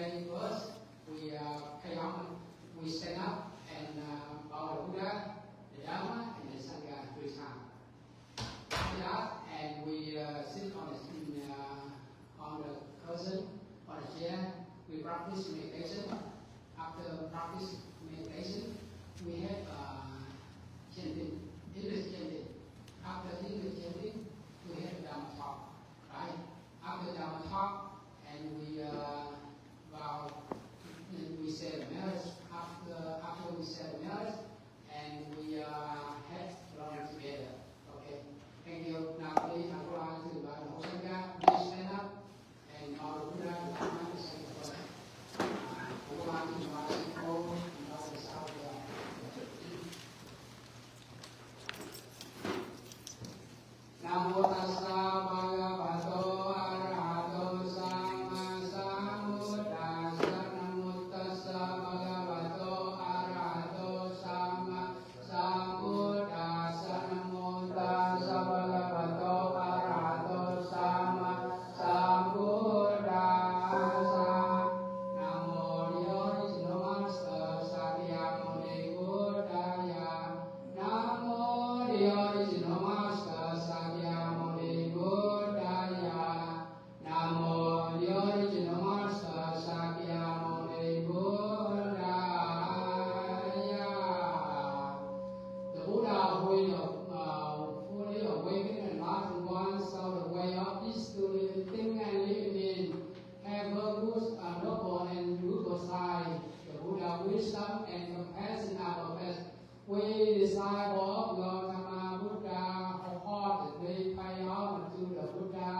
today first we pay homage, we stand up and bow the Buddha, the Dharma, and the Sangha 3 times. After that, and we sit on the cushion, on the chair. We practice meditation. After practice meditation, we have chanting, English chanting. After English chanting, we have Dhamma talk, right? After Dhamma talk, and we we say the marriage. After we say the marriage, and we have lunch together. Okay. Thank you. Now please apply to the whole Sangha. Please stand up and bow the Buddha. Namo tassa bhagavato arahato sama sambuddhassa. Namo tassa bhagavato arahato sama sambuddhassa. Namo tassa bhagavato arahato sama sambuddhassa. Namo the original master Sakyamuni Buddhaya. Namo the original master Sakyamuni Buddhaya. Namo the original master Sakyamuni Buddhaya. The Buddha who is fully awakened and enlightened one, so the way of this to living thing and living in have a good, noble and beautiful side. The Buddha wisdom and compassion are the best. We disciples of Gautama Buddha wholeheartedly pay homage to the Buddha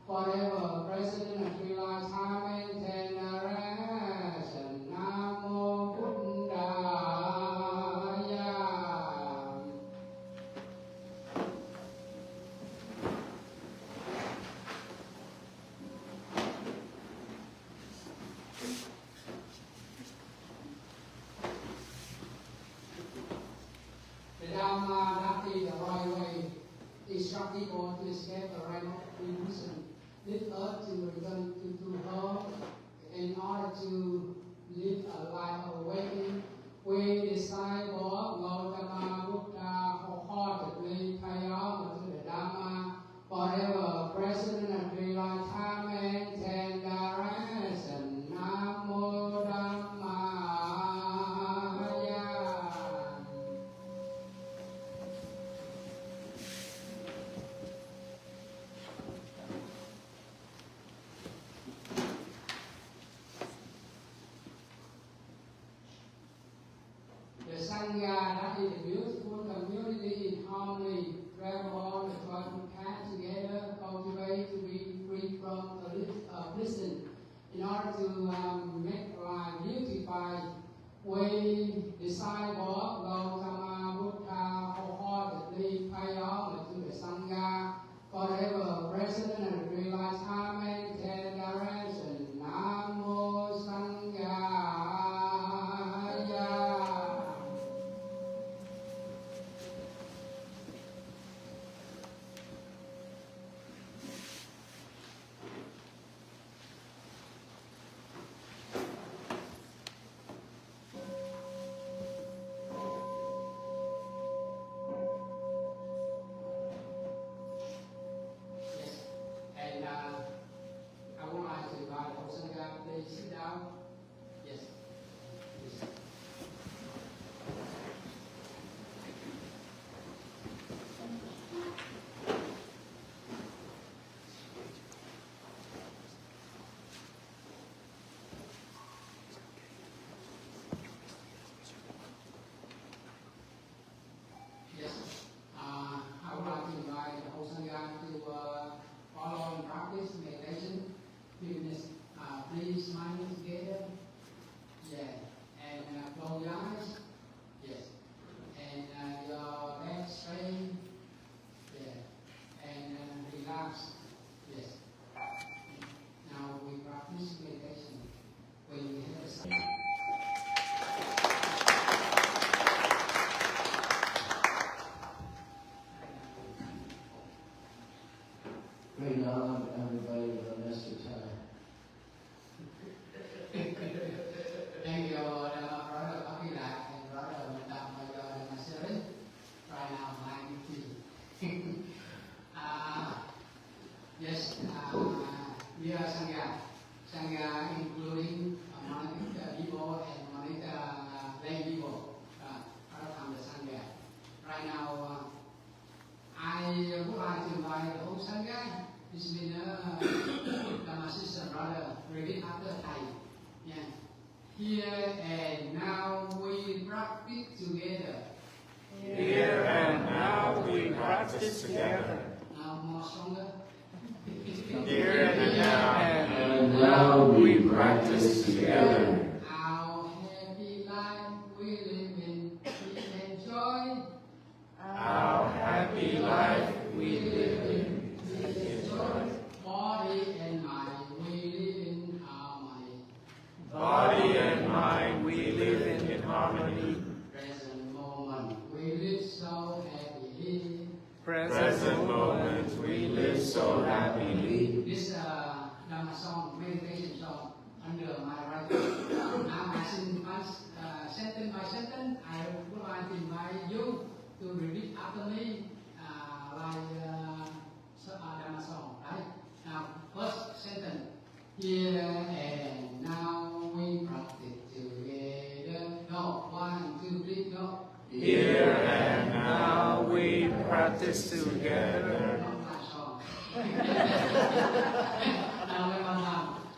forever, present in a three lifetime and generation. Namo Buddhaya. The Dhamma Nati, the right way, instruct people to escape the right illusion, lead us to return to home in order to live a life of awakening. We disciples of Gautama Buddha wholeheartedly pay homage to the Dhamma forever, present in a three lifetime and ten direction. Namo Dhammaya. The Sangha, that is a beautiful community in harmony, travel all the joyful path together, cultivate to be free from prison, in order to make life beautified. We disciples of Gautama Buddha wholeheartedly pay homage to the Sangha forever, present in a three lifetime and ten direction. Namo Sanghaya. including monastic people and monastic lay people. From the Sangha. Right now, I would like to invite the whole Sangha. It's been my sister brother read after Thai. Yeah. Here and now we practice together. Here and now we practice together. Now more stronger. Here and now we practice together. Our happy life we live in, we enjoy. Our happy life we live in, we enjoy. Body and mind we live in harmony. Body and mind we live in harmony. Present moment we live so happily. Present moment we live so happily. This Dhamma song, meditation song, under my right. Now I sing sentence by sentence. I would like to invite you to repeat after me, like Dhamma song, right? Now, first sentence. Here and now we practice together. Go, 1, 2, 3, go. Here and now we practice together.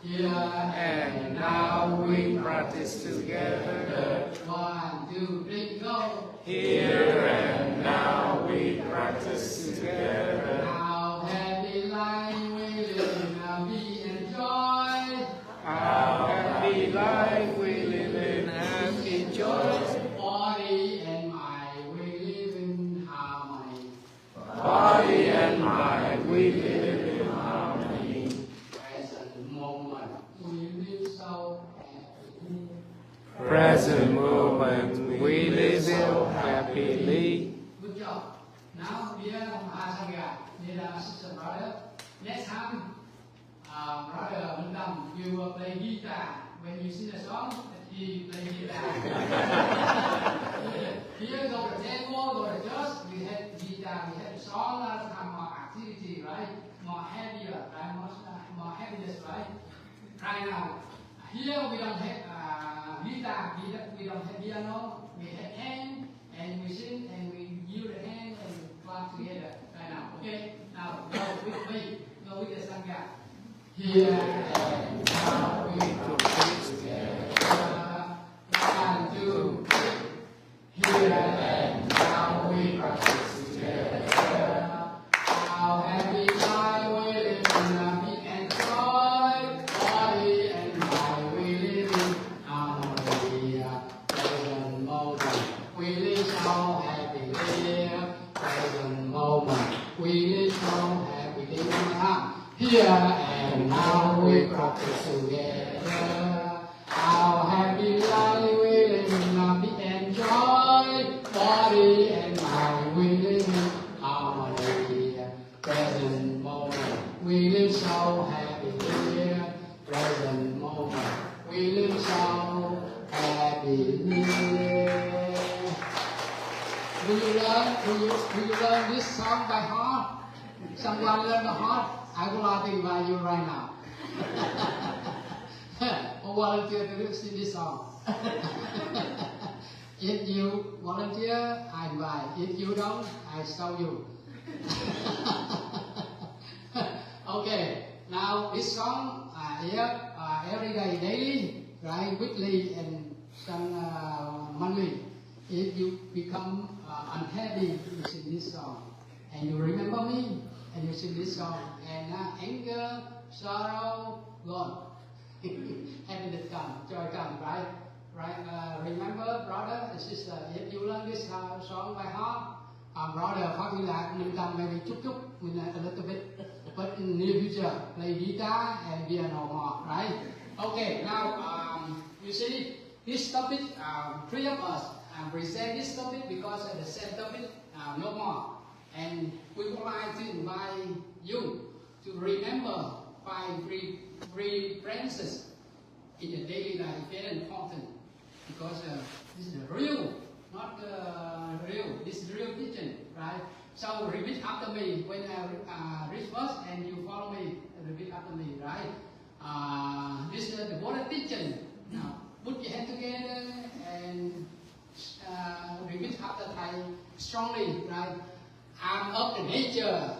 Here And now we practice together. 1, 2, 3, go. Here and now we practice together. Our happy life we live in be and joy. Our happy life we live in happy joy. Body and mind we live in harmony. Body and mind we live in harmony. Present moment we live so happily. Present moment we live so happily. Good job. Now, dear Mahasangha, dear sister brother, next time, brother Nam, you will play guitar. When you sing a song, he play guitar. Here go the table, go the church, we had guitar, we had song, last time more activity, right? More happier, right? More happiness, right? Right now, here we don't have guitar, we don't have piano, we have hand, and we sing, and we use the hand and clap together right now. Okay? Now go with me, go with the Sangha. Here and now we practice together. 1, 2, 3. Here and now we practice together. Our happy life we live in peace and joy. Body and mind we live in harmony. Present moment we live so happily. Present moment we live so happily. Here and now we practice together. Our happy life we live in peace and joy. Body and mind we live in harmony. Present moment we live so happily. Present moment we live so happily. Do you learn this song by heart? Someone learn by heart? I would like to invite you right now. Or volunteer to sing this song. If you volunteer, I invite. If you don't, I show you. Okay, now this song every day, daily, right, weekly, and some monthly. If you become unhappy, you sing this song, and you remember me, and you sing this song, and anger, sorrow, gone. Happiness come, joy come, right? Right? Remember, brother and sister, if you learn this song by heart, brother, phát huy lạc, mình tầm maybe chút, mình a little bit, but in near future, play guitar and piano more, right? Okay, now you see this topic, three of us present this topic because the same topic, no more, and we would like to invite you to remember five remembrances in the daily life. Very important because this is real, not real. This is real teaching, right? So repeat after me when I read first, and you follow me. Repeat after me, right? This is the Buddha teaching. Now, put your hand together and repeat after Thai strongly, right? I'm of the nature.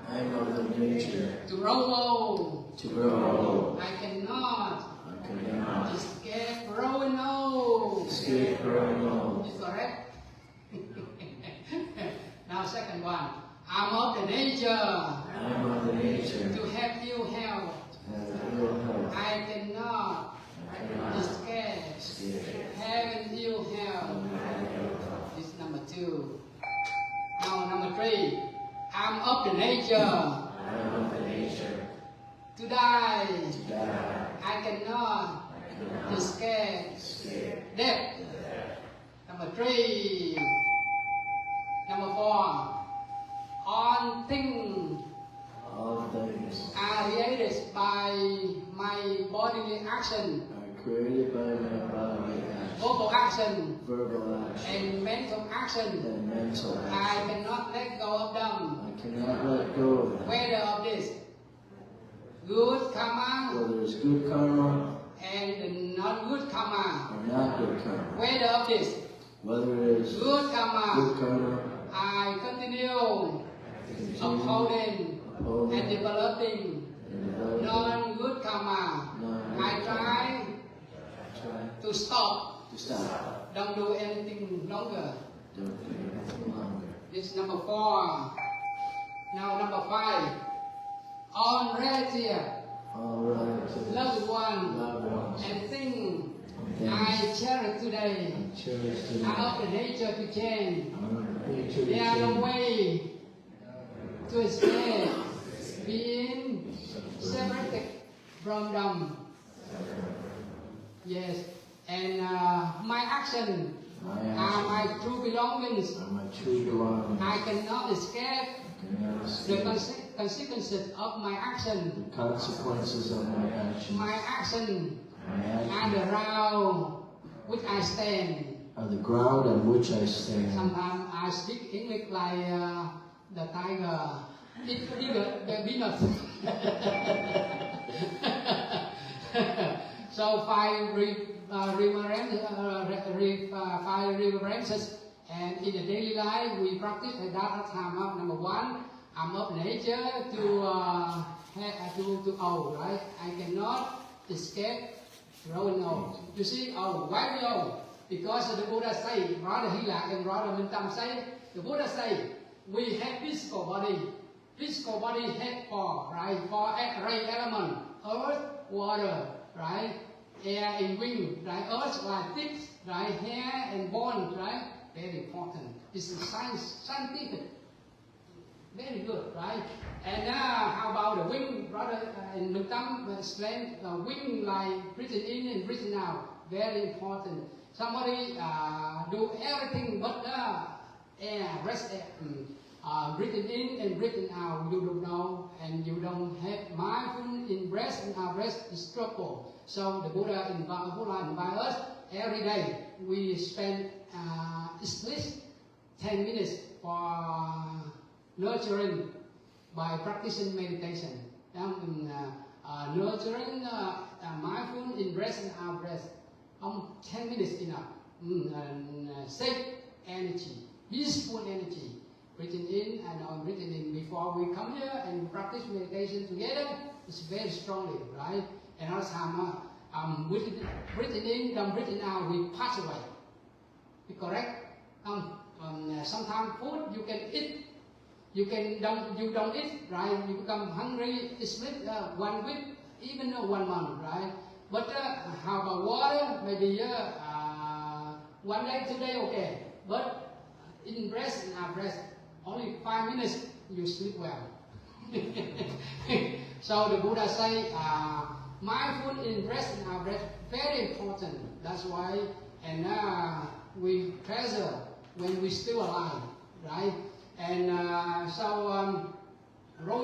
I'm of the nature. To grow. To grow. I cannot. I cannot. Escape growing old. Escape growing old. Is correct? Now second one. I'm of the nature. I'm of the nature. To have ill health. To have ill health. I cannot. Escape. Having ill health. This is number 2. Now number 3. I'm of the nature. I'm of the nature. To die. To die. I cannot. Escape. Death. Number 3. Number 4. All things are created by my bodily action. Are created by my bodily action. Verbal action. Verbal action. And mental action. And mental action. I cannot let go of them. I cannot let go of them. Whether of this good karma. Whether it's good karma. And not good karma. Or not good karma. Whether of this whether it is good karma. I continue upholding and developing non-good karma. I try to stop. Don't do anything longer. This is number 4. Now number 5. On relative, loved one, and things I cherish today are of the nature to change. There are no way to escape being separated from them. Yes, and my actions are my true belongings. I cannot escape the consequences of my action. The consequences of my action. My action are the ground which I stand. Are the ground on which I stand. Sometimes I speak English like the tiger. It's bigger than peanuts. So five remembrances, and in the daily life we practice at that time. Number 1, I'm of nature to old, right? I cannot escape growing old. You see, why we old? Because the Buddha say, Brother Hila and Brother Mintam say, the Buddha say, we have physical body. Physical body have 4, right? 4 rain element: earth, water, right? Air and wind, right? Earth like things, right? Hair and bone, right? Very important. This is scientific. Very good, right? And how about the wind? Brother and Mintam explain wind like breathing in and breathing out. Very important. Somebody do everything but air, rest air. Breathing in and breathing out, you don't know, and you don't have mindfulness in breath and out breath is trouble. So the Buddha invite us every day. We spend at least 10 minutes for nurturing by practicing meditation. Nurturing mindfulness in breath and out breath. 10 minutes enough. Safe energy, peaceful energy. Breathing in and breathing in. Before we come here and practice meditation together, it's very strongly, right? And other time, breathing in, then breathing out, we pass away. Is correct? Sometimes food you can eat, you don't eat, right? You become hungry, sleep 1 week, even 1 month, right? But how about water? Maybe 1 day, 2 days, okay. But in breath and out breath, only 5 minutes you sleep well. So the Buddha say, mindful in breath and out breath, very important. That's why, and we treasure when we still alive, right? And right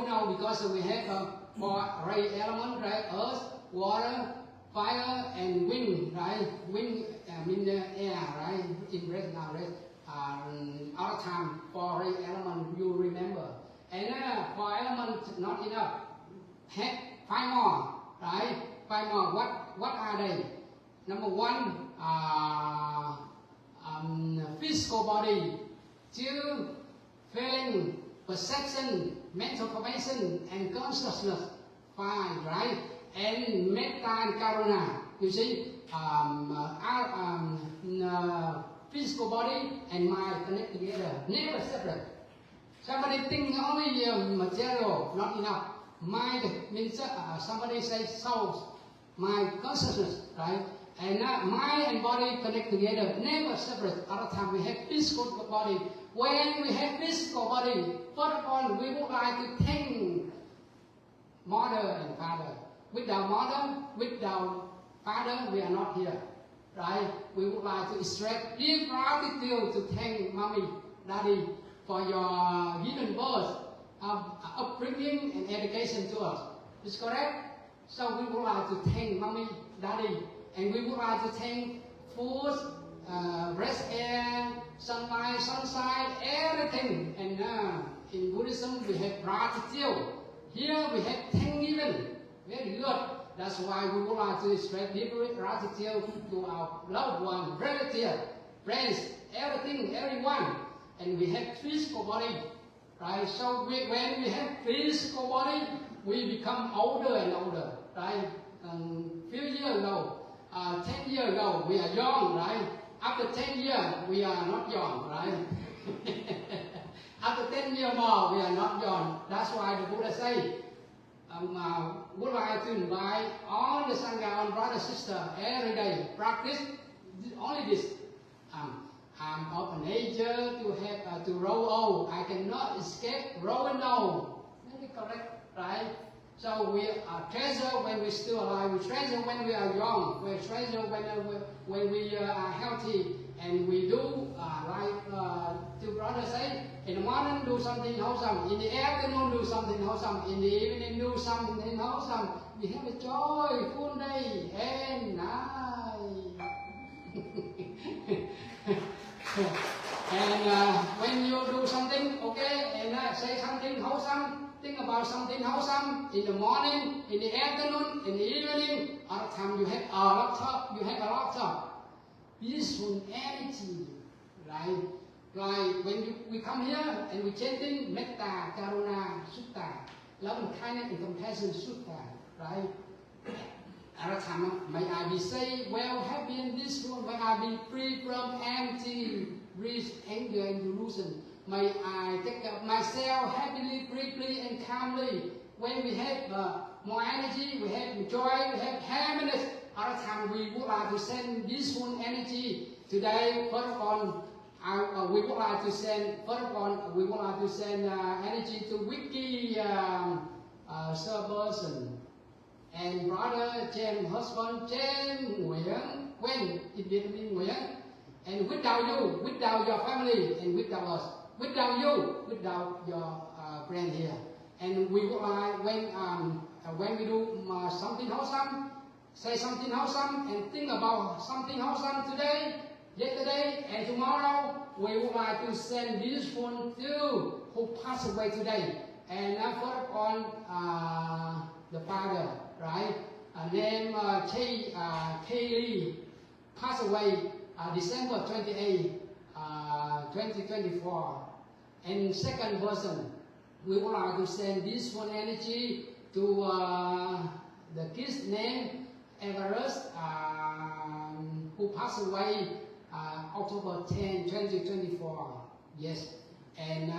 now, because we have 4 ray elements, right? Earth, water, fire, and wind, right? Wind means air, right? In breath and out breath. Our time, 4 ray element, you remember. And 4 elements not enough. 5 more. right? 5 more. What are they? Number 1, physical body. 2, feeling, perception, mental formation, and consciousness. 5, right? And metta and karuna. You see, physical body and mind connect together, never separate. Somebody think only material, not enough. Mind means somebody says soul, mind, consciousness, right? And mind and body connect together, never separate. Other time we have physical body. When we have physical body, first of all, we would like to thank mother and father. Without mother, without father, we are not here, right? We would like to express deep gratitude to thank mommy, daddy for your given birth, upbringing and education to us. Is correct? So we would like to thank mommy, daddy, and we would like to thank food, fresh air, sunlight, sunshine, everything. And in Buddhism we have gratitude. Here we have thanksgiving. Very good. That's why we would like to express deep gratitude to our loved one, relative, friends, everything, everyone. And we have physical body, right? So when we have physical body, we become older and older, right? Few years ago, 10 years ago, we are young, right? After 10 years, we are not young, right? After 10 years more, we are not young. That's why the Buddha say, would like to invite all the Sangha and brother sister every day practice only this. I'm of an age to have to grow old. I cannot escape growing old. Very correct, right? So we treasure when we're still alive. We treasure when we are young. We treasure when we are healthy. And we do like two brothers say, in the morning do something wholesome, in the afternoon do something wholesome, in the evening do something wholesome. We have a joyful day and night. And when you do something, okay, and say something wholesome, think about something wholesome in the morning, in the afternoon, in the evening. Other time you have a lot of peaceful energy, right? Like when we come here and we chanting metta, karuna, sutta, love and kindness and compassion sutta, right? Other time, may I be safe, well, happy in this world. May I be free from empty, greed, anger, and delusion. May I take care of myself happily, briefly, and calmly. When we have more energy, we have joy, we have happiness. Other time, we would like to send this one energy. Today, first of all, we would like to send. First of all, we would like to send energy to Wiki Sir Person. And brother Chen, husband Chen Nguyen, when it Vietnamese Nguyen, and without you, without your family, and without us, without you, without your friend here, and we would like when we do something wholesome, say something wholesome, and think about something wholesome today, yesterday, and tomorrow. We would like to send this one to who passed away today, and first on the father. Right? Name Kaylee, passed away December 28, 2024. And second person, we would like to send this one energy to the kid's name Everest, who passed away October 10, 2024. Yes. And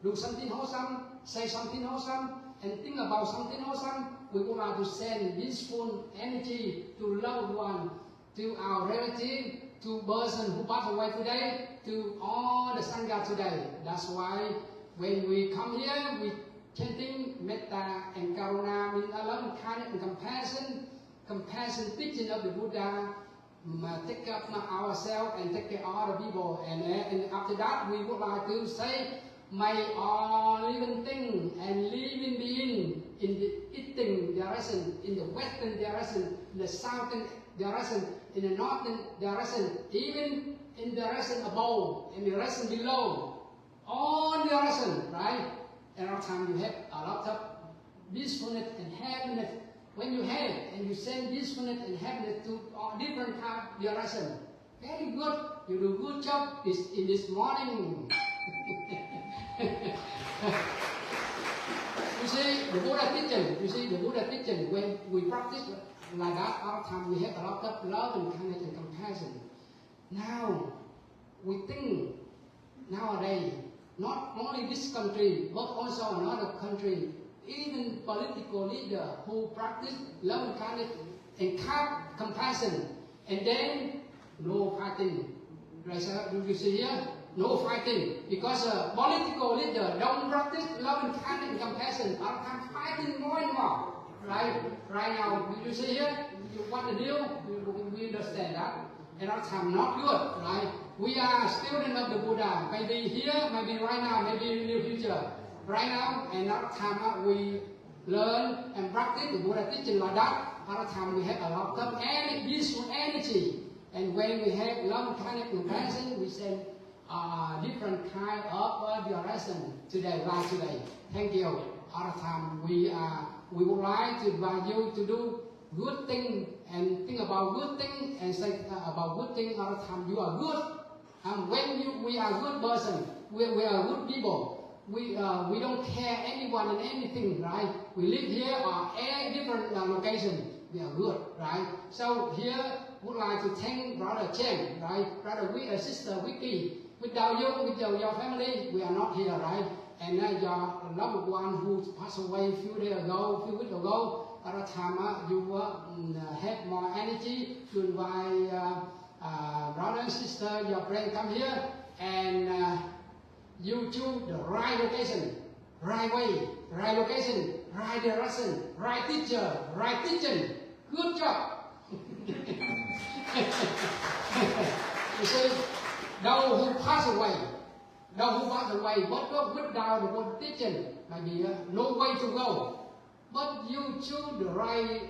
do something wholesome, say something wholesome, and think about something wholesome. We would like to send this full energy to loved one, to our relative, to person who passed away today, to all the Sangha today. That's why when we come here, we chanting metta and karuna, means love, kindness, and compassion. Compassion, teaching of the Buddha. Take care of ourselves and take care of other people. And after that, we would like to say, may all living things and living beings in the eastern direction, in the western direction, in the southern direction, in the northern direction, even in the direction above, in the direction below, all direction, right? Another time you have a lot of peacefulness and happiness. When you have it and you send peacefulness and happiness to different direction, very good. You do good job in this morning. You see the Buddha teaching. You see the Buddha teaching. When we practice like that, all the time we have a lot of love and kindness and compassion. Now we think nowadays, not only this country but also another country, even political leader who practice love and kindness and compassion, and then no fighting. Right, sir? Do you see here? No fighting, because political leader don't practice love and kindness and compassion. All the time fighting more and more. Right now, do you see here? What the deal? We understand that. And our time not good, right? We are students of the Buddha. Maybe here, maybe right now, maybe in the future. Right now, and our time we learn and practice the Buddha teaching like that. Our time we have a lot of peaceful energy. And when we have love, kindness, and compassion, we send different kind of direction today, like today. Thank you. All the time we would like to invite you to do good thing and think about good thing and say about good thing all the time. You are good. When we are good person, we are good people. We don't care anyone and anything, right? We live here or any different location. We are good, right? So here would like to thank Brother Chen, right? Brother Sister Vicky. Without you, with your family, we are not here, right? And your loved one who passed away a few weeks ago, at a time you have more energy to invite brother and sister, your friend come here, and you choose the right location, right way, right location, right direction, right teacher, right teaching. Good job. You see, those who pass away, but without the good teaching, maybe no way to go. But you choose the right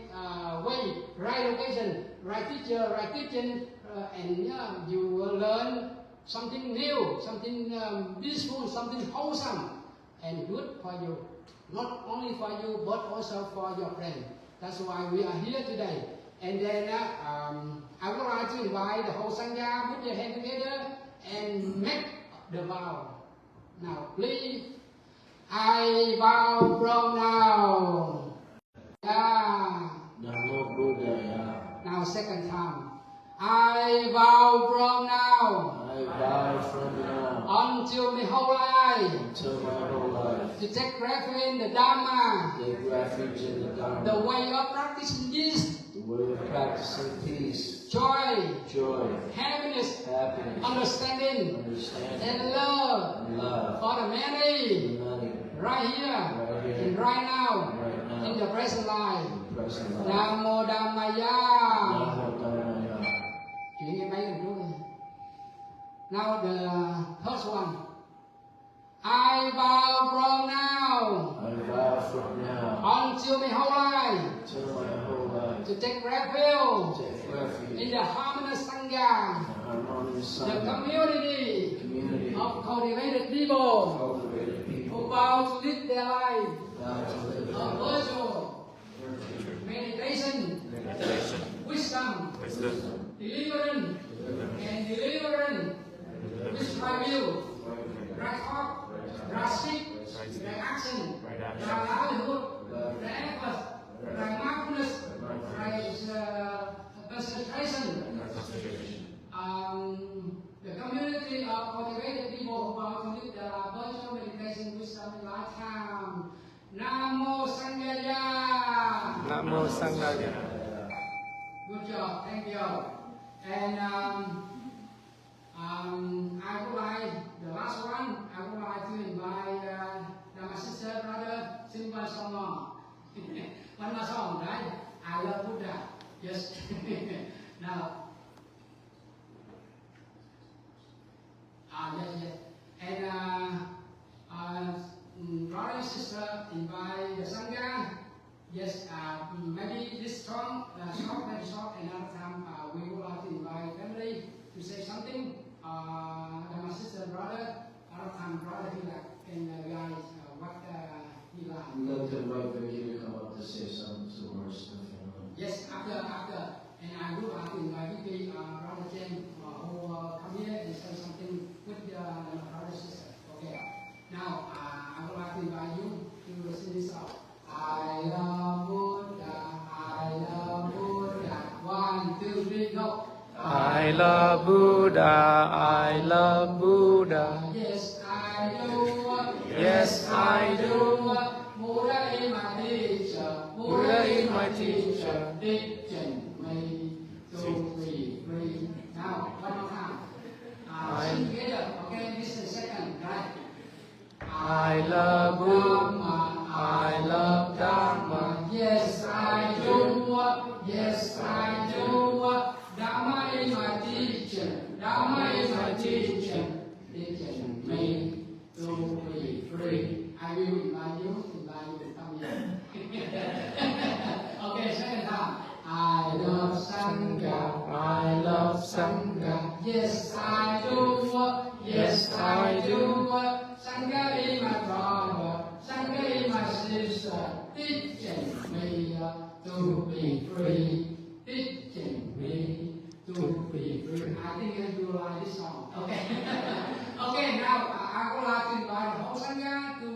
way, right location, right teacher, right teaching, and you will learn something new, something peaceful, something wholesome, and good for you. Not only for you, but also for your friend. That's why we are here today. And then I would like to invite the whole Sangha, put your hand together and make the vow. Now, please, I vow from now. Now, second time. I vow from now. Until my whole life. To take refuge in the Dharma. The way of practicing this. Peace, joy, happiness, understanding, and love for the many, right here and right now, in the present life. Namo Dhammaya. Now the first one. I vow from now until my whole life. To take refuge in the harmonious Sangha, the community of cultivated people who vow to live their life of virtue, meditation, wisdom, delivering, and delivering with my will, right thought, right speech, right action, right livelihood, right effort, right mindfulness, right concentration. The community of cultivated people who vow to live their virtual meditation wisdom in lifetime. Namo Sanghaya. Namo Sanghaya. Good job, thank you. And I would like, the last one, I would like to invite my sister, brother, sing one song more. One more song, right? I love Buddha. Yes. Now, yes. And brother and sister invite the Sangha. Yes, maybe this song, short, very short, another time we would like to invite family to say something. My sister, brother, another time brother, and guys what he liked. We'd like to invite Vicky to come up to say some words to the family. Yes, after, and I would like to invite Vicky, Brother James, who come here and say something with my brother and sister. Okay. Now, I would like to invite you to sing this song. I love Buddha, I love Buddha. 1, 2, 3, go. I love Buddha, I love Buddha. Yes, I do. Yes, I do. Buddha is my teacher. Buddha is my teacher. Teaching me to be free. Now, one more time. Sing together. Okay, this is the second, right? I love Buddha, I love Dharma. Yes, I do. Yes, I do. Dharma is my teacher. Dharma is my teacher. Teaching me to be free. I will invite you to come here. Okay, second time. I love Sangha. I love Sangha. Yes, I do. Yes, I do. Sangha is my brother. Sangha is my sister. Teaching me to be free. Teaching me to be free. I think you like this song. Okay. Okay, now I would like to invite the whole Sangha to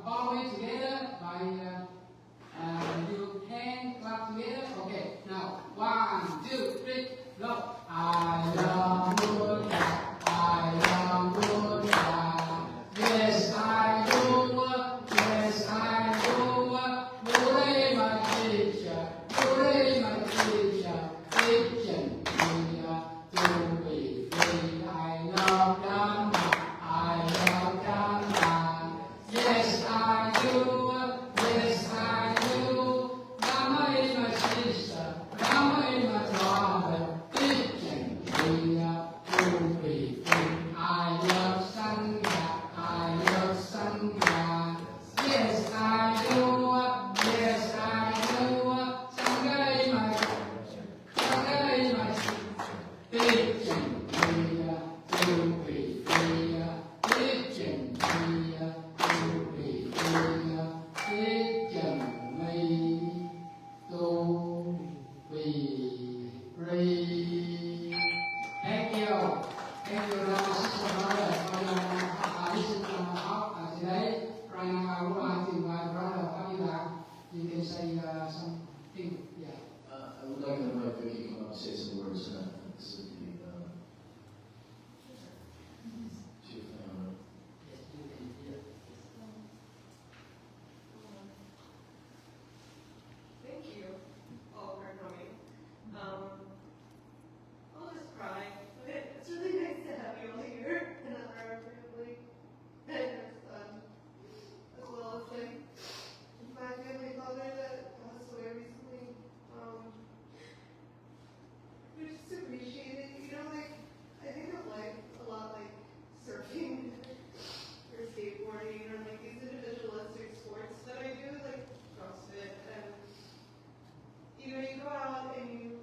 follow me together by you hand clap together. Okay, now 1, 2, 3, go. I love Buddha. I love Buddha. Yes, I do. Yes, I do. Buddha is my teacher. Buddha is my teacher. Teaching me to be free. I love Dhamma. I love Dhamma. Yes, I do. Yes, I do. Dhamma is my sister. Dhamma is my brother. Teaching me to be free. I love Sangha. I love Sangha. Yes, I do. Yes, I do. Sangha is my Sangha is my teaching me to be free. Teaching me to be free. Teaching me to be free. Thank you. Thank you, Brother Sister Brother, for your listening to my talk today. Right now, I would like to invite Brother Fabila. You can say something. Yeah. I would like to invite Vicky to come up and say some words to the family. Yes, you can hear. Thank you all for coming. I'll just cry. It's really nice to have you all here and our family and our son, as well as like my family father that passed away recently. We just appreciate it. You know, like I think of life a lot like surfing or skateboarding or like these individualistic sports that I do, like CrossFit, and you know, you go out and you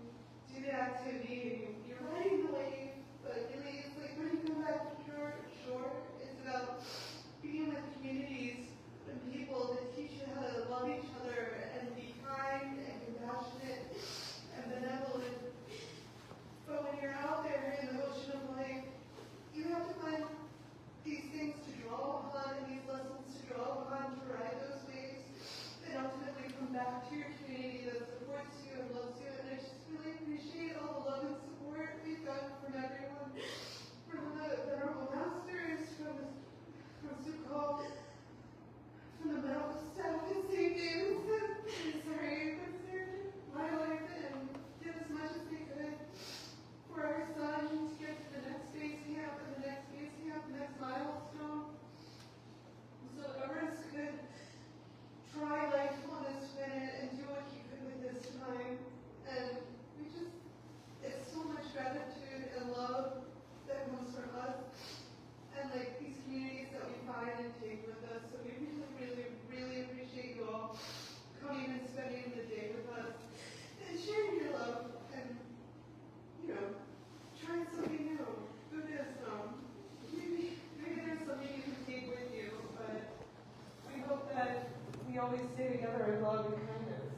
do the activity and you're riding the wave, but really it's like when you come back to shore, it's about being with communities and people that teach you how to love each other and be kind and compassionate and benevolent. But when you're out there in the ocean of life, you have to find these things to draw upon and these lessons to draw upon to ride those waves and ultimately come back to your community that supports you and loves you. And I just really appreciate all the love and support we've gotten from everyone, from the venerable masters, from Sukho, from the medical staff at St. James, and sorry, but served my life and did as much as they could for our son to get to the next base camp and the next base camp, the next milestone. So Everest could try life on this planet and do what he could with his time. And we just, it's so much gratitude and love that comes from us. And like these communities that we find and take with us. So we really, really, really appreciate you always stay together in love and kindness.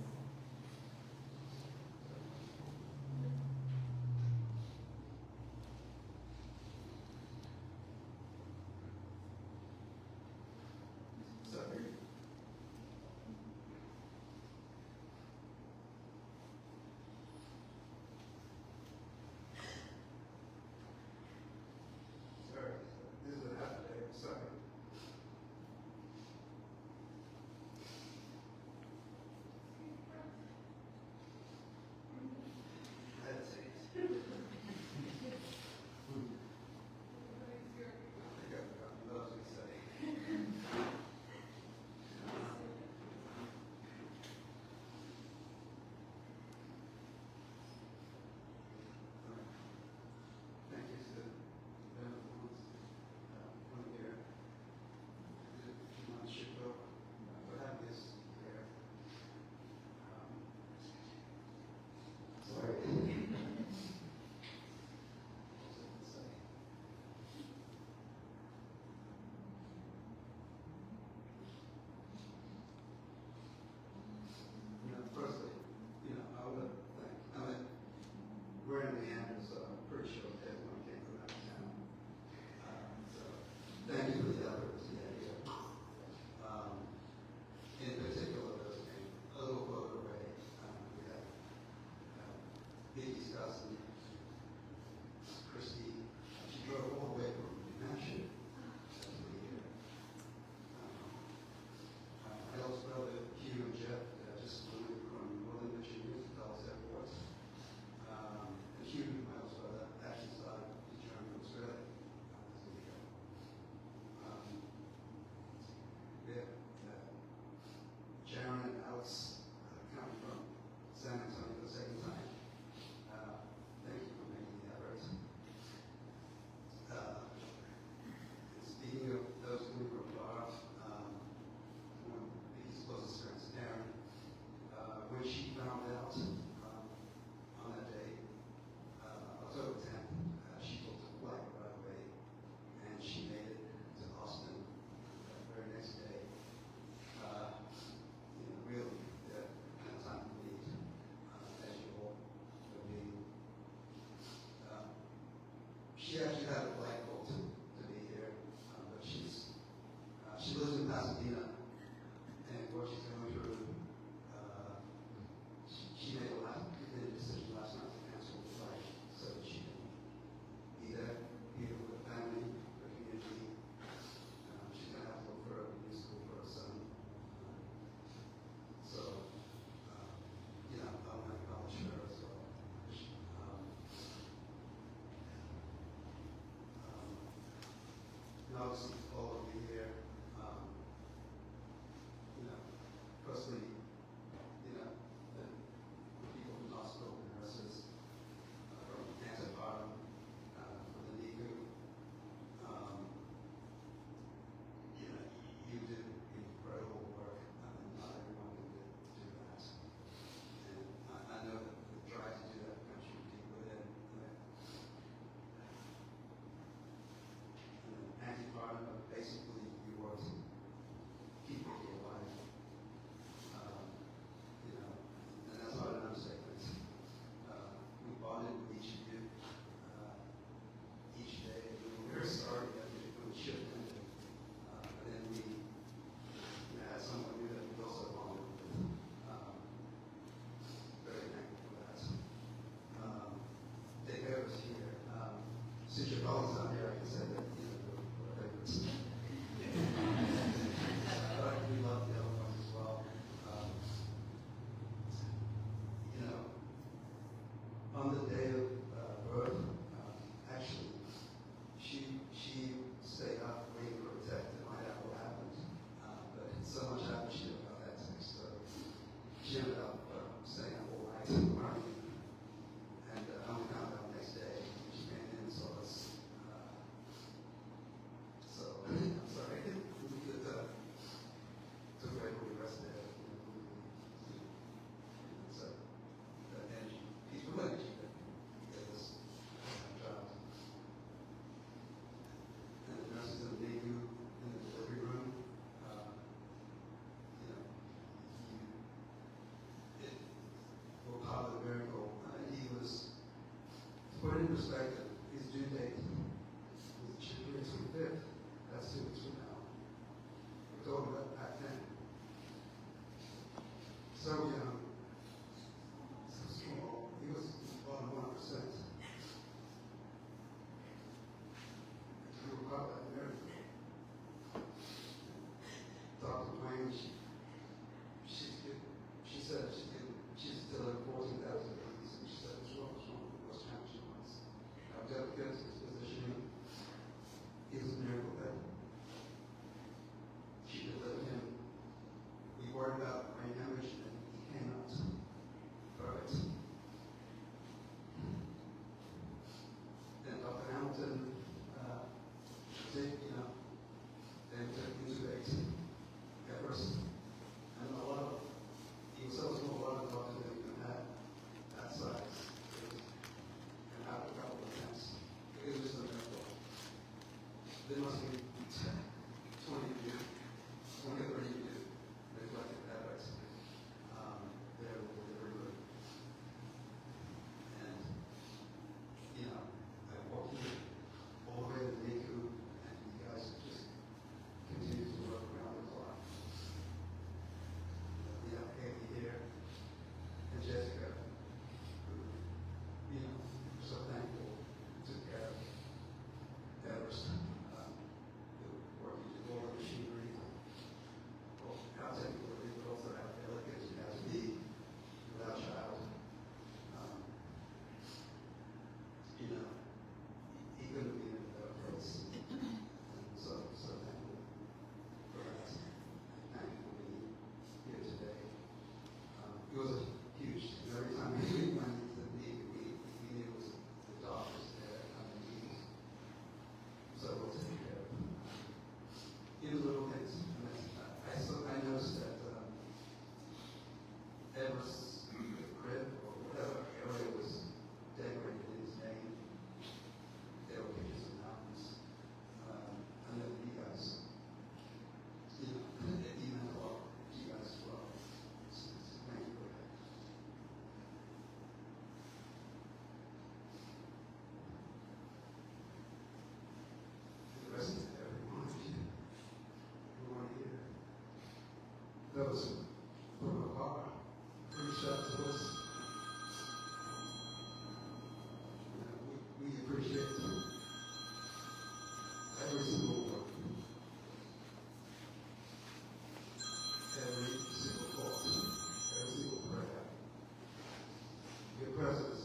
Sorry. Sorry. This is what happened today. I'm sorry. That's it. I think I've forgotten what I was going to say. Thank you to everyone here. On Chicago, what happened is there. Sorry. What was I going to say? Firstly, I want to thank, we're in the end, so I'm pretty sure everyone came from out of town. So, thank you for the effort to get here. In particular, there's a little photo array. We have Vicky's cousin, Christy. She drove all the way from New Hampshire to be here. My eldest brother, Hugh and Jeff, just moved from Northern Virginia to Dallas Airport. And Hugh, my eldest brother, actually started his journey from Australia. We have Sharon and Alex coming from San Antonio for the second time. Thank you for making the effort. Speaking of those coming from far, one of Vicky's closest friends, Erin, when she found out on that day, October 10th, she booked a flight right away, and she made it to Austin that very next day. Really, time to meet, as you all will be. She actually had a flight booked to be here, but she lives in Pasadena, and what she's going through, she made a decision last night to cancel the flight so that she can be there, here with the family, the community. She's going to have to look for a new school for her son. So, I want to acknowledge her as well. Obviously, all of you here, personally, the people from the hospital, the nurses, from antibiotic, from the NICU, you do incredible work. Not everyone can do that. And I know that the drive to do that comes from deep within. Antibiotic, basically, you work to keep people alive. And that's not an understatement. We bonded with each of you each day. We were very sorry that we shouldn't have ended. But then we had someone new that we also bonded with. Very thankful for that. Dave Harris here. Since your colleagues out there, I can say that, we love the other ones as well. On the day of birth, actually, she stayed up waiting for a text to find out what happened. But so much happened, she never got that text. So she ended up staying up all night learning. And I only found out the next day. She came in and saw us. So I'm sorry. We could took away from the rest of it. So that energy, peaceful energy that gave us job. And the nurses in the NICU in the delivery room, perspective, his due date is January 25th. That's 2 weeks from now. We're talking about back then. So young, so small. He was on 1%. He grew up at America. Dr. Wayne, she said she's still at 14,000 degrees, and she said, what's wrong with what's happening to us? I've got to get to his position. He was a miracle that she delivered him. We worried about brain hemorrhage, and he came out perfect. Then Dr. Hamilton, they took intubate at first. And he was so small, a lot of doctors didn't even have that size. And after a couple of attempts, it was just a miracle. There must be 20 of you, 20 or 30 of you reflected that way. They were very good. And, I walked in all the way to the NICU, and you guys just continue to work around the clock. Andy here, and Jessica, who, so thankful, took care of Everest, working to all the machinery. Well, how technical it is, but also how delicate it has to be without a child. He couldn't be in a better place. So thankful for that. Thankful to be here today. It was a huge, every time we went into the meeting, we knew it was the doctors there coming to meet us. So we'll take care of them. Little things. I noticed that Everest's crib or whatever area was decorated in his name. There were pictures of mountains. I know that you guys, it meant a lot to you guys as well. Thank you for that. The rest of everyone here. Those from afar reached out to us. We appreciate every single one. Every single thought, every single prayer. Your presence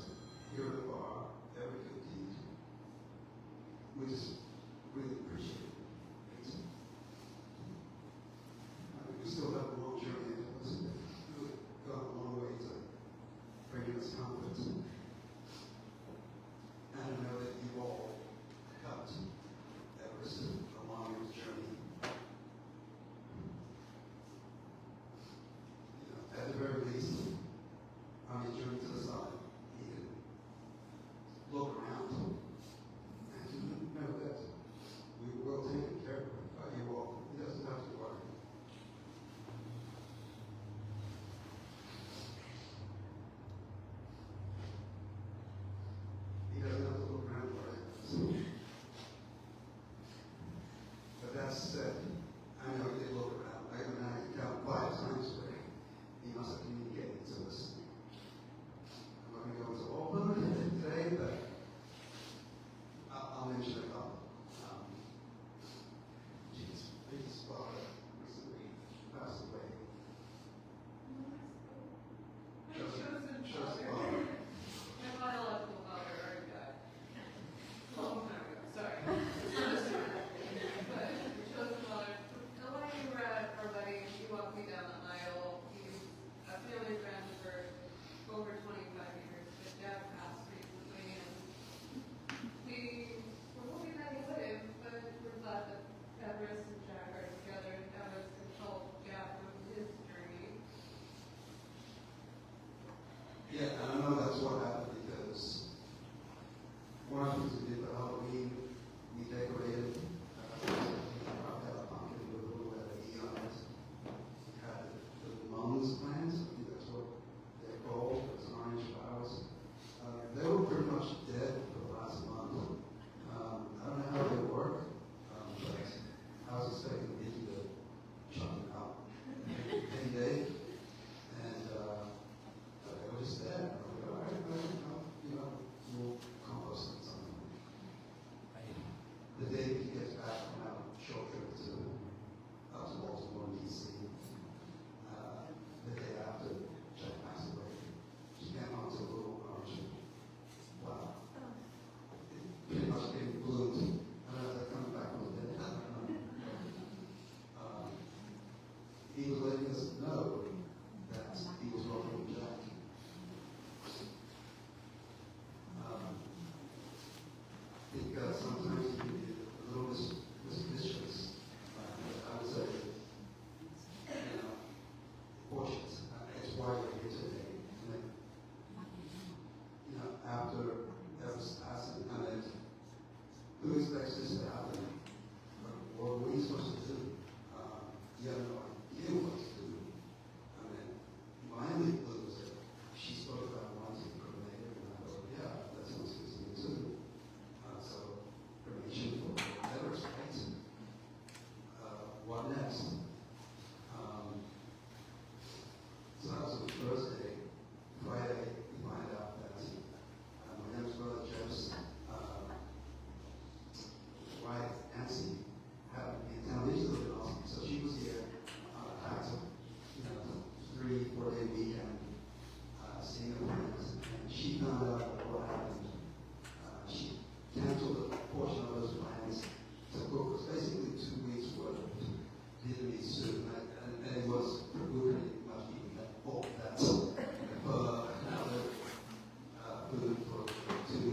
here at the bar, every good deed. We just really appreciate it. We still have a long journey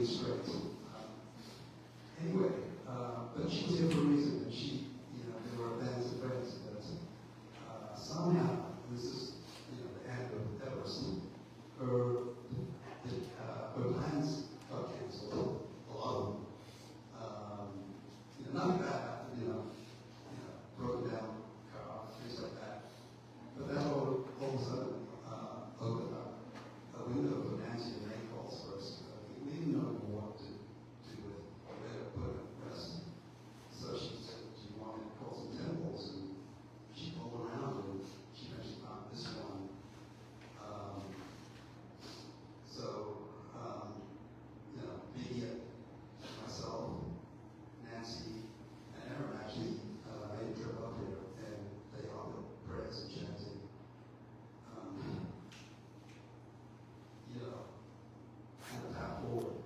straight. Anyway, but she was here for a reason, and she, there were bands of friends, but somehow, this is, the end of Everest, her plans got canceled, a lot of them. Nothing bad happened, broken down car, things like that. But that all of a sudden opened up a window for Nancy to make calls for us. We didn't know what to do with where to put it rest. So she said, do you want me to call some temples? And she called around and she eventually found this one. Biggie, myself, Nancy, and Aaron actually made a trip up here, and they offered prayers and chanting. Kind of path forward.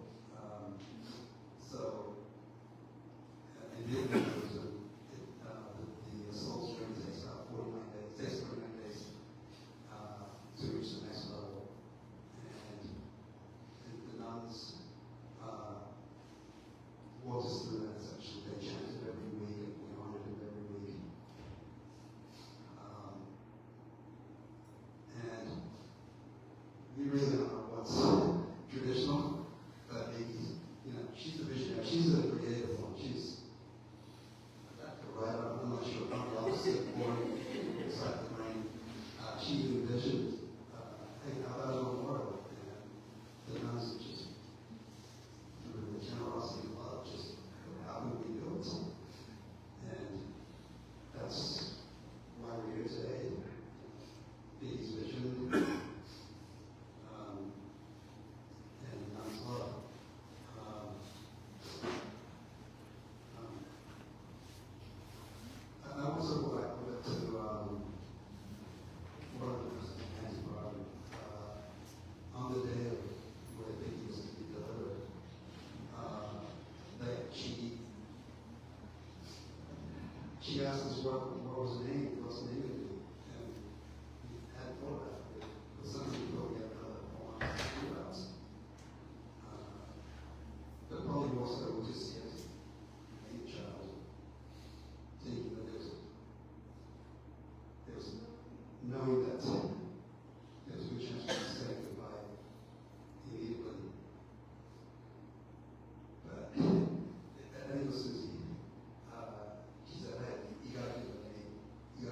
In the the soul journey takes about 49 days, takes 49 days to reach the next level. And the nuns walked us through that essentially. They chanted every week, and we honored it every week. And we really don't know what's traditional, but maybe, she's a visionary, she's a creative one, she's a writer, I'm not sure, I'm the opposite, born inside the brain. She envisioned, hey, how about the world? And the nuns just, through the generosity and love, just, how can we do it? And that's why we're here today. Biggie's vision, and nuns' love. I want to circle back a bit to one of the Nancy brought on the day of where Biggie was to be delivered. That she asked us what was the name, what's the name of it, and we hadn't thought about it. But some people we have another poem to do about. But probably more so we just see it as a child thinking that there was knowing that there was a good chance to say goodbye immediately. But I think it was Susie. She said, hey, you gotta give it a name. You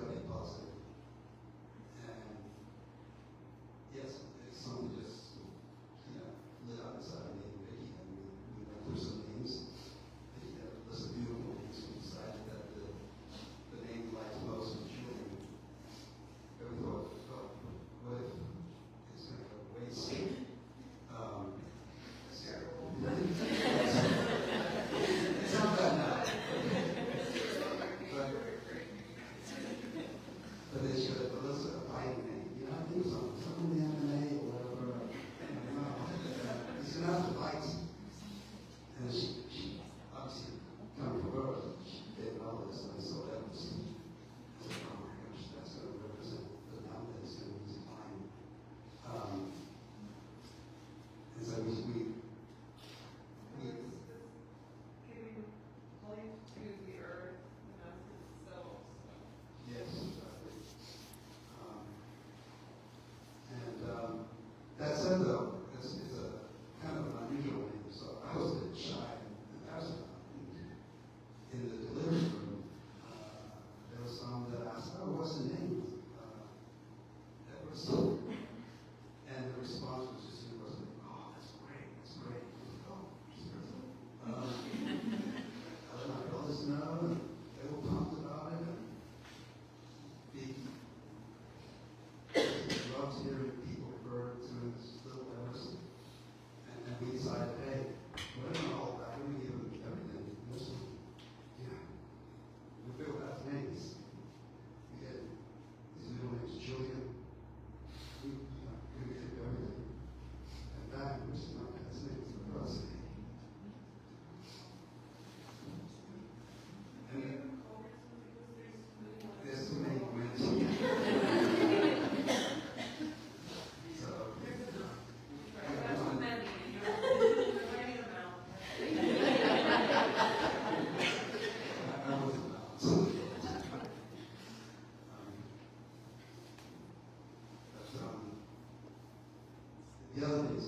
The other thing is,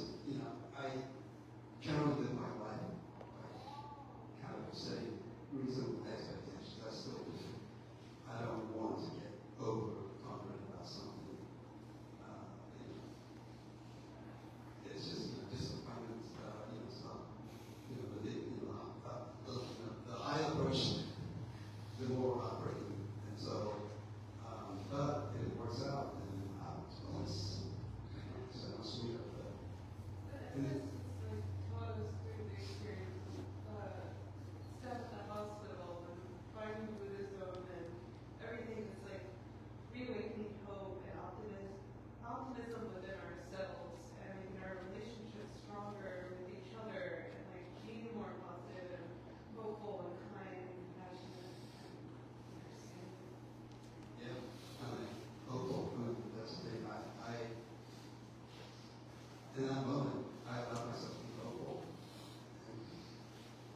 I generally live my life by kind of setting reasonable expectations. I still do. I don't want to get overconfident about something. It's just disappointment. It's not. The higher approach, the more operating, and so. But if it works out, then it's sweeter. And this like taught us through the experience stuff at the hospital and finding Buddhism and everything is like reawakening hope and optimism within ourselves and making our relationships stronger with each other and like being more positive and hopeful and kind and compassionate and understanding. Yeah, hopeful. That's the thing. In that moment, I allowed myself to be hopeful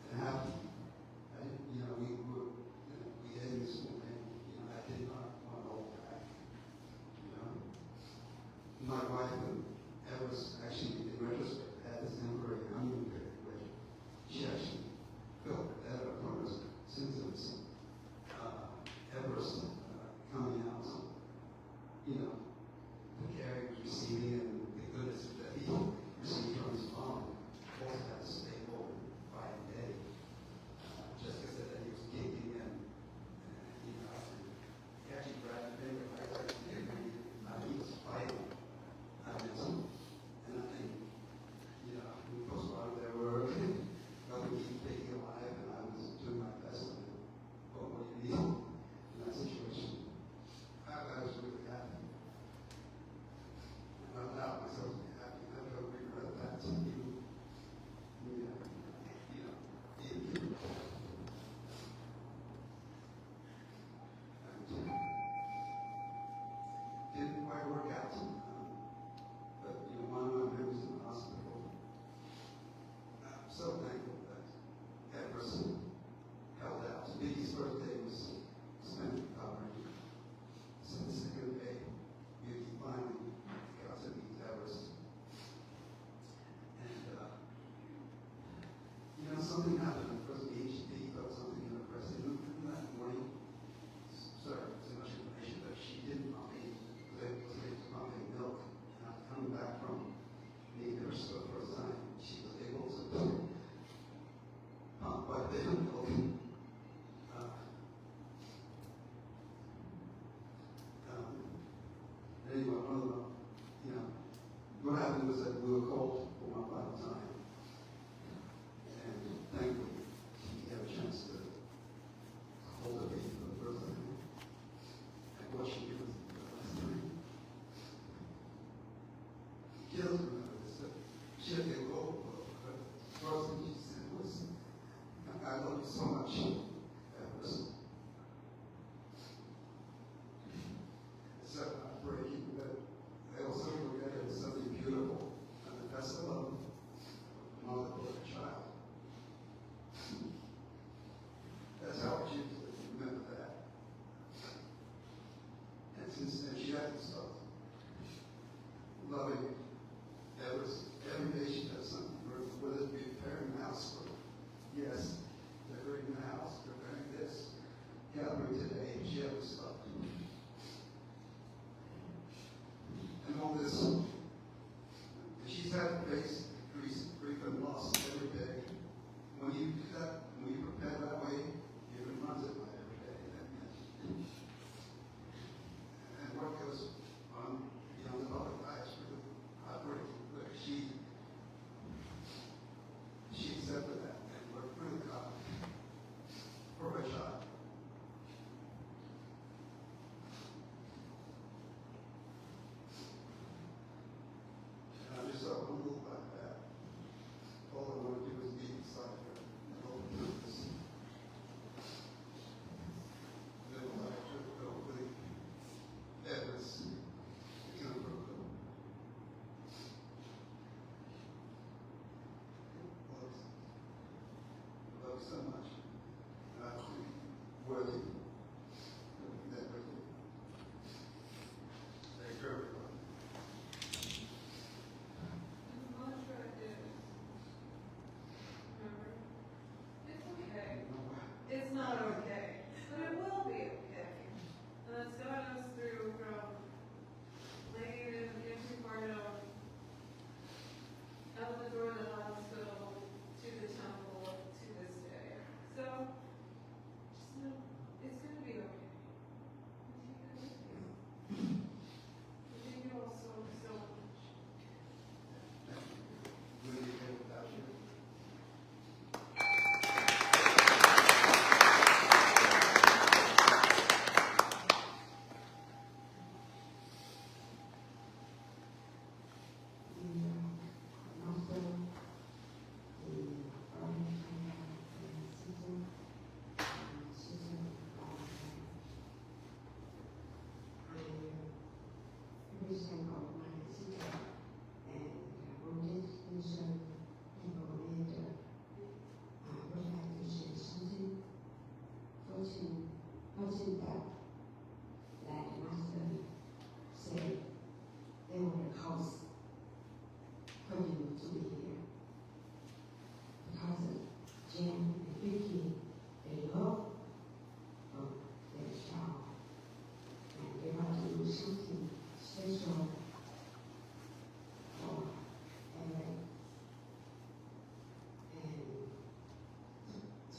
and happy. We had this moment. I did not want to hold back. My wife, who was actually, in retrospect, had this temporary honeymoon period where she actually felt that from her symptoms, Everest coming out. The care he was receiving and the goodness that he received from his mom also had a stable and fighting day. Jessica said that he was kicking and he actually grabbed the finger right there. He was fighting. And I think, we postponed there were helping keep taking alive, and I was doing my best to what you need in that situation. I was really happy. I allowed myself to be happy. I don't regret that. Didn't quite work out. But one of my members in the hospital, I'm so thankful that Everest held out. Vicky's birthday was spent recovering. So the second day, Vicky finally got to meet Everest. And something happened on the first meeting. Vicky felt something in her breast. And that morning, sorry, too much information, but she didn't want me. Was able to pumping milk. And after coming back from meeting her for the first time, she was able to pump quite a bit of milk. Anyway, what happened was that we were called for one final time. And thankfully, she had a chance to hold her baby for the first time. And what she did was the last time. She doesn't remember this, but she had to go over. But the first thing she said was, I love you so much, Everest. It's so heartbreaking, but I also forget it was something beautiful. And that's the love of a mother for a child. That's how I choose to remember that. And since then, she hasn't stopped loving Everest. Every day she does something, whether it be preparing the house for, yes, decorating the house, preparing this, gathering today, she hasn't stopped. And all this, she's had to face grief and loss every day. When you do that, when you prepare that way, you can run it by every day. And what goes on beyond the other lives really heartbreaking. But she accepted that and worked really hard for her child. And I'm just so humbled by that. All I want to do is be beside her and hold her this. Live life to hopefully Everest become her good. Love so much. And I think worthy of that birthday. Thank you, everyone. the door of the hospital to the temple to this day. So, just know, it's going to be okay. Thank you all so much. Will you get without you?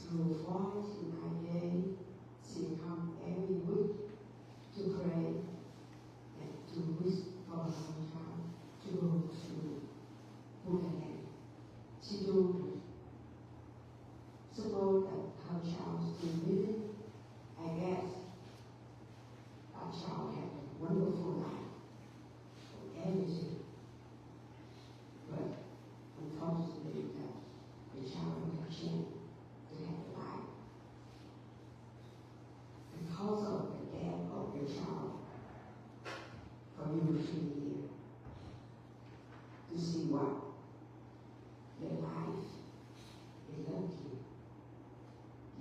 Through voice in my day, she come every week to pray and to wish for our child to go to Buddha. She do suppose that her child still living. I guess our child had a wonderful life, everything. But unfortunately, that the child had changed. Because of the death of your child, for you to be here, to see what their life is lucky.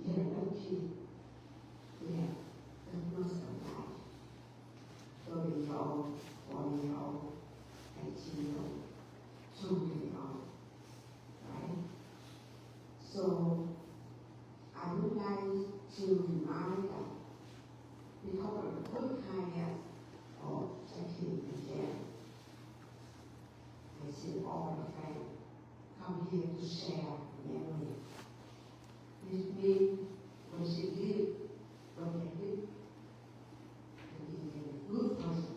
You're lucky to have the most of life. 30-year-old, 40-year-old, 18-year-old, 2-year-old, right? So I would like to remind them, because of the good kindness of Jackie and Jen, I see all the friends come here to share memory. This means when she lived, when they lived, to be a good person,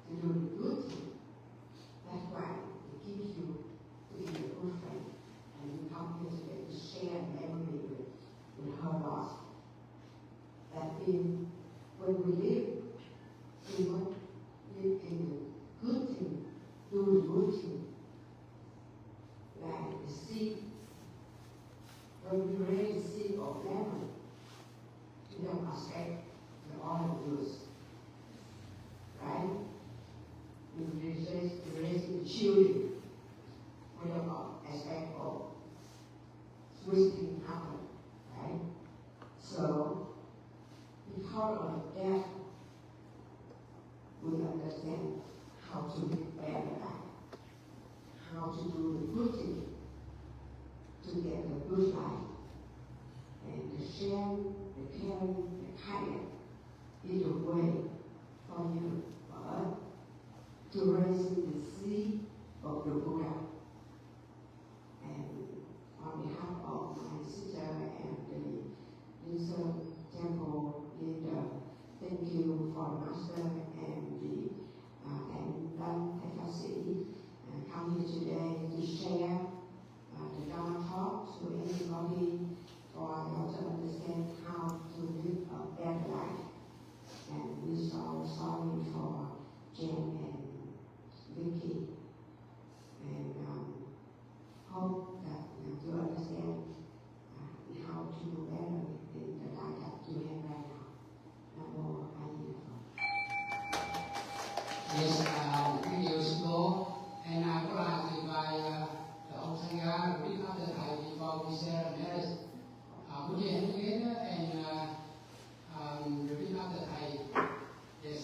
to do the good thing. That's why it gives you to be a good friend. And you come here today to share memory with her loss. That means when we live, we want to live in the good thing, do the good thing. Like the seed, when we raise the seed of lemon, we don't expect the oil juice. Right? When we raise the children, we don't expect of sweet thing happen. Right? So, because of that, we understand how to live better life, how to do the good thing to get a good life, and the sharing, the caring, the kindness is a way for you, for us, to raise the seed of the Buddha. And on behalf of my sister and the temple leader, thank you for Master and the Nam Quán come here today to share the Dharma talk to anybody for you to understand how to live a better life. And we're so sorry for Jen and Vicky, and hope that you understand how to do better in the life that you have right now. Namo Buddhaya. Yes, a few years ago, and I would like to invite the old Sangha to read out the Thai before we share a marriage. Would you hand together and repeat out the Thai? Yes.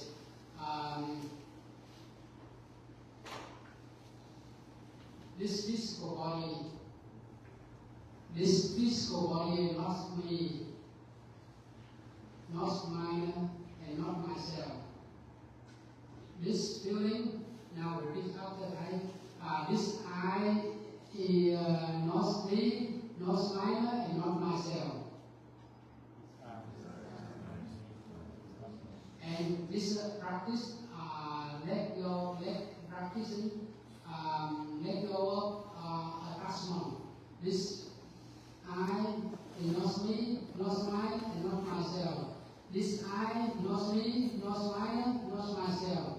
This physical body, not me, not mine, and not myself. This feeling, now repeat after I, this I is not me, not minor, and not myself. And this practice, let go of attachment. This I is not me, not mine, and not myself. This I, not me, not mine, not myself.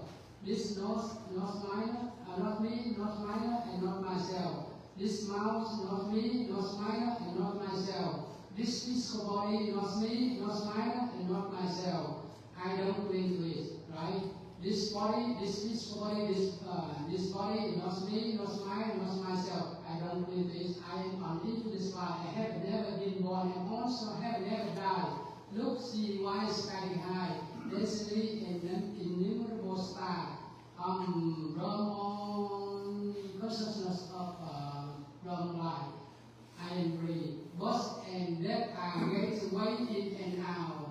This not mine, not me, not mine, and not myself. This mouth, not me, not mine, and not myself. This physical body, not me, not mine, and not myself. I don't cling to it, right? This body, this physical body, this body, not me, not mine, not myself. I don't cling to it. I am unequal to this body. I have never been born and also have never died. Look, see, why sky high, densely and innumerable stars. Run on consciousness of run life. I am free. Birth and death are gates way in and out.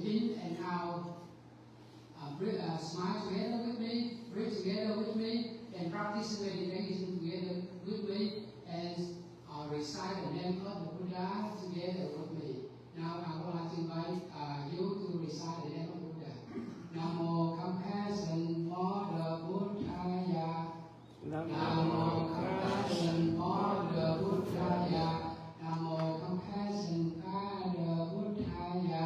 In and out. Smile together with me, breathe together with me, and practice meditation together with me, and recite the name of the Buddha together with me. Now I would like to invite you to recite the name of the Buddha. Namo compassion for the Buddhaya. Namo compassion for the Buddhaya. Namo compassion for the Buddhaya.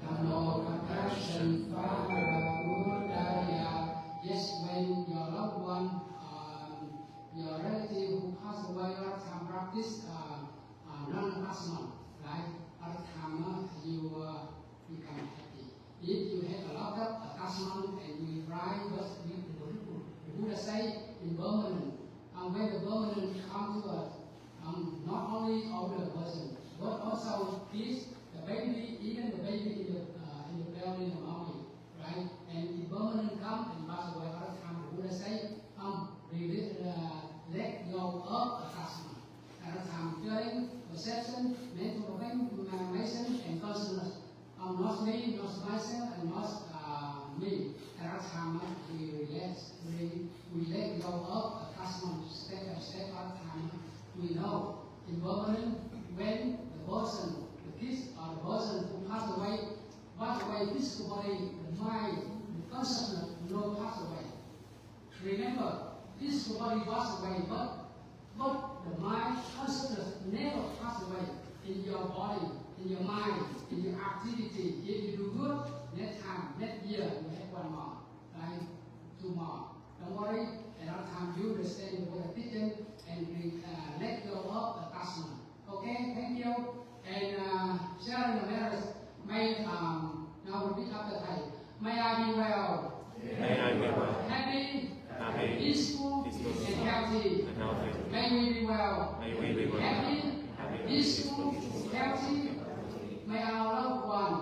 Namo compassion for the Buddhaya. Yes, when your loved one, your relative who passed away last time practice non-attachment, right? Other time you become happy. If you have a lot of attachment and you cry, but the Buddha say impermanent. When the permanent come to us, not only older person, but also kids, the baby, even the baby in the belly in the mommy, right? And impermanent come and pass away. Other time the Buddha say, let go of attachment. Other time feeling, perception, mental information, and consciousness. Not me, not myself, and not me. Other time we let go of attachment step by step. Other time we know impermanent when the person, the kids, or the person who passed away physical body, the mind, the consciousness, no pass away. Remember, physical body passed away, but the mind, consciousness never pass away in your body, in your mind, in your activity. If you do good, next time, next year, you have one more, right? Two more. Don't worry, another time you understand the teaching and let go of attachment. Okay, thank you. And sharing the merits, now repeat after Thầy. May I be well. May I be well. Happy, Peaceful, and healthy. May we be well. May we be well. Happy, peaceful, healthy. May our loved one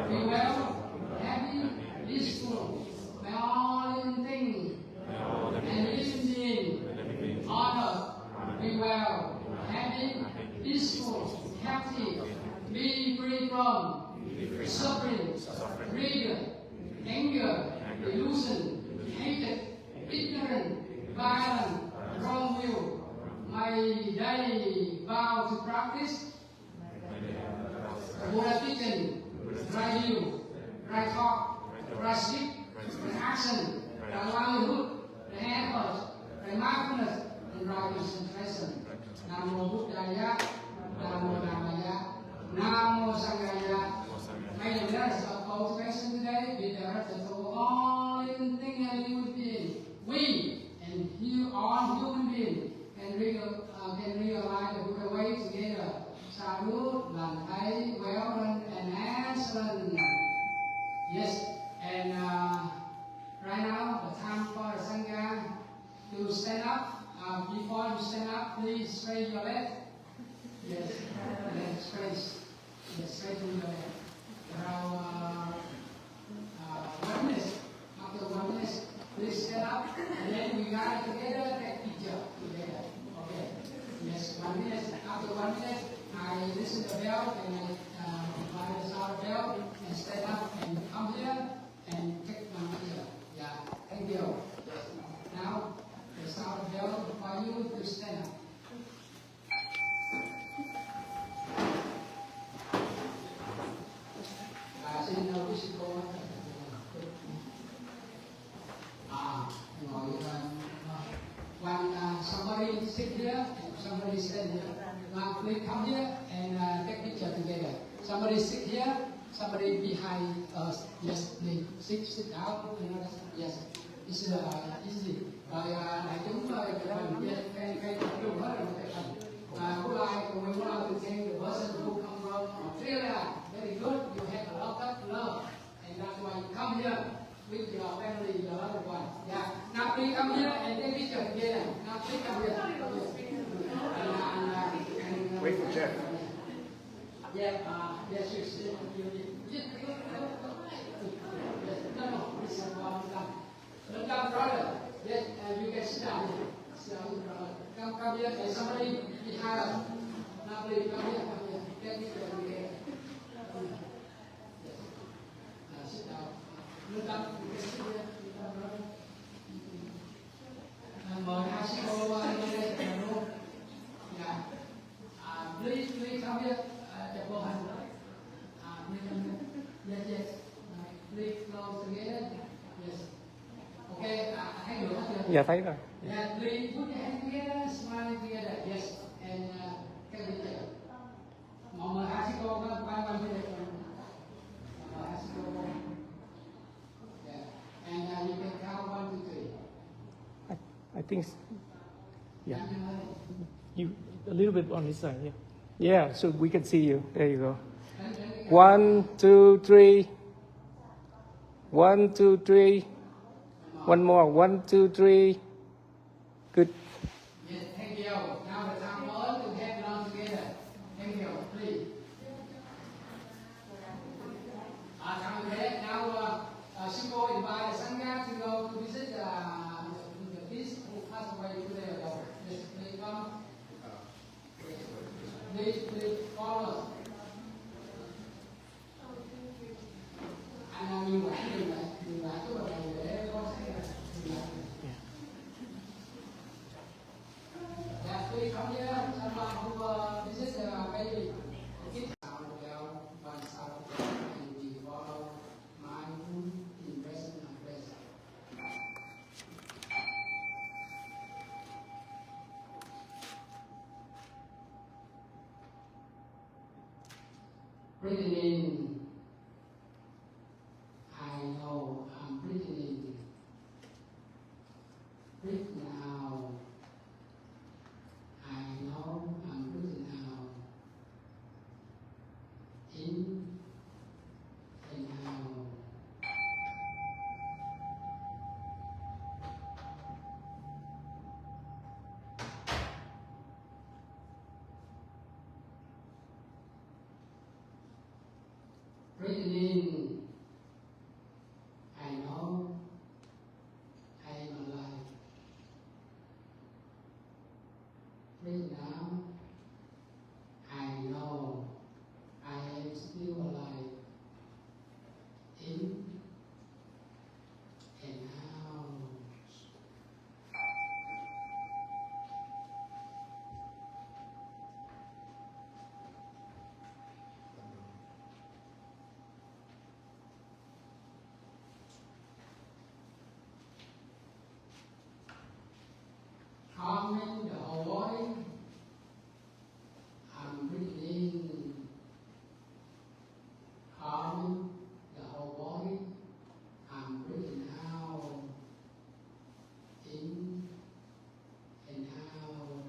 be well, happy, peaceful. May all living things and living beings on earth be well, happy, peaceful, healthy. Be free from suffering, greed, anger, illusion, hatred, ignorance, violence, wrong will. May they vow to practice Buddha teaching, right view, right talk, right speech, right action, right livelihood, right effort, right mindfulness, and right concentration. Namo Buddhaya, Namo Dhammaya, Namo Sanghaya. May the merits of cultivation today be directed to all living things and living beings. We and all human beings can realize the Buddha way together. Sadhu, lần thấy, well done, and excellent. Yes, and right now the time for the Sangha to stand up. Before you stand up, please raise your leg. Yes, legs raise. Yes, straighten your leg. Now, 1 minute. After 1 minute, please stand up, and then we gather together, take picture together. Okay. Yes, 1 minute. After 1 minute, I listen to the bell and I sound the bell and stand up and come here and take my picture. Yeah, thank you. invite you to stand up. Xin quý sư cô ngồi somebody sit here, somebody stand here. Please come here and take picture together. Somebody sit here, somebody behind us. Yes, please sit down. Yes, it's easy. Rồi đại chúng chụp hình cây tập trung hết rồi chụp hình. Would like we want to thank the person who come from Australia. Very good. You have a lot of love, and that's why you come here with your family, your loved one. Yeah. Now please come here and take picture together. Now please come here. Wait for Jeff. Yeah. Yes, you sit. Yes. No. This is one. Come, brother. Yes, you can sit down here. Sit down, brother. Come here. And somebody behind us. Now please come here. Take picture together. Sit down. Look up. You can sit here. Mời hai sư cô lên đây luôn. Yeah. Please come here. Chụp bộ hình. Yes. Please close together. Yes. Okay. Thấy được hết chưa? Dạ thấy rồi. Yeah. Please put your hands together, smile together. Yes. And take picture. Mời hai sư cô quan bên đây. Mời hai sư cô. Yeah. And you can count 1, 2, 3. I think, yeah. You a little bit on this side, yeah. Yeah, so we can see you. There you go. 1, 2, 3. 1, 2, 3. One more. 1, 2, 3. Good. Yes, thank you. Now the time all to have lunch together. Thank you, please. Come ahead. Now, Shiko invite Sangha to go to visit the priest who passed away 2 days ago. Yes, please come. Please follow us. Anh nhìn lại cái bài này để con sẽ nhìn lại. Yeah, please come here. Someone who visit the baby. Kids sound well, one sound and we follow mindful in present and present. Breathing in. I know I'm breathing in. Breathe out. I know I'm breathing out. In and out. Breathing in. I know I am alive. Breathe out. I know I am still alive. In and out. Calming the whole body. I'm breathing in. Calming the whole body. I'm breathing out. In and out.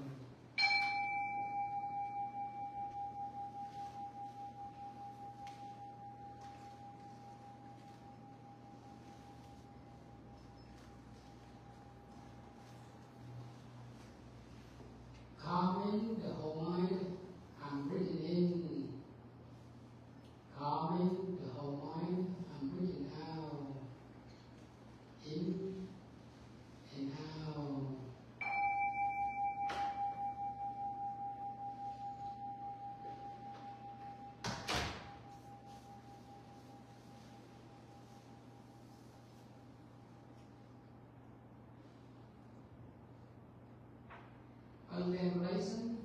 contemplation,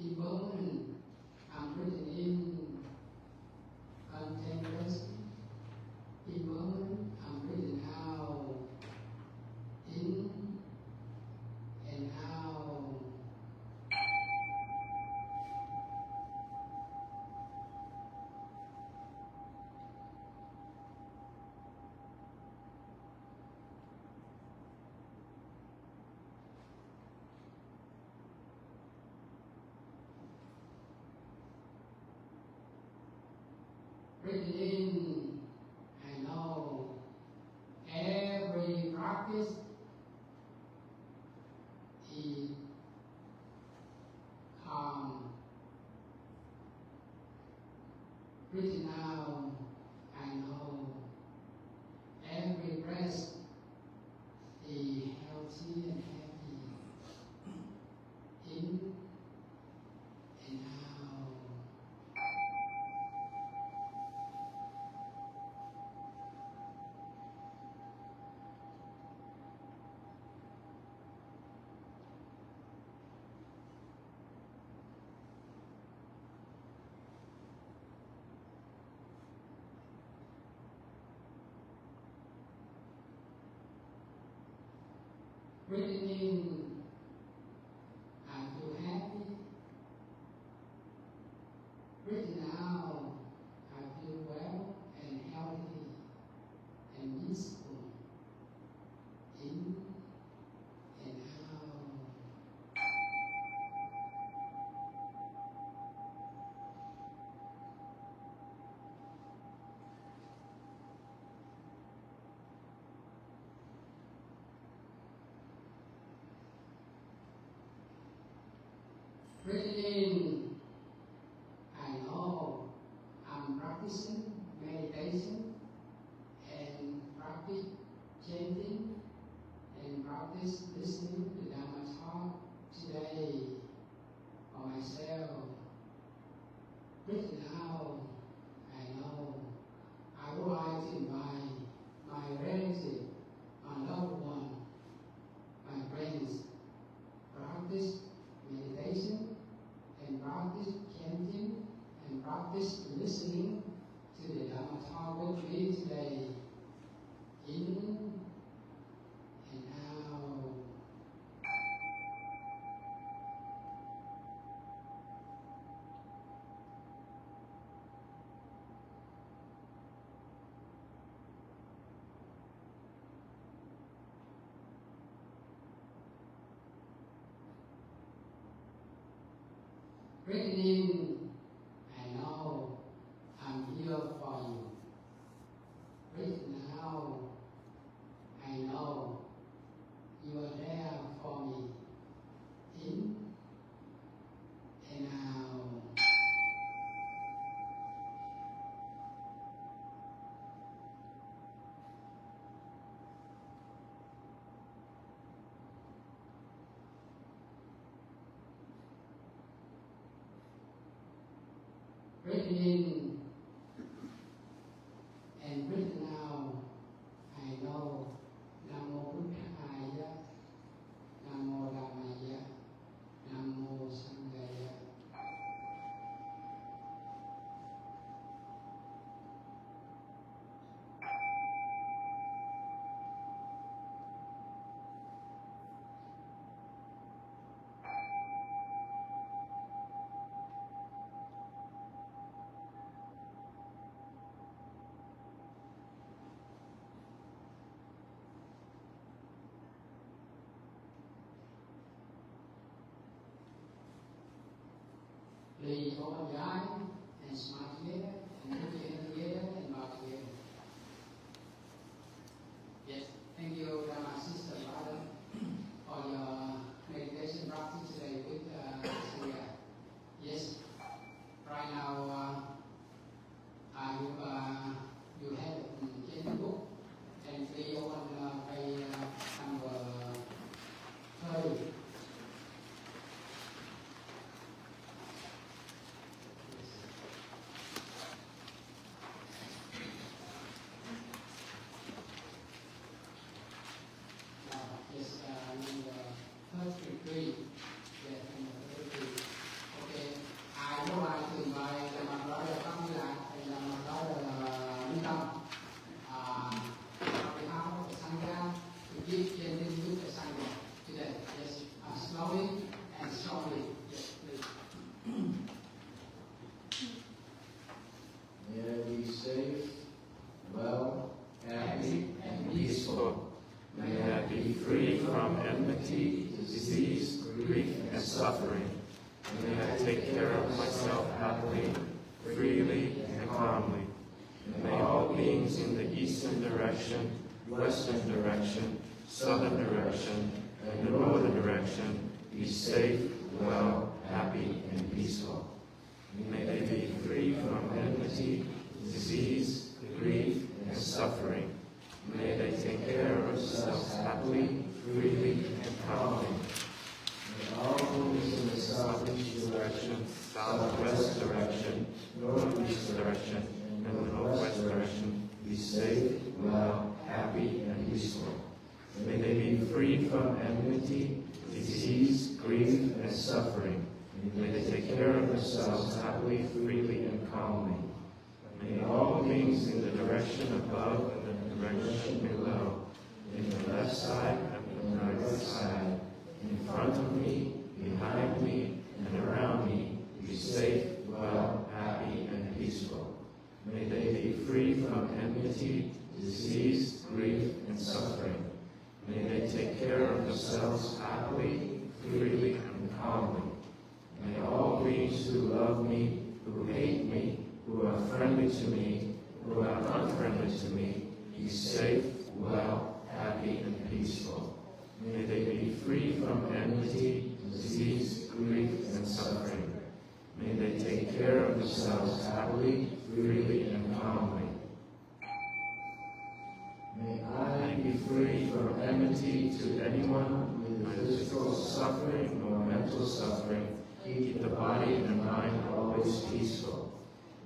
impermanent. I'm breathing in contemplation, impermanent. I'm breathing out in and out. Breathing in, I know every practice is calm. Breathing out, I know every breath is healthy and happy. In and out. Breathing in, I feel happy. Breathing out, I feel well and healthy and peaceful. In and out. Breathing in, I know I'm practicing meditation and practice chanting and practice listening to Dhamma talk today for myself. Breathing out, I know I would like to invite my relative, my loved one, my friends, practice meditation and practice chanting and practice listening to the Dhamma talk with me today. In and out. Breathing in, I know I'm here for you. Breathing out, I know you are there for me. In and out. Breathing in and breathing out, I know Namo Buddhaya, Namo Dhammaya, Namo Sanghaya. Please open your eyes and smile together and put your hands together and bow together. Yes, thank you, my sister, brother, for your meditation practice today with Surya. Yes, right now you have in the book, and please open page number 30. Yes, number 33. Yes, ok. Ai có ai trình bày là mặt đó là không như lại, là mặt đó là lưu tâm. How Sangha to give genuine good to Sangha today. Yes, slowly and strongly. Yes, please. May I be safe, well, happy, and peaceful. May I be free from enmity, disease, grief, and suffering. May I take care of myself happily, freely, and calmly. May all beings in the eastern direction, western direction, southern direction, and the northern direction be safe, well, happy, and peaceful. May they be free from enmity, disease, grief, and suffering. May they take care of themselves happily, freely, and calmly. May all beings in the southeast direction, southwest direction, northeast direction, and the northwest direction be safe, well, happy, and peaceful. May they be free from enmity, disease, grief, and suffering. May they take care of themselves happily, freely, and calmly. May all beings in the direction above and the direction below, in the left side and the right side, in front of me, behind me, and around me, be safe, well, happy, and peaceful. May they be free from enmity, disease, grief, and suffering. May they take care of themselves happily, freely, and calmly. May all beings who love me, who hate me, who are friendly to me, who are unfriendly to me, be safe, well, happy, and peaceful. May they be free from enmity, disease, grief, and suffering. May they take care of themselves happily, freely, and calmly. May I be free from enmity to anyone with physical suffering or mental suffering. Keep the body and mind always peaceful.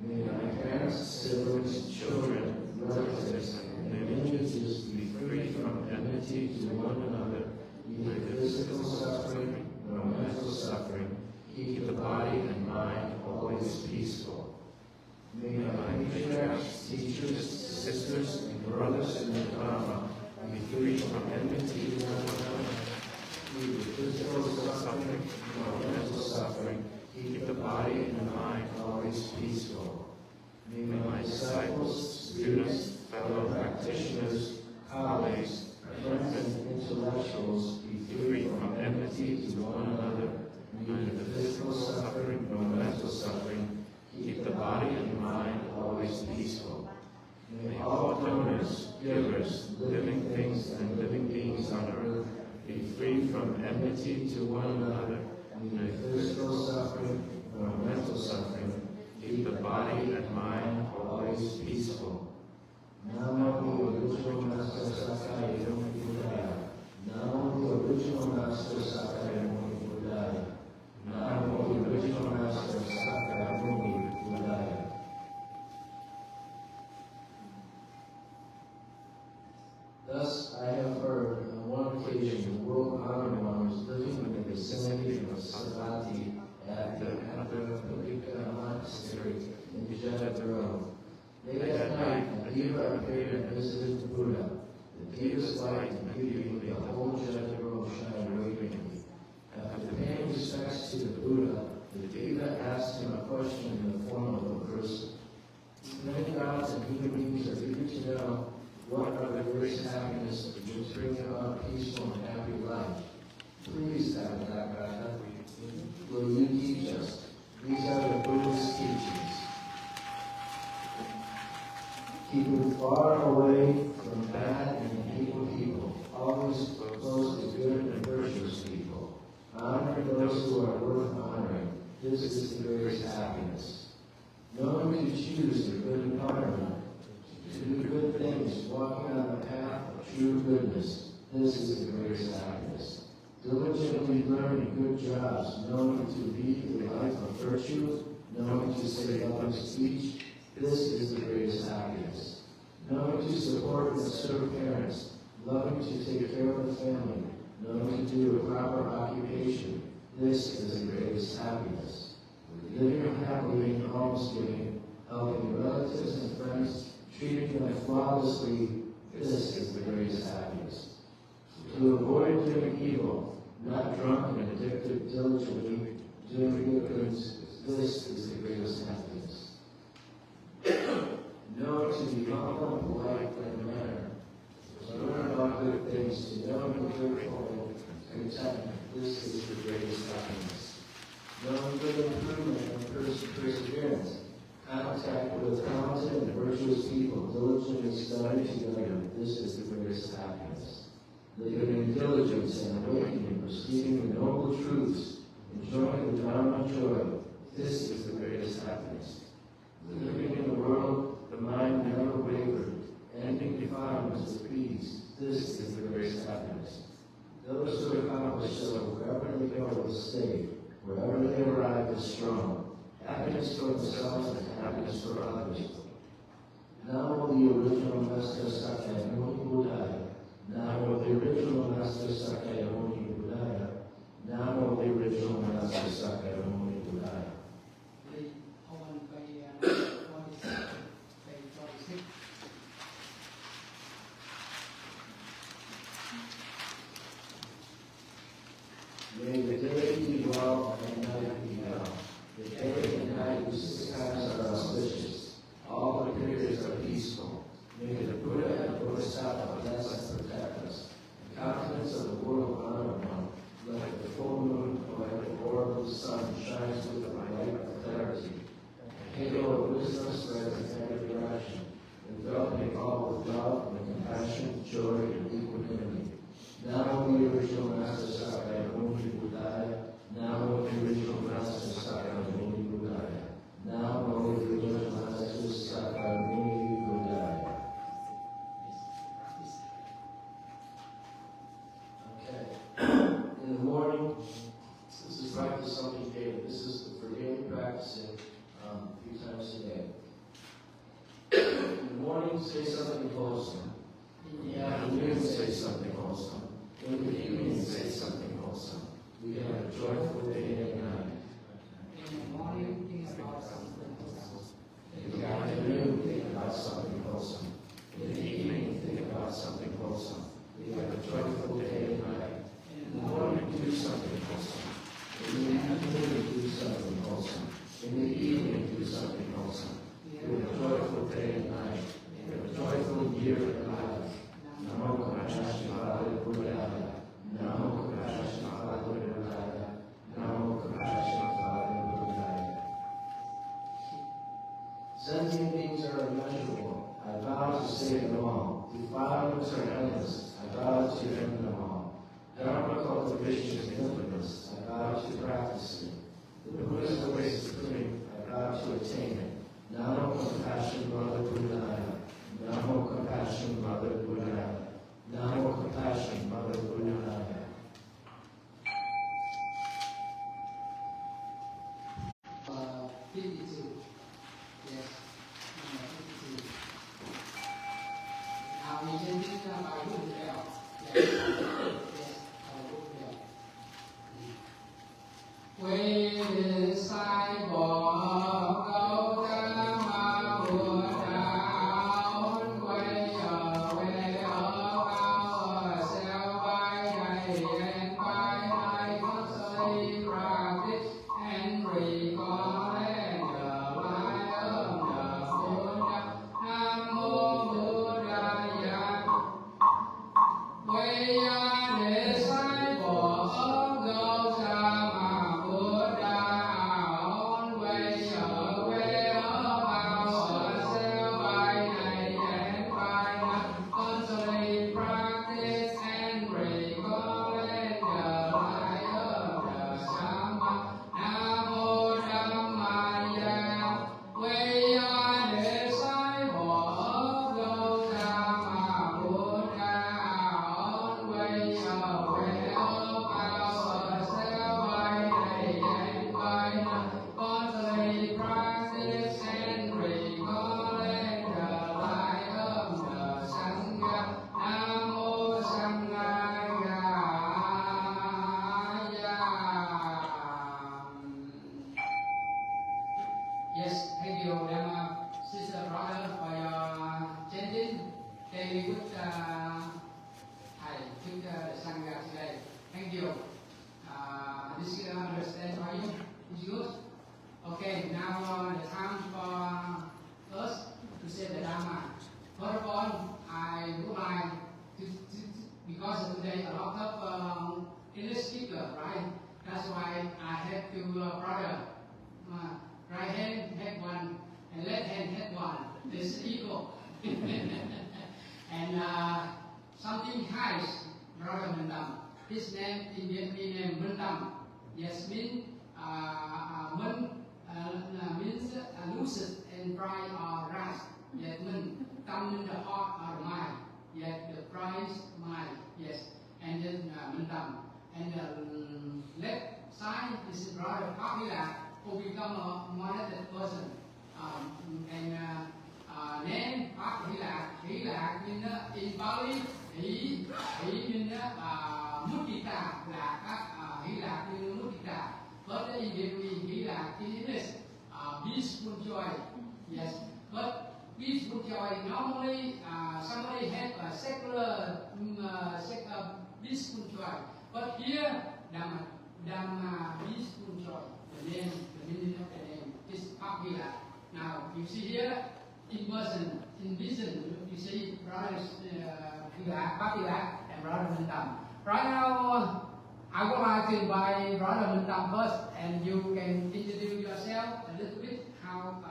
May my parents, siblings, children, relatives, and lineages be free from enmity to one another, either physical suffering or mental suffering. Keep the body and mind always peaceful. May my patriarchs, teachers, sisters, and brothers in the Dharma be free from enmity to one another, either physical suffering or mental suffering. Keep the body and mind always peaceful. May my disciples, students, fellow practitioners, colleagues, friends, and intellectuals be free from enmity to one another, neither physical suffering nor mental suffering. Keep the body and mind always peaceful. May all donors, givers, living things, and living beings on earth be free from enmity to one another, neither physical suffering nor mental suffering. Keep the body and mind always peaceful. Namo the original Master Sakaya Muni Buddhaya. Namo the original Master Sakaya Muni Buddhaya. Namo the original Master Sakaya Muni Buddhaya. Thus, I have heard on one occasion the world honored one was living in the vicinity of Savatthi at the Kapalika Monastery in Jayapura. Late at night, a diva appeared and visited the Buddha. The diva's light and beauty made the whole Jayapura shine radiantly. After paying respects to the Buddha, the diva asked him a question in the form of a person. Many gods and human beings are eager to know what are the greatest happiness which bring about peaceful and happy life. Please, Tathagata, will you teach us? These are the Buddha's teachings. Keeping far away from bad and evil people, always close to good and virtuous people. Honor those who are worth honoring. This is the greatest happiness. Knowing to choose the good environment, to do good things, walking on the path of true goodness. This is the greatest happiness. Diligently learning good jobs, knowing to lead a life of virtue, knowing to say loving speech. This is the greatest happiness. Knowing to support and serve parents, loving to take care of the family, knowing to do a proper occupation. This is the greatest happiness. Living happily in almsgiving, helping your relatives and friends, treating them flawlessly, this is the greatest happiness. To avoid doing evil, not drunk and addicted, diligently doing good things, this is the greatest happiness. Know to be humble and polite in manner. To learn about good things, to know and be grateful and contentment, this is the greatest happiness. Knowing good improvement and perseverance, contact with talented and virtuous people, diligently studying together, this is the greatest happiness. Living in diligence and awakening, receiving the noble truths, enjoying the Dharma joy, this is the greatest happiness. Living in the world, the mind never wavered, ending defilements with peace, this is the greatest happiness. Those who accomplish so, wherever they go will stay, wherever they arrive is strong. Happiness for themselves and happiness for others. Now the original Master Sakyamuni Buddhaya. Now the original Master Sakyamuni Buddhaya. Now the original Master Sakyamuni Buddhaya. May the day be well and the night be well. The day and night whose times are auspicious. All the periods are peaceful. May the Buddha and Bodhisattva bless and protect us. The countenance of the world honor one, like the full moon or like the orb of the sun shines with the light of clarity. A halo of wisdom spreads in every direction, enveloping all with love and compassion, joy, and equanimity. Now the original Master Sakyamuni Buddhaya. Now the original Master Sakyamuni Buddhaya. Now the original Master Sakyamuni Buddhaya. Okay. In the morning, this is practice something daily. This is for daily practicing 3 times a day. In the morning, say something wholesome. In the afternoon, say something wholesome. In the evening, say something wholesome. We have a joyful day and night. In the morning, think about something wholesome. In the afternoon, think about something wholesome. In the evening, think about something wholesome. We have a joyful day and night. In the morning, do something wholesome. In the afternoon, do something wholesome. In the evening, do something wholesome. We have a joyful day and night. We have a joyful year and life. Namo Compassion Buddhaya. Namo Compassion Buddhaya. Namo Compassion Buddhaya. Sentient beings are immeasurable. I vow to save them all. Defilements are endless. I vow to end them all. Dharma cultivation is infamous. I vow to practice it. The Buddha's way is supreme. I vow to attain it. Namo Compassion Mother Buddhaya. Namo Compassion Mother Buddhaya. Namo Compassion Mother Buddhaya. Yes. Now we can think about good health. Yes. Yes. Good health. Quê sai bỏ câu ca ma bùa đào quay ở quê ở cao ở xeo Thank you. This is understand for you. It's good. Okay, now the time for us to say the Dharma. First of all, I would like to because today a lot of English speaker, right? That's why I have to brother. Right hand had one and left hand had one. This is equal. And something nice, brother Mendam. His name in Vietnamese name Mendam. Yes, means means lucid and bright or rest. Yet Tam in the heart or mind. Yet the price mind. Yes, and then Mendam. And the left side is brother Papila, who become a monastic person. And name Papila means in Bali, he means mudita là các Hy Lạp như mudita. But in Vietnamese, Hy Lạp in English, peaceful joy. Yes, but peaceful joy normally somebody have a secular peaceful joy. But here, Dhamma peaceful joy. The meaning of the name is Papila. Now you see here, in person, in vision, you see brothers Papila and brother Mendam. Right now, I would like to invite brother Mendam first, and you can introduce yourself a little bit how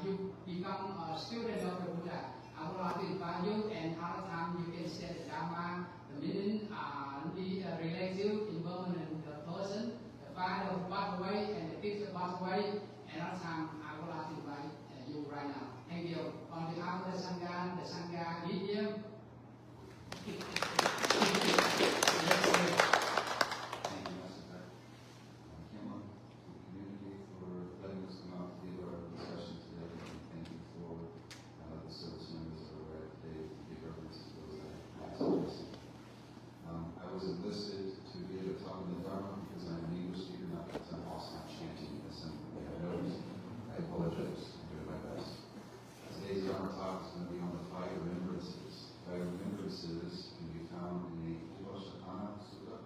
you become a student of the Buddha. I would like to invite you, and other time you can say the Dhamma, the meaning, relate you impermanent person, the father passed away and the teacher passed away, and other time I would like to invite you right now. Thank you. On behalf of the Sangha medium. Thank you, Master Pat. Came up to the community for letting us come out to give our discussion today. And thank you for the service members that were at today to give reference to those that I was enlisted to give a talk on the Dharma because I'm an English speaker, not because I'm also not chanting the assembly. I noticed. I apologize. I'm doing my best. Today's Dharma talk is going to be on the Five Remembrances. Five Remembrances can be found in the Upholding Sutta,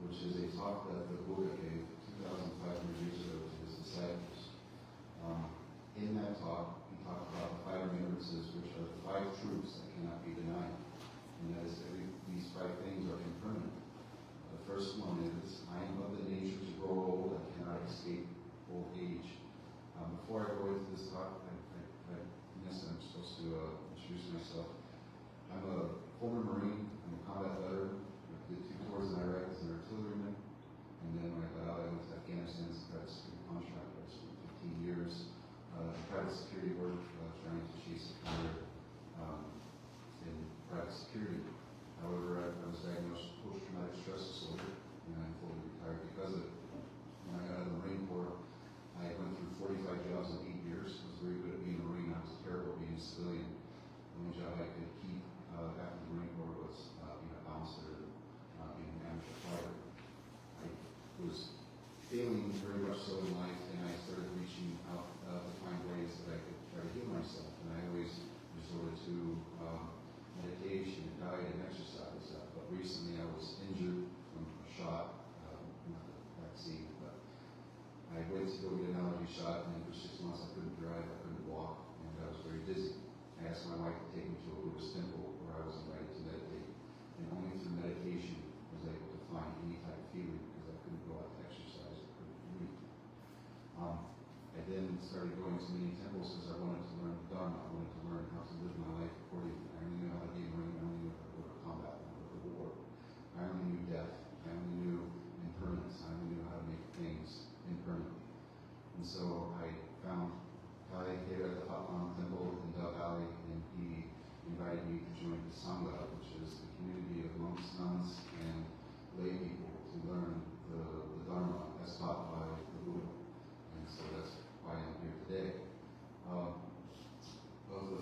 which is a talk that the Buddha gave 2,500 years ago to his disciples. In that talk, he talked about the Five Remembrances, which are the 5 truths that cannot be denied. And that is these 5 things are impermanent. The first one is, I am of the nature to grow old, I cannot escape old age. Before I go into this talk, yes, I'm supposed to introduce myself. I'm a former Marine, I'm a combat veteran. I did 2 tours in Iraq as an artilleryman, and then when I got out, I went to Afghanistan as a private security contractor. I spent 15 years private security work, trying to chase a career in private security. However, I was diagnosed with post-traumatic stress disorder, and I'm fully retired because of it. When I got out of the Marine Corps, I went through 45 jobs in 8 years. I was very good at being a Marine. I was terrible at being a civilian. The only job I could keep after the Marine Corps was being a bouncer, being an amateur fighter. I was failing very much so in life, and I started reaching out to find ways that I could try to heal myself. And I always resorted to meditation, diet, and exercise. But recently I was injured from a shot, not the vaccine, but I went to go get an allergy shot, and for 6 months I couldn't drive, I couldn't walk, and I was very dizzy. I asked my wife to take me to a Buddhist temple where I was invited to meditate, and only through meditation was I able to find any type of feeling because I couldn't go out to exercise, I couldn't breathe. I then started going to many temples because I wanted to learn Dharma. I wanted to learn how to live my life accordingly. I only knew how to be a Marine, I only knew how to go to combat, how to go to war. I only knew death, I only knew impermanence, I only knew how to make things impermanent. And so I found Kali here at the Hatlam Temple in Del Valley, and he invited me to join the Sangha, which is the community of monks, nuns, and lay people to learn the Dharma as taught by the Buddha. And so that's why I'm here today. Of the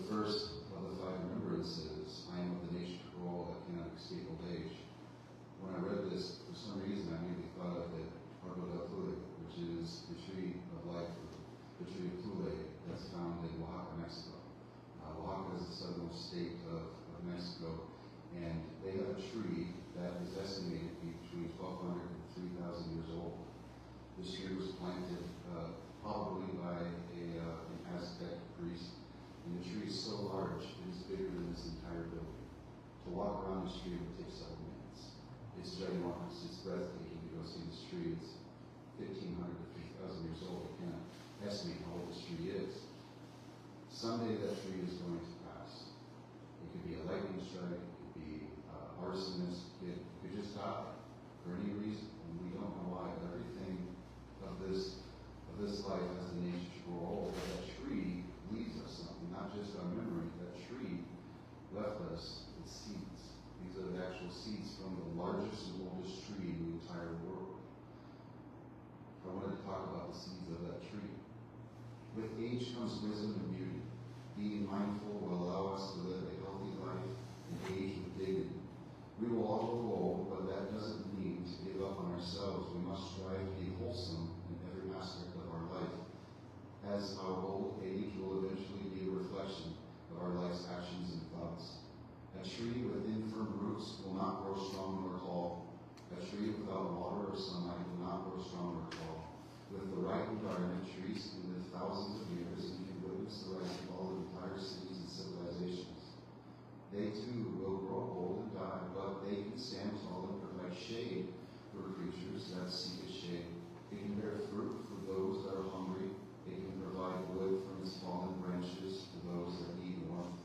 enormous. It's breathtaking to go see this tree. It's 1,500 to 3,000 years old. I can't estimate how old this tree is. Someday that tree is going to pass. It could be a lightning strike, it could be arsonist, it could just die for any reason, and we don't know why. But everything of this life has the nature to grow old. But that tree leaves us something, not just our memory. That tree left us with seeds. These are the actual seeds from the largest and oldest tree in the entire world. I wanted to talk about the seeds of that tree. With age comes wisdom and beauty. Being mindful will allow us to live a healthy life and age with dignity. We will all grow old, but that doesn't mean to give up on ourselves. We must strive to be wholesome in every aspect of our life. As our old age will eventually be a reflection of our life's actions and thoughts. A tree with infirm roots will not grow strong nor tall. A tree without water or sunlight will not grow strong or tall. With the right environment, trees can live thousands of years and can witness the rise of all entire cities and civilizations. They too will grow old and die, but they can stand tall and provide shade for creatures that seek its shade. It can bear fruit for those that are hungry. It can provide wood from its fallen branches to those that need warmth.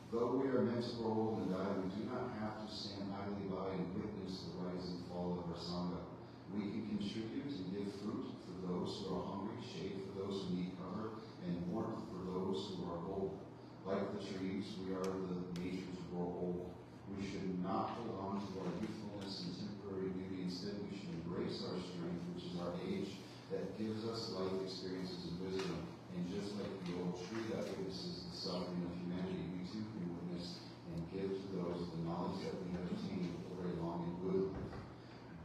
Though we are meant to grow old and die, we do not have to stand idly by and witness the rise and fall of our Sangha. We can contribute and give fruit for those who are hungry, shade for those who need cover, and warmth for those who are old. Like the trees, we are the nature to grow old. We should not hold on to our youthfulness and temporary beauty. Instead, we should embrace our strength, which is our age, that gives us life experiences and wisdom. And just like the old tree that witnesses the suffering of humanity, we too can witness and give to those the knowledge that we have attained over a long and good life.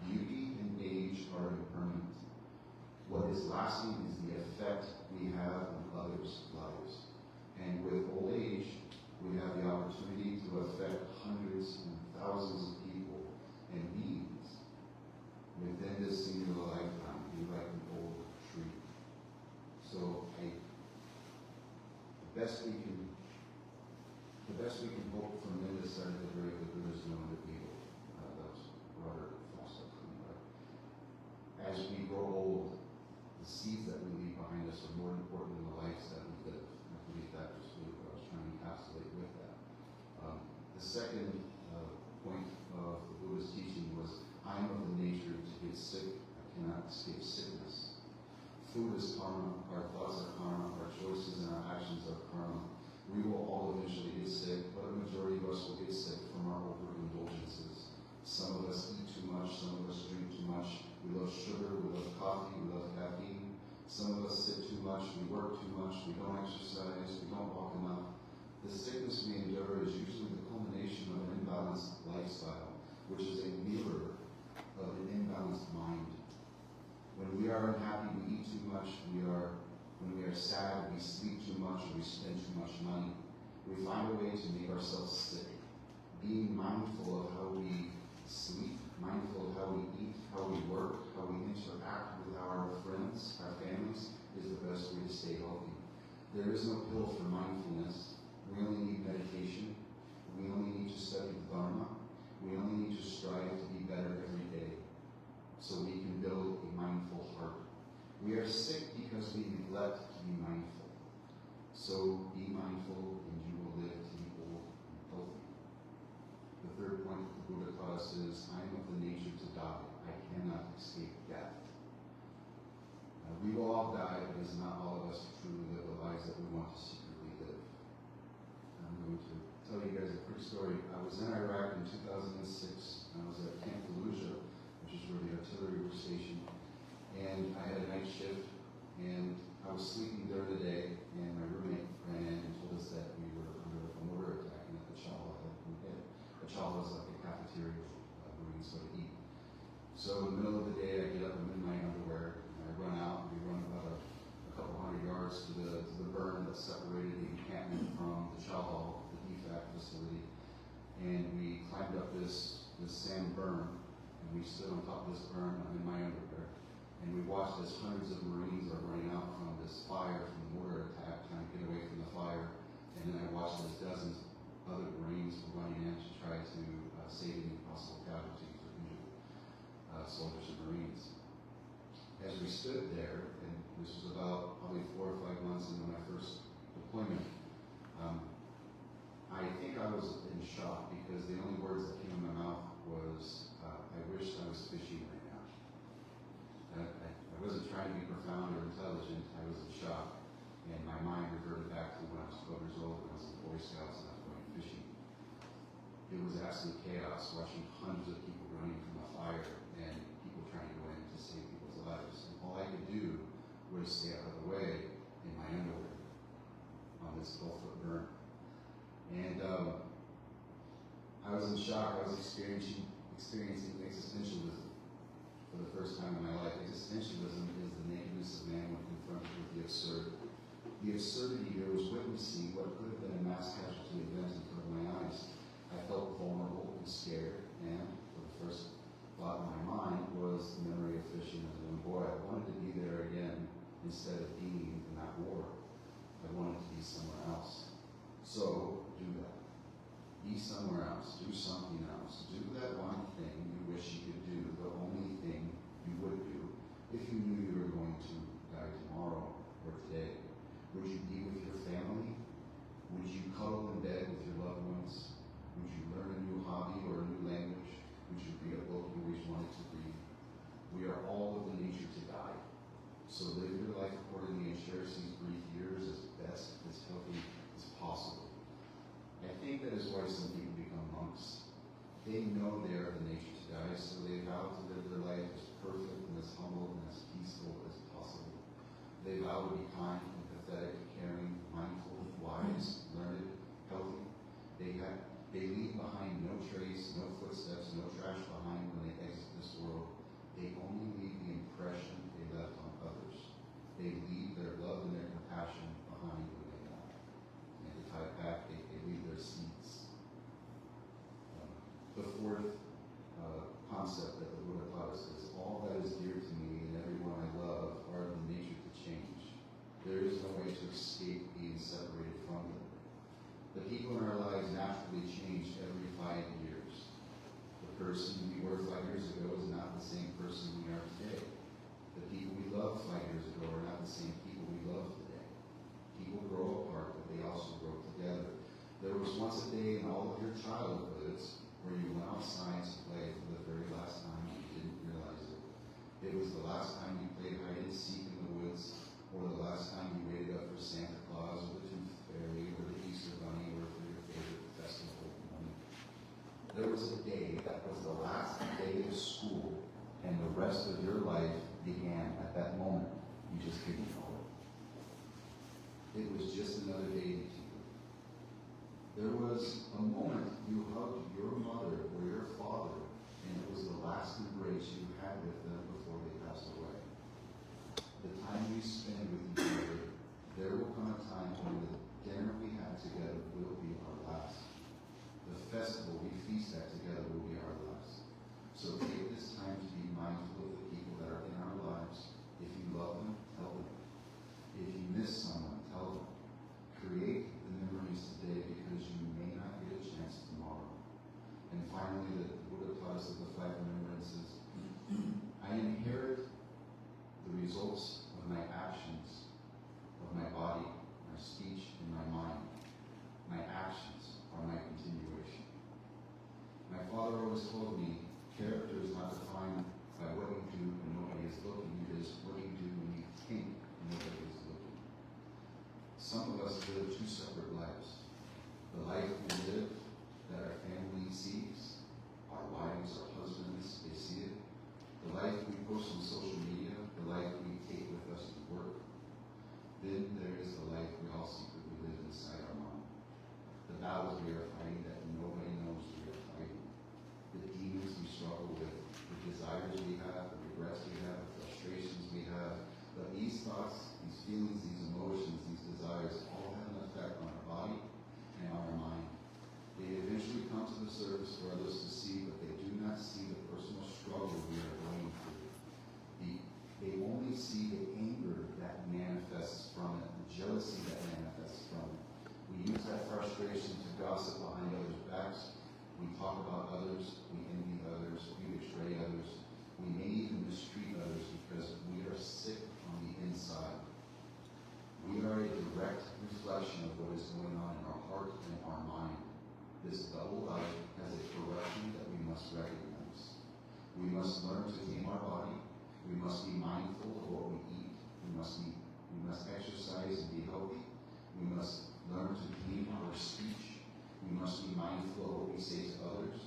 Beauty and age are impermanent. What is lasting is the effect we have on others' lives. And with old age, we have the opportunity to affect hundreds and thousands of people and beings within this singular lifetime, be like an old tree. So the best we can hope from this side of the grave that there is no other people. That's Robert Foster. As we grow old, the seeds that we leave behind us are more important than the lives that we live. I believe that was what I was trying to encapsulate with that. The second point of the Buddha's teaching was, I am of the nature to get sick. I cannot escape sickness. Food is karma, our thoughts are karma, our choices and our actions are karma. We will all eventually get sick, but a majority of us will get sick from our overindulgences. Some of us eat too much, some of us drink too much. We love sugar, we love coffee, we love caffeine. Some of us sit too much, we work too much, we don't exercise, we don't walk enough. The sickness we endure is usually the culmination of an imbalanced lifestyle, which is a mirror of an imbalanced mind. When we are unhappy, we eat too much. When we are sad, we sleep too much, or we spend too much money. We find a way to make ourselves sick. Being mindful of how we sleep, mindful of how we eat, how we work, how we interact with our friends, our families, is the best way to stay healthy. There is no pill for mindfulness. We only need meditation. We only need to study the Dharma. We only need to strive to be better every day so we can build a mindful heart. We are sick because we neglect to be mindful. So be mindful and you will live to be old and healthy. The third point that the Buddha taught us is, I am of the nature to die. I cannot escape death. We will all die, but it is not all of us who truly live the lives that we want to secretly live. I'm going to tell you guys a quick story. I was in Iraq in 2006. I was at Camp Fallujah, which is where the artillery was stationed. And I had a night shift, and I was sleeping during the day, and my roommate ran in and told us that we were under a mortar attack and that the Chala had been hit. The Chala was like a cafeteria Marines go to eat. So in the middle of the day, I get up, I'm in my underwear, and I run out. We run about a couple hundred yards to the burn that separated the encampment from the Chala, the DFAC facility. And we climbed up this sand berm, and we stood on top of this berm. I'm in my underwear. And we watched as hundreds of Marines are running out from this fire, from the mortar attack, trying to get away from the fire. And then I watched as dozens of other Marines were running in to try to save any possible casualties or injured. we stood there, and this was about probably 4 or 5 months into my first deployment, I think I was in shock because the only words that came in my mouth was, I wish I was fishing right now. I wasn't trying to be profound or intelligent, I was in shock. And my mind reverted back to when I was 12 years old, when I was in the Boy Scouts and I was going fishing. It was absolute chaos, watching hundreds of people running from a fire and people trying to go in to save people's lives. And all I could do was stay out of the way in my underwear on this 12-foot burn. And I was in shock. I was experiencing existentialism for the first time in my life. Existentialism is the nakedness of man when confronted with the absurd. The absurdity here was witnessing what could have been a mass casualty event in front of my eyes. I felt vulnerable and scared, and for the first thought in my mind was the memory of fishing as a young boy. I wanted to be there again instead of being in that war. I wanted to be somewhere else. So, do that. Be somewhere else. Do something else. Do that one thing you wish you could do, the only thing you would do, if you knew you were going to die tomorrow or today. Would you be with your family? Would you cuddle in bed with your loved ones? Would you learn a new hobby or a new language? Would you read a book you always wanted to read? We are all of the nature to die. So live your life accordingly and cherish these brief years as best, as healthy as possible. I think that is why some people become monks. They know they are the nature to die, so they vow to live their life as perfect and as humble and as peaceful as possible. They vow to be kind, empathetic, caring, mindful, wise, learned, healthy. They leave behind no trace, no footsteps, no trash behind when they exit this world. They only leave the impression they left on others. They leave their love and their compassion behind when they die. And to tie it back, they leave their seeds. The fourth concept that the Buddha taught us is all that is dear to me and everyone I love are of the nature to change. There is no way to escape being separated from them. The people in our lives naturally change every 5 years. The person we were 5 years ago is not the same person we are today. The people we loved 5 years ago are not the same people we love today. People grow apart, but they also grow together. There was once a day in all of your childhoods where you went outside to play for the very last time and you didn't realize it. It was the last time you played hide and seek in the woods, or the last time you waited up for Santa Claus or the Tooth Fairy or the Easter Bunny or for your favorite festival morning. There was a day that was the last day of school, and the rest of your life began at that moment. You just didn't know it. It was just another day to you. There was a moment you hugged your mother or your father, and it was the last embrace you had with them before they passed away. The time we spend with each other, there will come a time when the dinner we have together will be our last. The festival we feast at together will be our last. So take this time to be mindful of the people that are in our lives. If you love them, tell them. If you miss someone, tell them. Create the memories today because you may not get a chance tomorrow. And finally, the Buddha taught us of the Five Remembrances. I inherit the results of my actions, of my body, my speech, and my mind. My actions are my continuation. My father always told me, character is not defined by what you do when nobody is looking. It is what you do when you think nobody is looking. Some of us live two separate lives. The life we live that our family sees, our wives, our husbands, they see it. The life we post on social media, the life we take with us to work. Then there is the life we all secretly live inside our mind. The battles we are fighting that nobody knows we are fighting. The demons we struggle with, the desires we have, the regrets we have, the frustrations we have. But these thoughts, these feelings, these emotions, these desires all have an effect on our body and on our mind. They eventually come to the surface for others to see, but they do not see the personal struggle we are going through. They only see the anger that manifests from it, the jealousy that manifests from it. We use that frustration to gossip behind others' backs. We talk about others, we envy others, we betray This double life has a corruption that we must recognize. We must learn to tame our body. We must be mindful of what we eat. We must exercise and be healthy. We must learn to tame our speech. We must be mindful of what we say to others.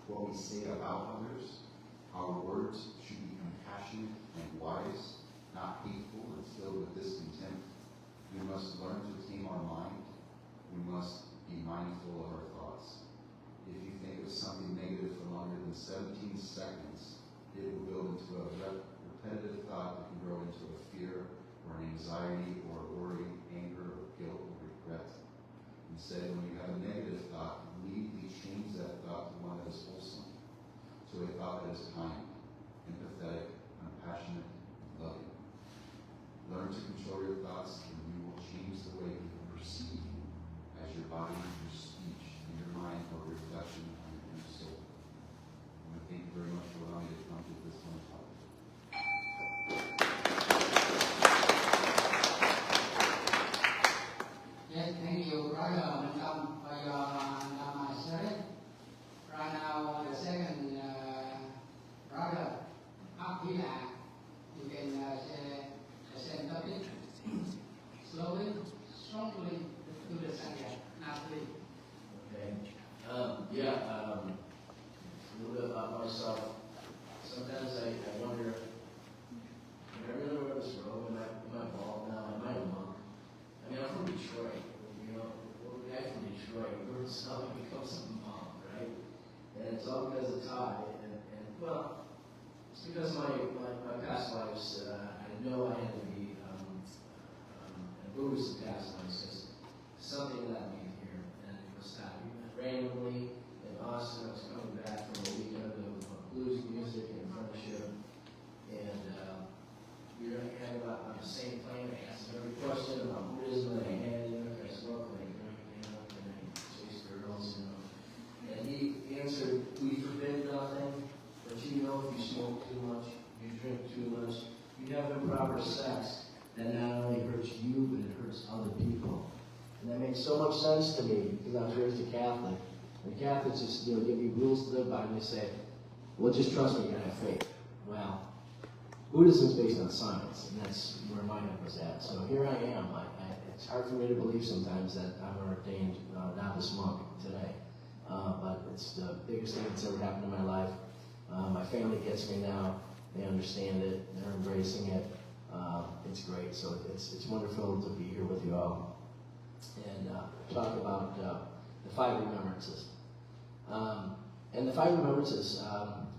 What we say about others. Our words should be compassionate and wise, not hateful and filled with discontent. We must learn to tame our mind. We must be mindful of our thoughts. If you think of something negative for longer than 17 seconds, it will build into a repetitive thought that can grow into a fear or an anxiety or a worry, anger or guilt or regret. Instead, when you have a negative thought, immediately change that thought to one that is wholesome, to a thought that is kind, empathetic, compassionate, and loving. Learn to control your thoughts, and you will change the way people perceive you as your body, your speech, and your mind are a reflection on your inner soul. I want to thank you very much for allowing me to come to this one topic. Yes, thank you, Brother Tom, for your sharing. Right now, the second brother, Abhila, you can share the same topic. Slowly, strongly to the center. Now, please. Okay. A little bit about myself. Sometimes I wonder, am I really wear this robe? Am I bald now? Am I a monk? I mean, I'm from Detroit. You know, the guy from Detroit, we're suddenly becomes a monk, right? And it's all because of Todd. And well, it's because my past lives, I know I had to be a Buddhist in past lives because something led me here. And it was Todd. We met randomly in Austin. I was coming back from a weekend of blues music and friendship. And we were hanging out on the same plane. I asked him every question about Buddhism that I had. You know, if I smoke, like, you know, and I chase girls, you know. And he answered, we forbid nothing, but you know if you smoke too much, you drink too much, you have improper sex, that not only hurts you, but it hurts other people. And that makes so much sense to me because I was raised a Catholic. And Catholics just, you know, give you rules to live by, and they say, well, just trust me, you're gonna have faith. Well, Buddhism is based on science, and that's where my head was at. So here I am. It's hard for me to believe sometimes that I'm an ordained novice monk today. But it's the biggest thing that's ever happened in my life. My family gets me now. They understand it. They're embracing it. It's great. So it's wonderful to be here with you all and talk about the Five Remembrances. And the Five Remembrances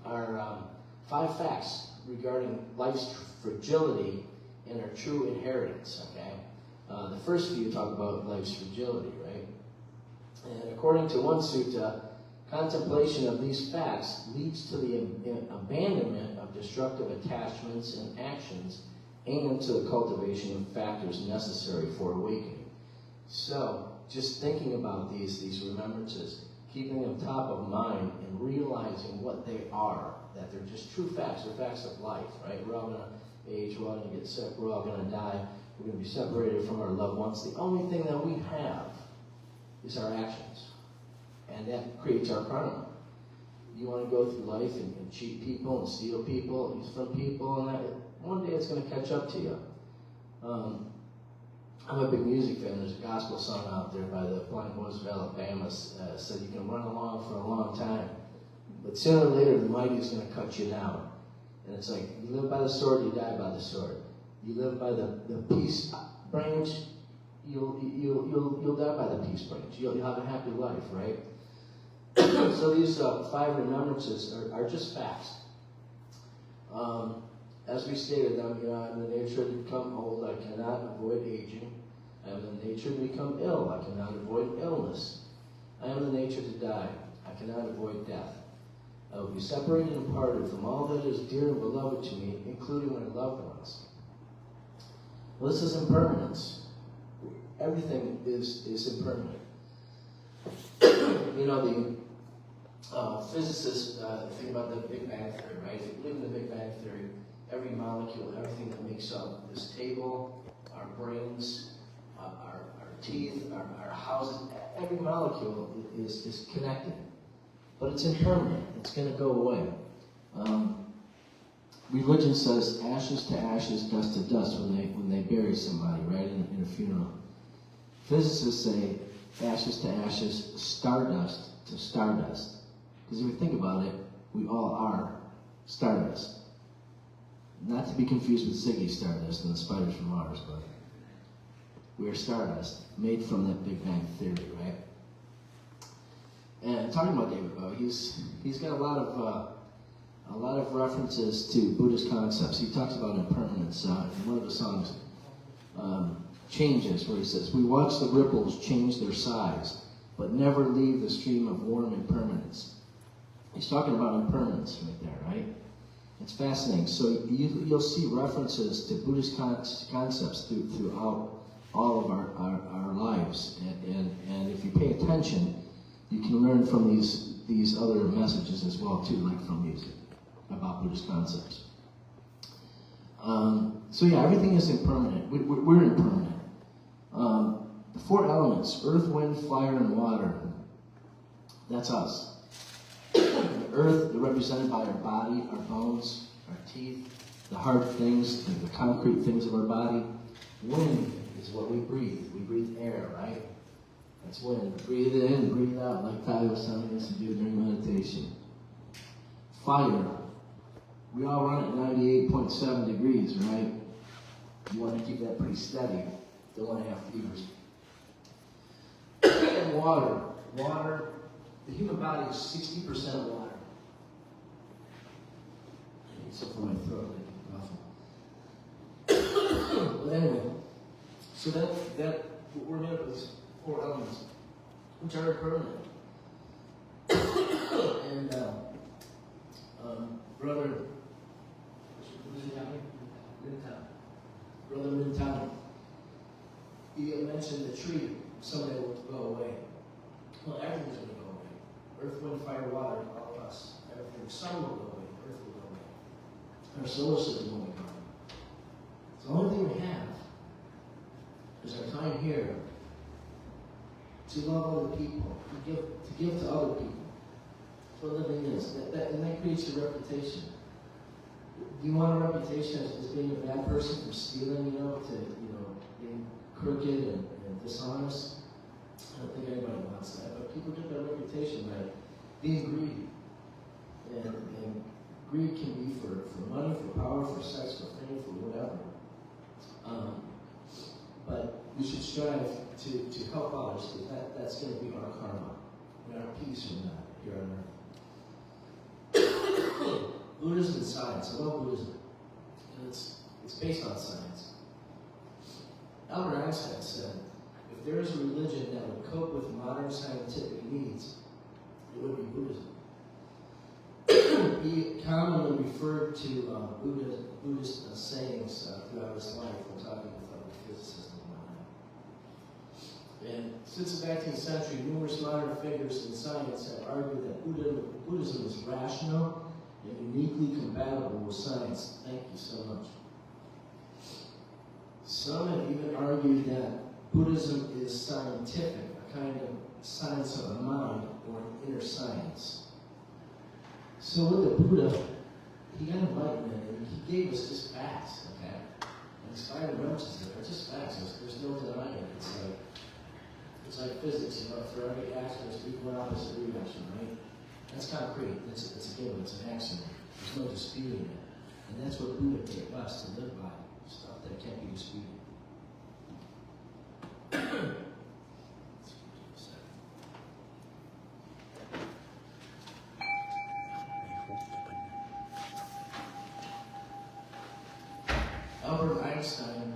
are 5 facts regarding life's fragility and our true inheritance, okay? The first few talk about life's fragility, right? And according to one sutta, contemplation of these facts leads to the abandonment of destructive attachments and actions and to the cultivation of factors necessary for awakening. So, just thinking about these remembrances, keeping them top of mind and realizing what they are, that they're just true facts, they're facts of life, right? We're all going to age, we're all going to get sick, we're all going to die, we're going to be separated from our loved ones. The only thing that we have is our actions, and that creates our karma. You want to go through life and cheat people and steal people and from people, and one day it's going to catch up to you. I'm a big music fan. There's a gospel song out there by the Blind Boys of Alabama said you can run along for a long time, but sooner or later the mighty is going to cut you down. And it's like, you live by the sword, you die by the sword. You live by the peace branch, you'll die by the peace branch. You'll have a happy life, right? So these 5 remembrances are just facts. As we stated, I'm the nature to become old. I cannot avoid aging. I am the nature to become ill. I cannot avoid illness. I am the nature to die. I cannot avoid death. I will be separated and parted from all that is dear and beloved to me, including my loved ones. Well, this is impermanence. Everything is impermanent. You know, the physicists think about the Big Bang Theory, right? If you believe in the Big Bang Theory, every molecule, everything that makes up this table, our brains, our teeth, our houses, every molecule is connected. But it's impermanent. It's going to go away. Religion says ashes to ashes, dust to dust when they bury somebody, right, in a funeral. Physicists say ashes to ashes, stardust to stardust. Because if you think about it, we all are stardust. Not to be confused with Ziggy Stardust and the spiders from Mars, but we're stardust, made from that Big Bang theory, right? And talking about David Bowie, he's got a lot of references to Buddhist concepts. He talks about impermanence in one of the songs, Changes, where he says, "We watch the ripples change their size, but never leave the stream of warm impermanence." He's talking about impermanence right there, right? It's fascinating. So you'll see references to Buddhist concepts throughout all of our lives, and if you pay attention, you can learn from these other messages as well too, like from music, about Buddhist concepts. So yeah, everything is impermanent. We're impermanent. The four elements: earth, wind, fire, and water. That's us. The earth, represented by our body, our bones, our teeth, the hard things, the concrete things of our body. Wind is what we breathe. We breathe air, right? That's wind. Breathe it in, breathe out, like Ty was telling us to do during meditation. Fire. We all run at 98.7 degrees, right? You want to keep that pretty steady. Don't want to have fevers. And water. Water. The human body is 60% water. I need something for my throat. But anyway, so that we're made up of these four elements, which are impermanent. And Brother Rintani, he mentioned the tree someday will go away. Well, everything's going to go away. Earth, wind, fire, water, all of us. Everything. The sun will go away. Earth will go away. Our solar system will be gone. The only thing we have is our time here to love other people, to give to other people. That's what living is. And that creates a reputation. Do you want a reputation as being a bad person for stealing, being crooked and dishonest? I don't think anybody wants that, but people get their reputation by being greedy. And greed can be for money, for power, for sex, for fame, for whatever. But we should strive to help others, because that's going to be our karma, and our peace from that here on earth. Buddhism and science. I love Buddhism. And it's based on science. Albert Einstein said, if there is a religion that would cope with modern scientific needs, it would be Buddhism. He commonly referred to Buddhist sayings throughout his life when talking with other physicists and whatnot. And since the 19th century, numerous modern figures in science have argued that Buddhism is rational and uniquely compatible with science. Thank you so much. Some have even argued that Buddhism is scientific, a kind of science of the mind or an inner science. So with the Buddha, he got enlightenment and he gave us just facts, okay? And these Five Remembrances are just facts. There's no denying it. It's like physics, for every action there's equal and opposite reaction, right? That's concrete. It's a given. It's an axiom. There's no disputing it. And that's what Buddha gave us to live by. Stuff that can't be disputed. Albert Einstein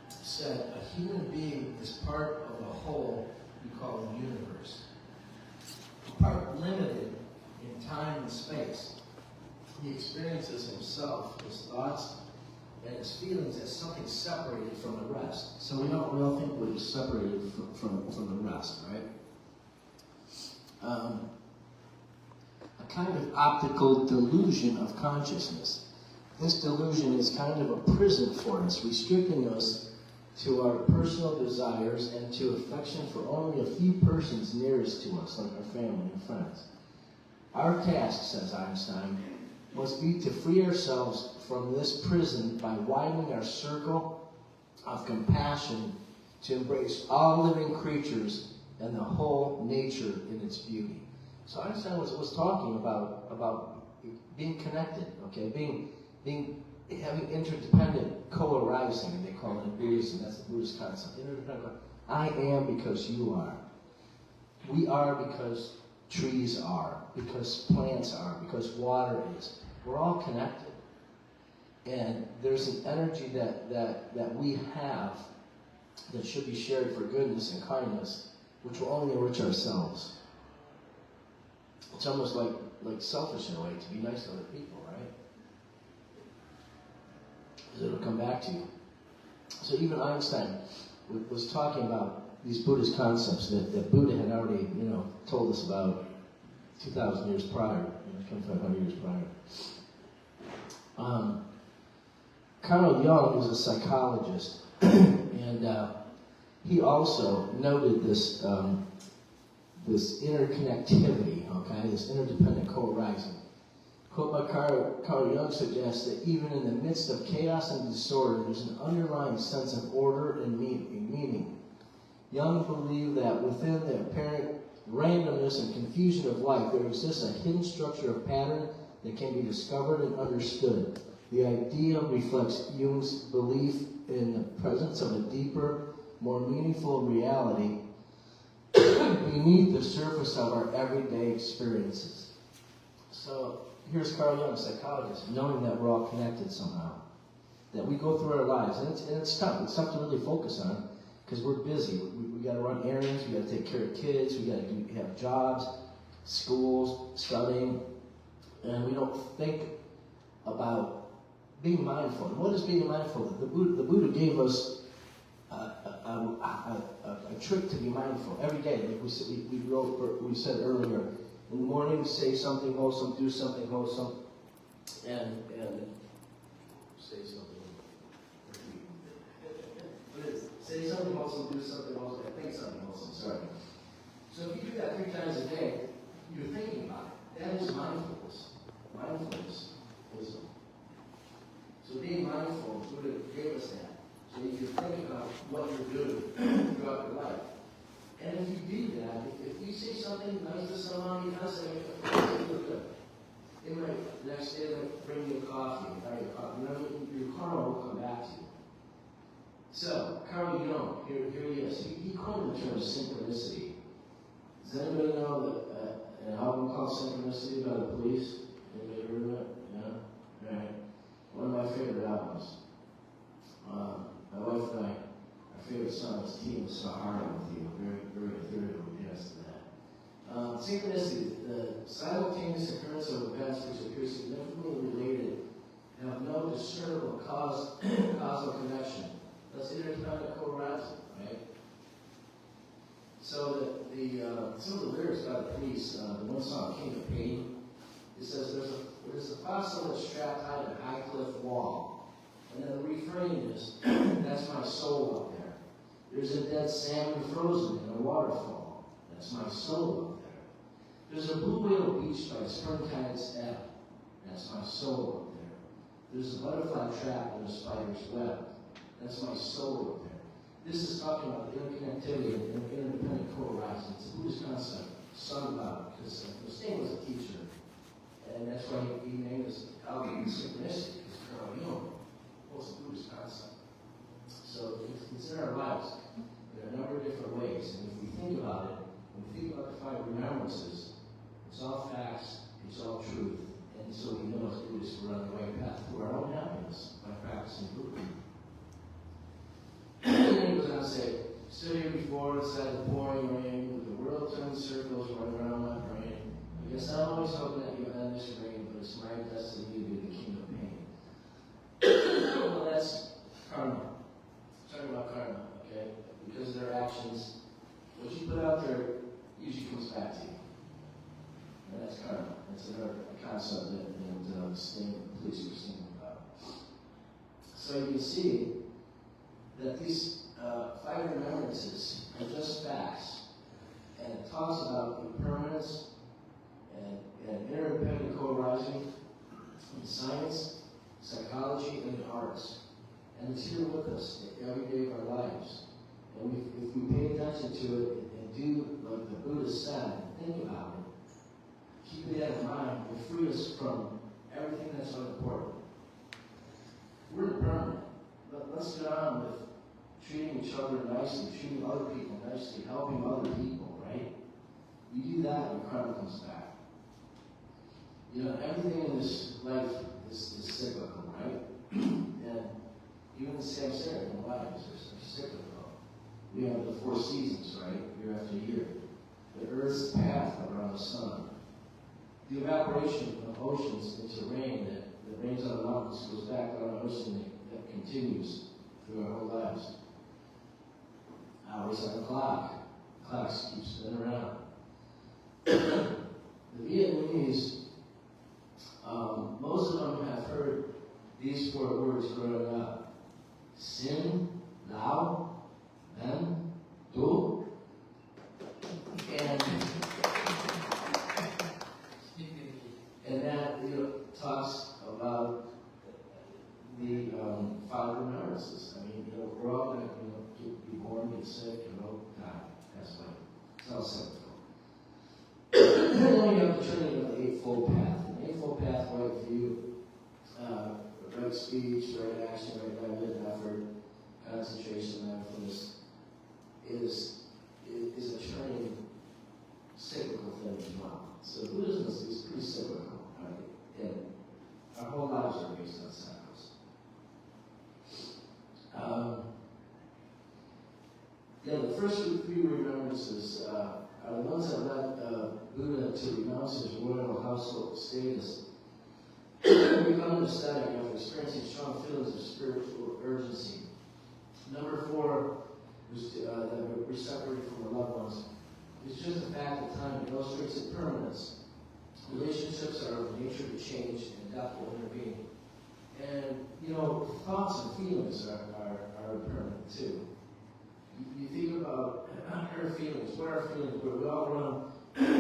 said, a human being is part of a whole we call the universe. A part limited in time and space. He experiences himself, his thoughts, and his feelings as something separated from the rest. So we all think we're just separated from the rest, right? A kind of optical delusion of consciousness. This delusion is kind of a prison for us, restricting us to our personal desires, and to affection for only a few persons nearest to us, like our family and friends. Our task, says Einstein, must be to free ourselves from this prison by widening our circle of compassion to embrace all living creatures and the whole nature in its beauty. So Einstein was talking about being connected, okay, having interdependent co-arising, and they call it in Buddhism. That's the Buddhist concept. Interdependent. I am because you are. We are because trees are, because plants are, because water is. We're all connected. And there's an energy that we have that should be shared for goodness and kindness, which will only enrich ourselves. It's almost like selfish in a way to be nice to other people, right? Because it'll come back to you. So even Einstein was talking about these Buddhist concepts that Buddha had already, told us about 2,000 years prior, 2,500 years prior. Carl Jung is a psychologist, and he also noted this this interconnectivity, okay, this interdependent co-arising. Quote by Carl Jung suggests that even in the midst of chaos and disorder, there's an underlying sense of order and meaning. Jung believed that within the apparent randomness and confusion of life, there exists a hidden structure of pattern that can be discovered and understood. The idea reflects Jung's belief in the presence of a deeper, more meaningful reality beneath the surface of our everyday experiences. So here's Carl Jung, a psychologist, knowing that we're all connected somehow, that we go through our lives, and it's tough. It's tough to really focus on because we're busy. We got to run errands. We got to take care of kids. We got to have jobs, schools, studying, and we don't think about being mindful. And what is being mindful? The Buddha gave us a trick to be mindful every day. Like we said earlier, in the morning, say something wholesome, do something wholesome, and say something. Say something wholesome, do something wholesome, and think something wholesome. Sorry. So if you do that 3 times a day, you're thinking about it. That is mindfulness. Mindfulness, wisdom. So being mindful, Buddha gave us that. So you can think about what you're doing throughout your life. And if you do that, if you say something nice to someone, you constantly feel good. They might, the next day, they might bring you a coffee, buy you a coffee. Your karma will come back to you. So, Carl Jung, here he is. He coined the term synchronicity. Does anybody know an album called Synchronicity by the Police? Anybody heard of it? Yeah? Right. One of my favorite albums. My wife and I, our favorite song was Team So Hard With You. Very, very ethereal. We danced to that. Synchronicity, the simultaneous occurrence of events which appear significantly related have no discernible causal connection. That's interdependent co-arising, right? So some of the lyrics by the Police, the one song, King of Pain, it says, there's a fossil that's trapped high in a high cliff wall. And then the refrain is, that's my soul up there. There's a dead salmon frozen in a waterfall. That's my soul up there. There's a blue whale beached by springtide's ebb. That's my soul up there. There's a butterfly trapped in a spider's web. That's my soul up there. This is talking about the interconnectivity and interdependent co-arising. It's a Buddhist concept sung about because Sting was a teacher. And that's why he named this album Synchronicity, because Carl Jung was a Buddhist concept. So it's in our lives in a number of different ways. And if we think about it, when we think about the Five Remembrances, it's all facts, it's all truth. And so we know as Buddhists we're on the right path to our own happiness by practicing Buddhism. And then he goes on to say, stood here before inside the pouring rain, with the world turning circles running around my brain. I guess I'm always hoping that you end this rain, but it's my destiny to be the king of pain. Well, that's karma. Talking about karma, okay? Because their actions, what you put out there usually comes back to you. And that's karma. That's another concept that Sting, police were singing about. So you can see that these Five Remembrances are just facts, and it talks about impermanence and interdependent co-arising in science, psychology, and the arts. And it's here with us every day of our lives. And if we pay attention to it and do like the Buddha said, think about it, keep that in mind, will free us from everything that's unimportant. We're impermanent, but let's get on with treating each other nicely, treating other people nicely, helping other people, right? You do that, your karma comes back. You know, everything in this life is cyclical, right? And even the samsara in life is cyclical. We have the 4 seasons, right? Year after year. The Earth's path around the sun. The evaporation of oceans into rain that rains on the mountains goes back down the ocean that continues through our whole lives. Hours on the clock. Clocks keep spinning around. The Vietnamese, most of them have heard these 4 words growing up. Sin, Lao, Ben, Du. And that talks about the 5 remembrances. I mean, we're all going to be born, get sick, die. That's life. It's all cyclical. And then you have the turning of the Eightfold Path. And the Eightfold Path, right view, right speech, right action, right method, effort, concentration, mindfulness, is a turning cyclical thing as well. So Buddhism is pretty cyclical, right? And our whole lives are based on cycles. The first 3 remembrances are the ones that led Buddha to renounce his royal household status and become an ascetic after experiencing strong feelings of spiritual urgency. Number 4 was that we're separated from our loved ones. It's just a fact of time. It illustrates impermanence. Relationships are of nature to change, and death will intervene. And, thoughts and feelings are impermanent too. You think about our feelings. What are our feelings? We all run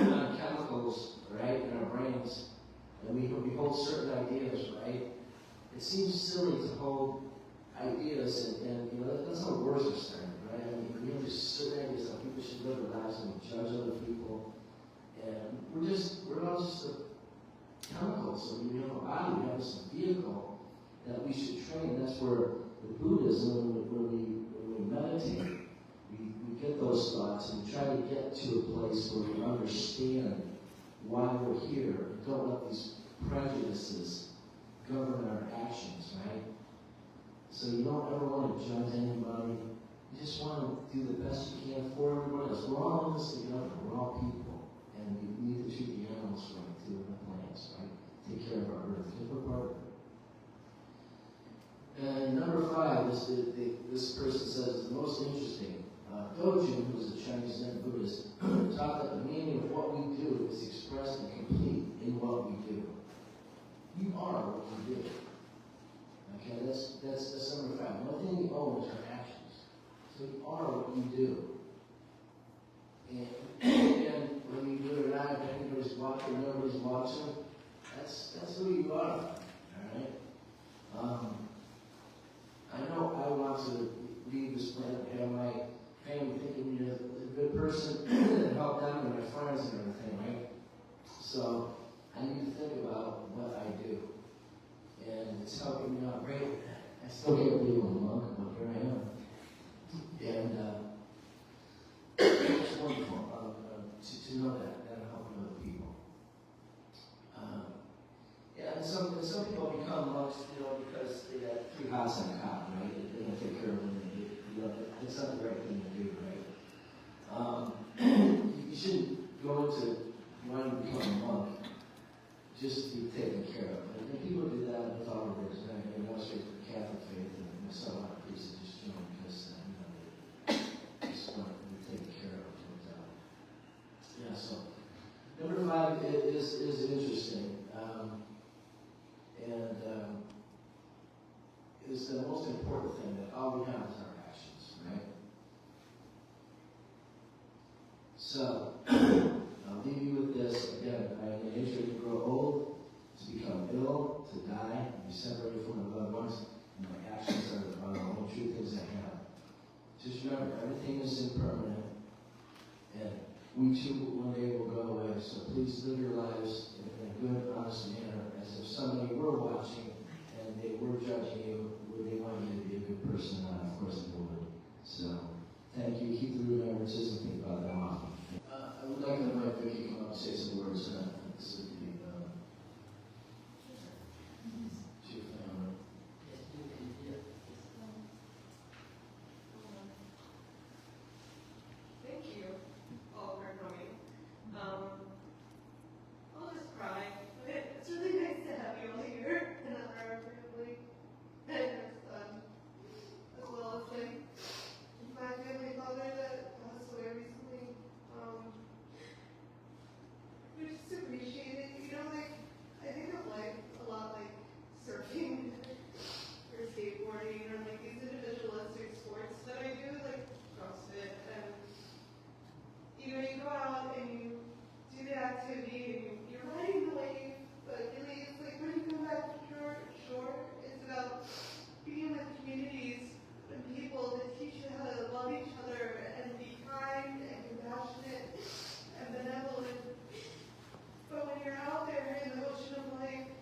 on chemicals, right, in our brains, and we hold certain ideas, right? It seems silly to hold ideas, and that's how wars are started, right? I mean, we have just certain ideas how people should live their lives and we judge other people, and we're all just chemicals. So we have a body, we have this vehicle that we should train. That's where the Buddhism, when we meditate, we get those thoughts and we try to get to a place where we understand why we're here. We don't let these prejudices govern our actions, right? So you don't ever want to judge anybody. You just want to do the best you can for everybody else. We're all in this together. We're all people. And we need to treat the animals right, too, and the plants, right? Take care of our earth, because we're part of it. And number 5, this person says is the most interesting. Dojin, who is a Chinese Zen Buddhist, taught that the meaning of what we do is expressed and complete in what we do. You are what you do. Okay, that's number 5. The only thing you own is our actions. So you are what you do. And when you do it live, anybody's watching, nobody's watching, that's who you are. Alright? I know I want to leave this planet and have my family thinking you're a good person and help them and my friends and everything, right? So I need to think about what I do. And it's helping me out great. I still can't believe I'm a monk, but here I am. And it's wonderful to know that I'm helping other people. And some people become monks, because they got 3 hots on a cot, right? They don't take care of them. It's not the right thing to do, right? You shouldn't go into wanting to become a monk just to be taken care of. And people do that with all of this. They go straight to the Catholic faith, and there's a lot of priests that just join because they just want to be taken care of. And, so number 5 is interesting. Is the most important thing that all we have is our actions, right? So, I'll leave you with this. Again, I am in nature to grow old, to become ill, to die, and be separated from my loved ones, and my actions are the only true things I have. Just remember, everything is impermanent, and we too one day will go away. So please live your lives in a good, honest manner, as if somebody were watching and they were judging you. Would they want you to be a good person? Of course they would. So, thank you. Keep the remembrances and think about them often. I would like to invite Vicky to come up and say some words. This is the chief family. Thank you all for coming. I'll just cry. It's really nice to have you all here and our family and our son, as well as like my family father that passed away recently. We just appreciate it. You know, like I think of life a lot like surfing or skateboarding or like these individualistic sports that I do, like CrossFit, and you know, you go out and you do the activity and you're riding the wave, but really it's like when you come back to shore, it's about being with communities and people that teach you how to love each other and be kind and compassionate and benevolent. But when you're out there in the ocean of life,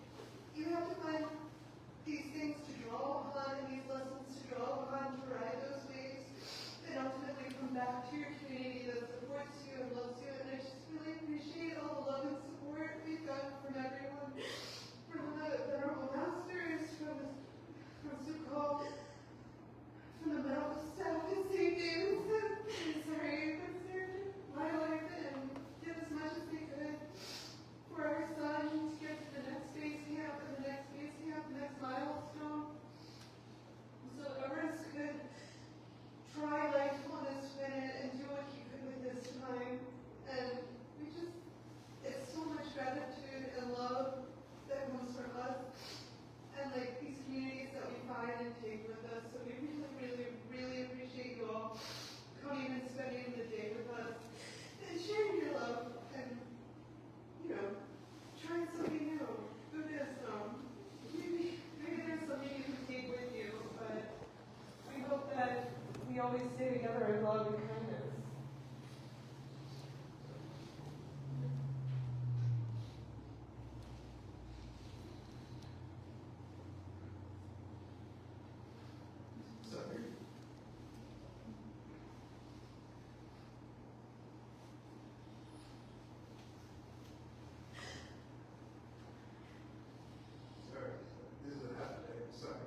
you have to find these things to draw upon and these lessons to draw upon to ride those waves and ultimately come back to your community that supports you and loves you. And I just really appreciate all the love and support we've gotten from everyone, from the venerable masters, from Sukho, from the medical staff at St. David's that considered my life and did as much as they could for our son to get to the next base camp and the next base camp, the next milestone. So Everest could try life on this planet and do what he could with this time. And it's so much gratitude and love that comes from us and like these communities that we find and take with us. So we really, really, really appreciate you all coming and spending the day with us and sharing your love and, you know, trying something new. Buddhism. Maybe there's something you can take with you, but we hope that we always stay together in love and kindness. Sorry. Sorry. This is a half day. I'm sorry.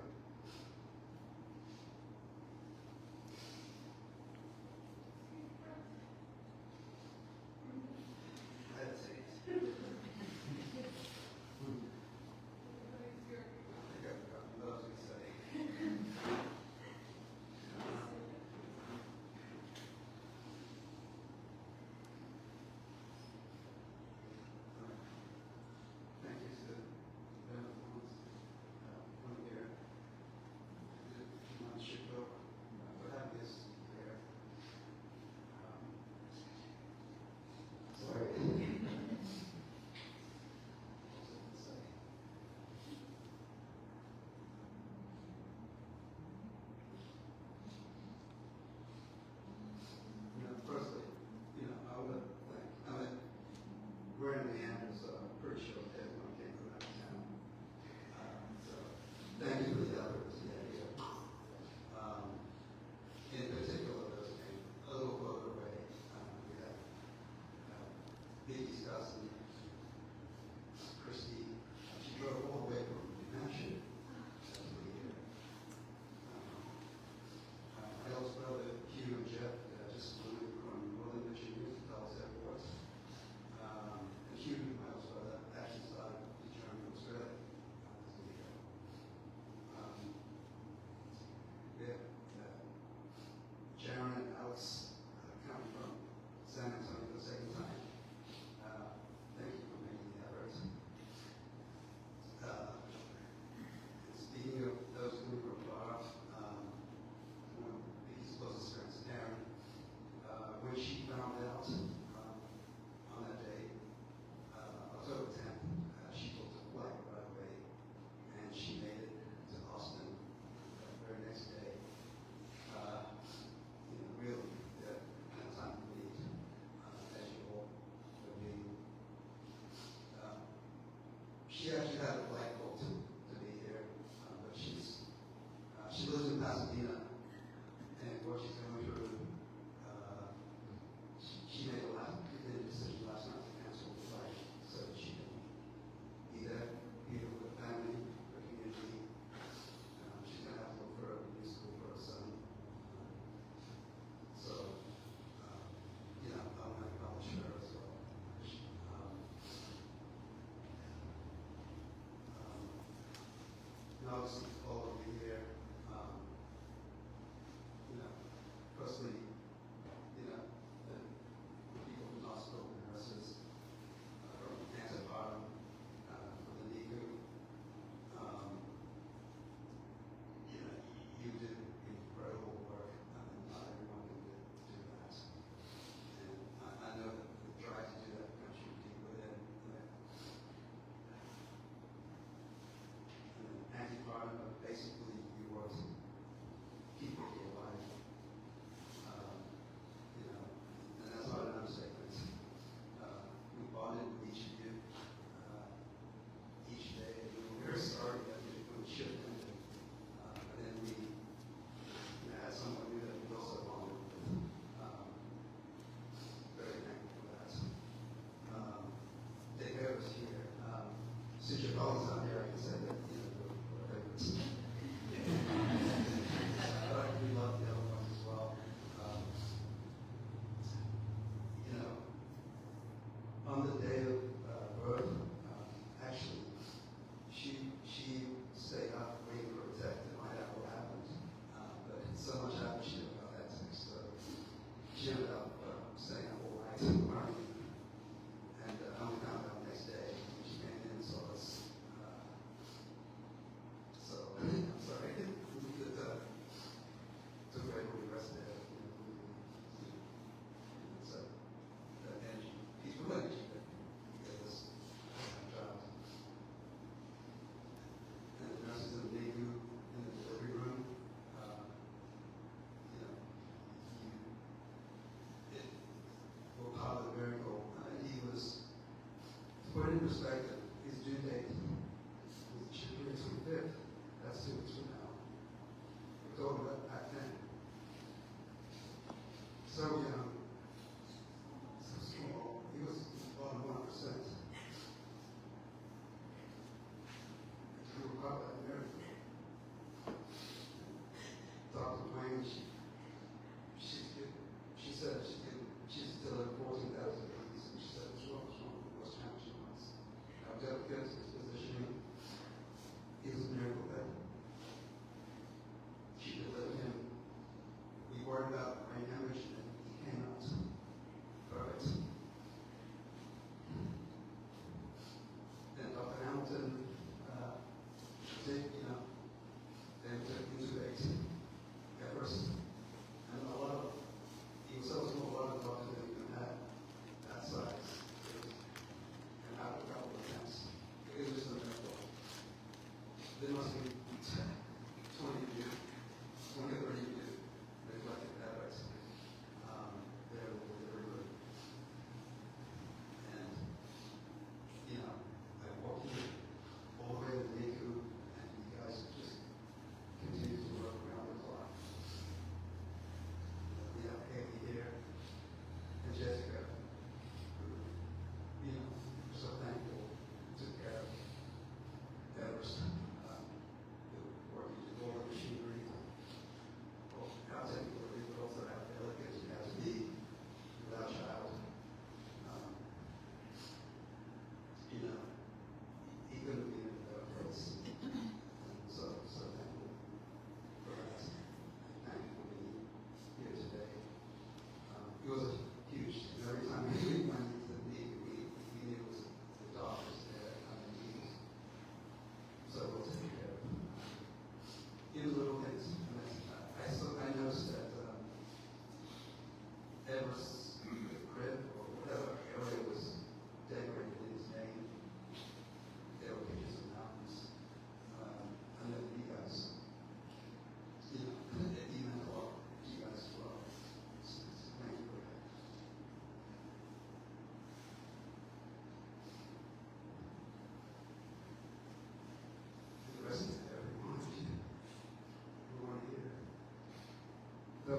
she actually had a flight booked to be here, but she lives in Pasadena, and what she's going through, she made a decision last night to cancel the flight so that she can be there, be with the family, her community. She's going to have to look for a new school for her son. So, you know, I want to acknowledge her as well. And obviously, all of you here, you know, personally, you know, the people from the hospital, the nurses, from antibiotic, from the NICU, you know, you do incredible work. Not everyone can do that. And I know that the drive to do that comes from deep within. Antibiotic, basically, you work to keep people alive. You know, and that's hard to understand. We bonded with each of you each day. We were very sorry that we should have ended. But then we had someone new that we also bonded with. Very thankful for that. Take care of us here. Since your colleagues out there, I can say that, you know, but we love the other ones as well. You know, on the day of birth, actually, she stayed up waiting for a text to find out what happened. But so much happened, she never got that text. So she ended up staying up all night learning. And I only found out the next day when she came in and saw us. So I'm sorry. We could took away from the rest of it. So that energy, peaceful energy that gave us that job. And the nurses in the NICU in the delivery room, you know, it were part of the miracle. He was, to put it in perspective, his due date was January 25th. That's 2 weeks from now. We told him that back then. So young, so small. He was on 1%. We were part of that miracle. Dr. Wayne, she said she's still at 14,000 degrees, and she said, what's wrong? What's challenging us? I've got to get to this position. It was a miracle that she delivered him. We worried about brain hemorrhage, and he came out perfect. Then Dr. Hamilton, you know, then took intubate at first. And he was so small, a lot of doctors didn't even have that size. And after a couple of attempts, it was just a miracle. There must be 20 of you, 20 or 30 of you that collected that right. They're very good. And, you know, I walked you all the way to the NICU, and you guys just continue to work around the clock. We have Haley here, and Jessica, who, you know, we're so thankful, took care of Everest.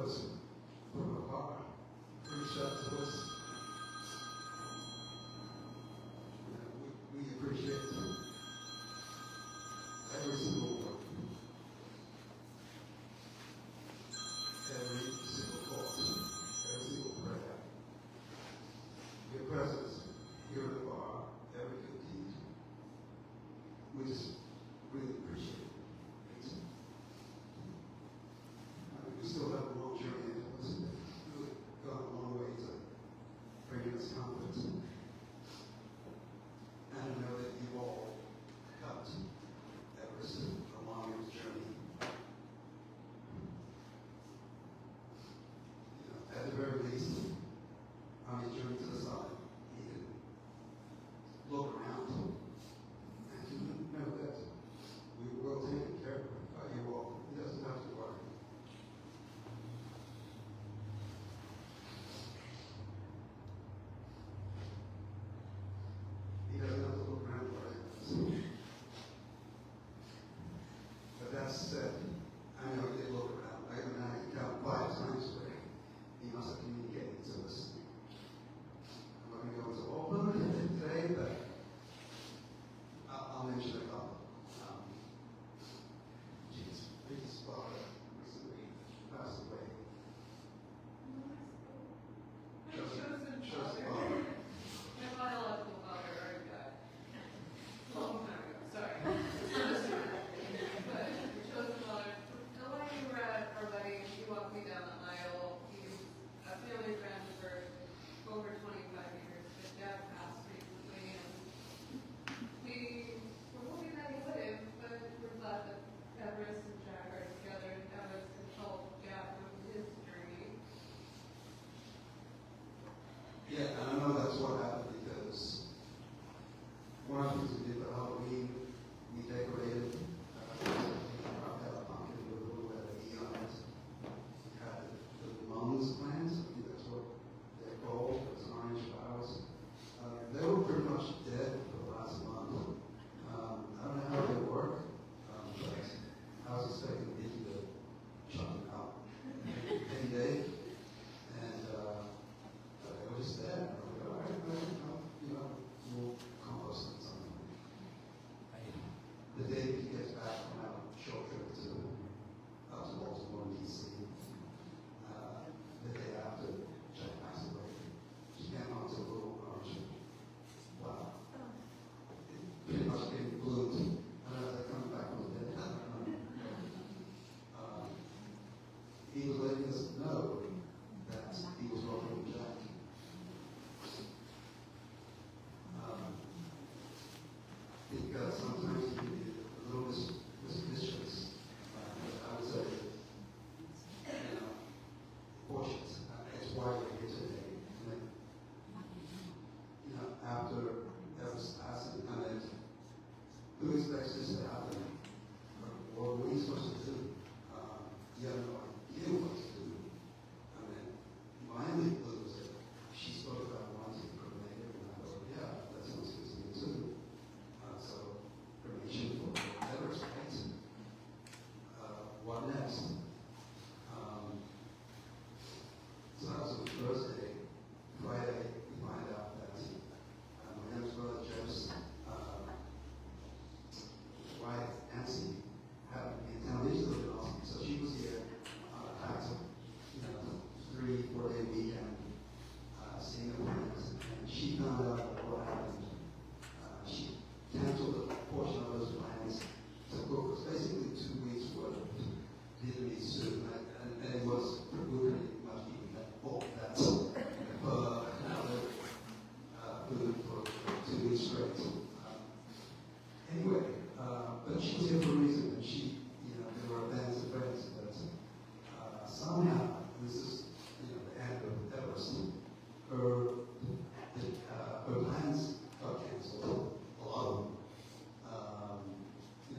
was from a car, reached out to us. We appreciate every single word, every single thought, every single prayer. Your presence here in the bar, every good deed. We just really appreciate it. We still have a long journey ahead of us. We've really gone a long way to bringing us comfort. And I know that you all helped Everest along his journey. At the very least, on his journey to the summit, he can look around and know that we were well taken care of by you all. He doesn't have to worry. He doesn't have to look around for answers. But that said, I know he did look around. I can count 5 times where he must have communicated to us. I'm not going to go into all of them today, but I'll mention a couple. Jesus' father recently passed away. Just father. My biological father already died. Long time ago, sorry. But your chosen father, the way you were at our wedding, he walked me down the aisle. He's a family friend for over 25 years. His dad passed recently, and we were hoping that he wouldn't, but we're glad that Everest and Jack are together, and Everest can help Jack with his journey. Yeah, and I know that's what happened because one of the things we did for Halloween, we decorated, I had a pumpkin with a little bit of E on it. We had the mums plants, I think that's what they're called, it's orange flowers. They were pretty much dead for the last month. I don't know how they work, but I was expecting Vicky to chop them out any day. And they were just dead. I was like, all right, well, we'll compost them something. The day he gets back from our short trip up to Baltimore, D.C., the day after Jack passed away, she came onto a little orange flower. It pretty much came bloomed. I don't know if they're coming back from the dead. I don't know. He was letting us know that he was working with Jack. Because sometimes he can be a little mischievous. I would say, cautious. That's why we're here today. And then, after Everest's passing, and then who expects this to happen? What are we supposed to do? You have no idea what to do. And then finally, Liz said, she spoke about wanting to cremate it, and I thought, yeah, that sounds good to me too. So, cremation for Everest, right? What next? So that was on Thursday. Friday, we find out that my youngest brother Jeff's wife, Nancy, happened to be in town. They used to live in Austin, so she was here on a packed, 3-4 day weekend, seeing her friends, and she found out what happened. She canceled a portion of those plans to cook. It was basically 2 weeks worth of Vietnamese soup, and it was pretty much eating that bulk that food for 2 weeks straight. Anyway, but she was here for a reason, and she, there were bands of friends, but somehow, this is, the end of Everest, her plans got canceled, a lot of them.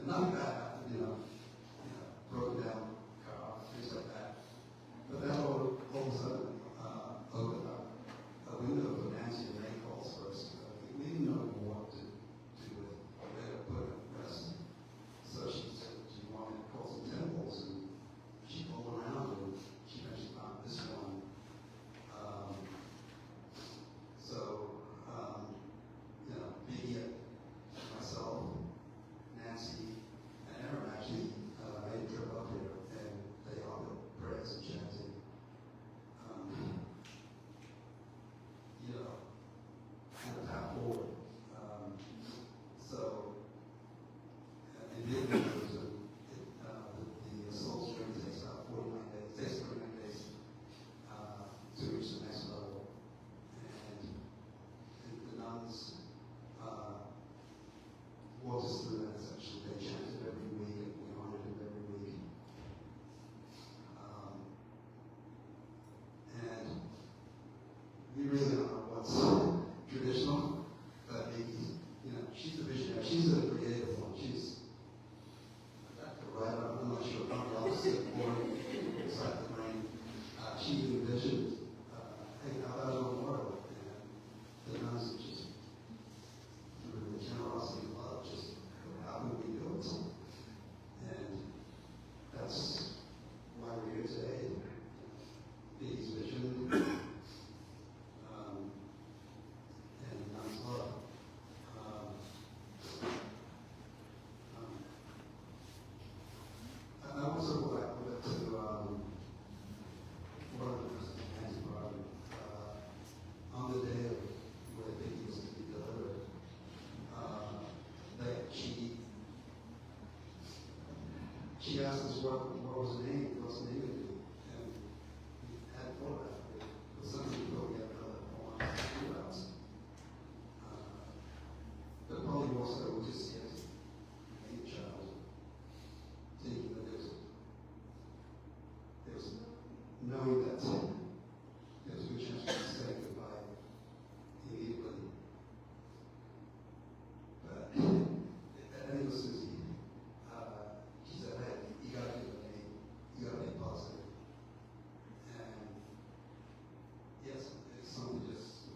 Nothing bad happened, broken down car, things like that. But that all of a sudden opened up a window for Nancy to make calls for us. We didn't know what to do with it, where to put it rest. So she said she wanted to call some temples, and she called around, and she mentioned she asked us what was the name, what's the name of it, and we hadn't thought about it. But somebody told me another poem about it. But probably more so we just yet a child thinking that there was knowing that there was a good chance we could say goodbye immediately. But I think it was Susie. She said, hey, you gotta give a name. You gotta be positive. And yes, it's something just,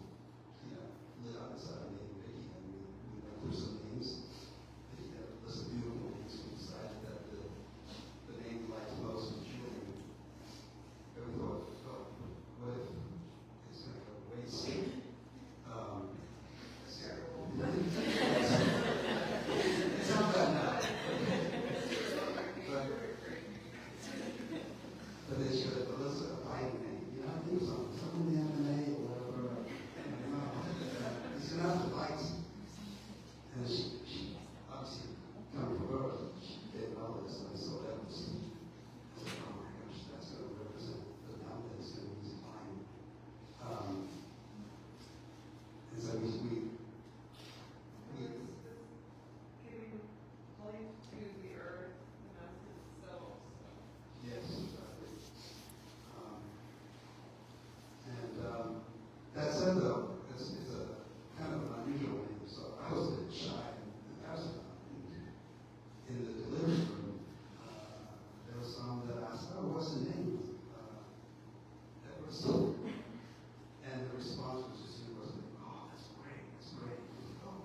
lit up inside of me and Vicky, and we went through some names. Vicky had a list of beautiful names. We decided that the name we liked most was Julian. And we thought, what if it's going to go to waste? It's terrible. It's not that now. But then she said, well, let's a fighting name. I think something in the MMA or whatever. It's enough to fight. And she obviously, coming from her, she did all this. And I saw that was, I said, oh my gosh, that's going to represent the now that it's going to be fine. And so we giving life to the earth and unto itself. yes, exactly. That said, though, it's a kind of an unusual name. So I was a bit shy and absent in the delivery room. There was some that asked, "Oh, what's the name?" That was, and the response was just universally, "Oh, that's great, that's great." Oh,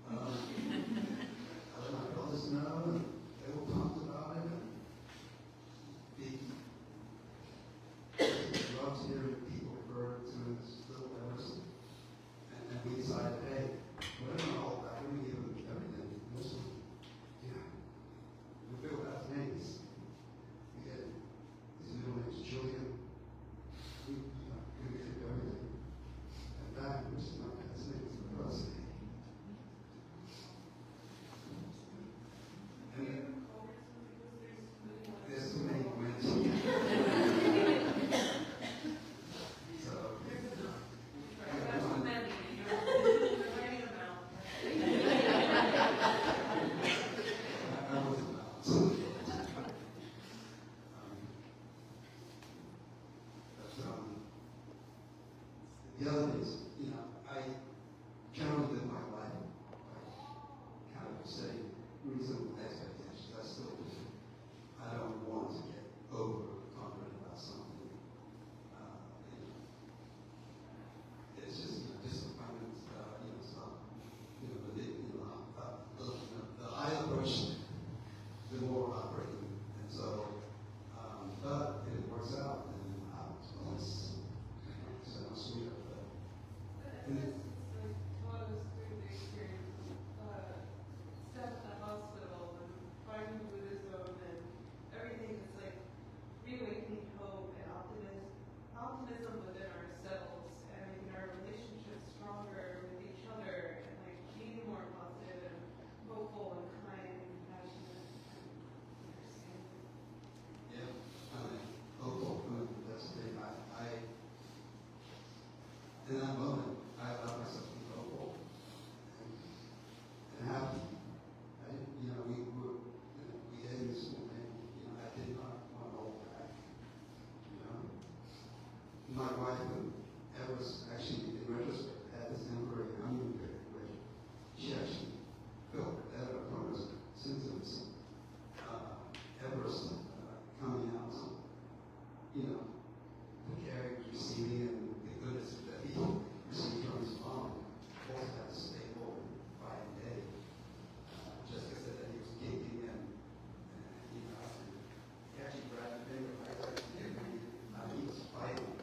I let my brothers know, and they were pumped about it. And he loves hearing people refer to his little letters. And we decided, hey, we're going to hold back. We're going to give him everything. Listen, we feel about names. We get his middle name's Julian. We're going to give him everything. And that, which is not his name, is for us. And then, there's too many wins. So, the other thing is, I generally live my life by kind of setting reasonable expectations. I still do. I don't want to get overconfident about something. It's just disappointment. It's not. The higher approach, the more operating, and so. But if it works out, then well, it's so much sweeter. And this like taught us through the experience Steph at the hospital and finding Buddhism and everything is like reawakening hope and optimism within ourselves and making our relationships stronger with each other and like being more positive and hopeful and kind and compassionate and understanding. Yeah, hopeful. That's the thing. In that moment, I allowed myself to be hopeful and happy. We gave this woman, I did not want to hold back. My wife, Eva's actually, in retrospect, had this temporary honeymoon period where she actually felt better from her symptoms. Everest coming out, the caring, receiving, and the goodness that he received from his mom. Both had a stable and fine day. Jessica said that he was kicking and he actually grabbed the finger right there. He was fighting.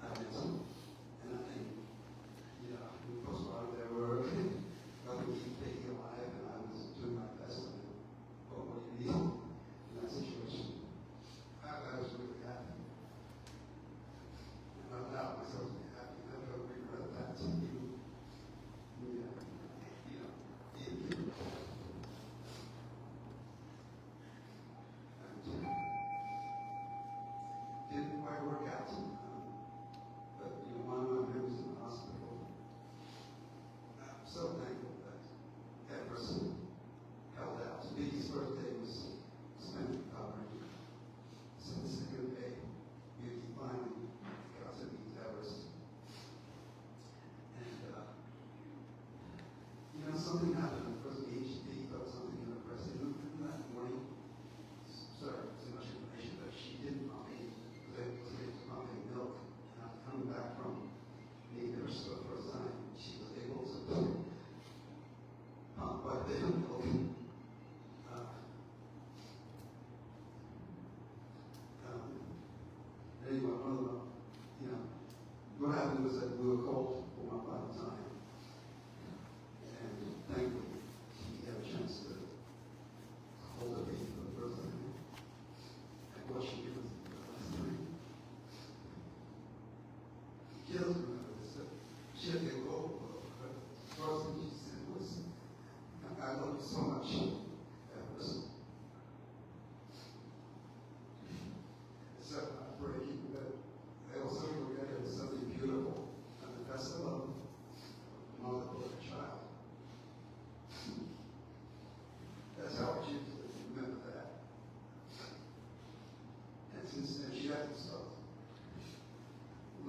And I think, we postponed their work, but we keep taking alive, and I was doing my best. What do you need in that situation? I was really happy.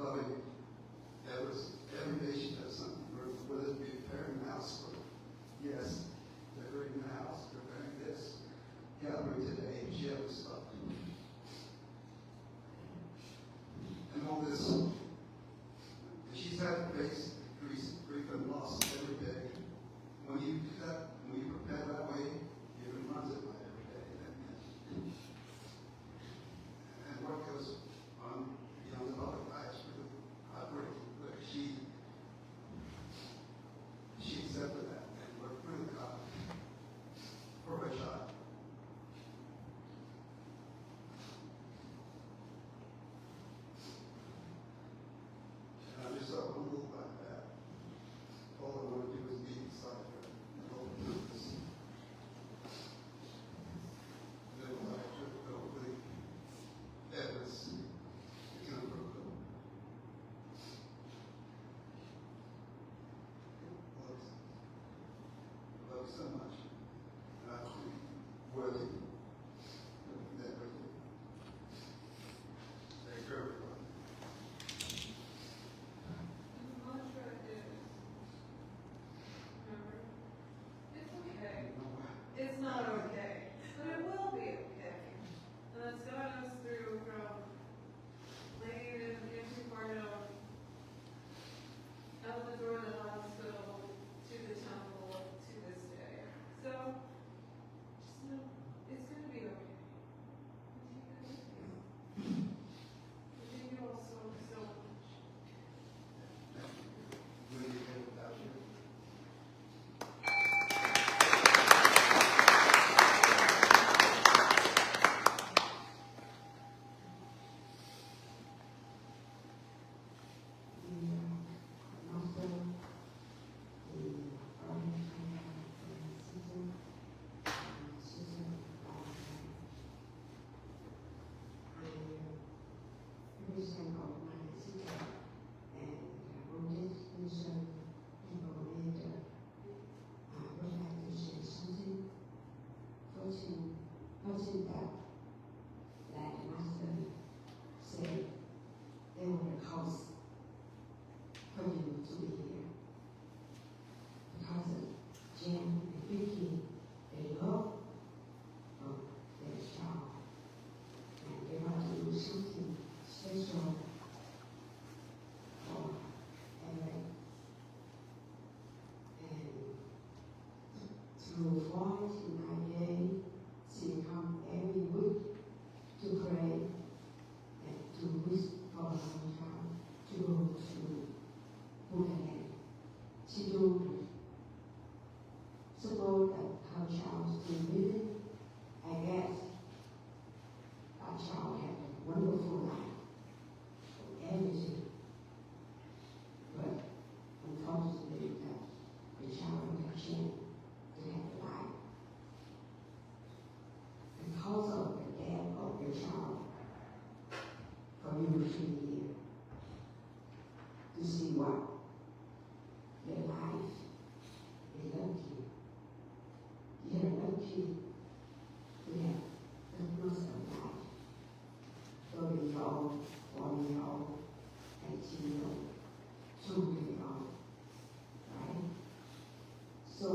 loving. Every day she does something, whether it be preparing the house for, yes, decorating the house, preparing this, gathering today, she had to stop. And all this, and she's had to face grief and loss every day. When you do that, when you prepare that way, it runs it like every day. And what goes on beyond the other lives really heartbreaking. But she accepted that and worked really hard for her child. And I'm just so humbled by that. All I want to do is be beside her and hold her this little life trip, hopefully ever become her good. Love you so much. And I feel worthy of that with you. Thank you, everyone. The mantra is, remember, it's okay. It's not okay, but it will be okay. And that's got us through from laying in the empty part out the door of the hospital to the temple to this day. So, just know, it's going to be okay. Thank you all so much. Will you get without you? Through 49 days, she come every week to pray and to wish for her child to go to Buddhaland. She do suppose that her child still living. I guess our child had a wonderful life, everything. But unfortunately, the child got changed. To have a life. Because of the death of your child, for you to be here, to see what your life is lucky. You're lucky to have the most of life. 30-year-old, 40-year-old, 18-year-old, 2-year-old, right? So,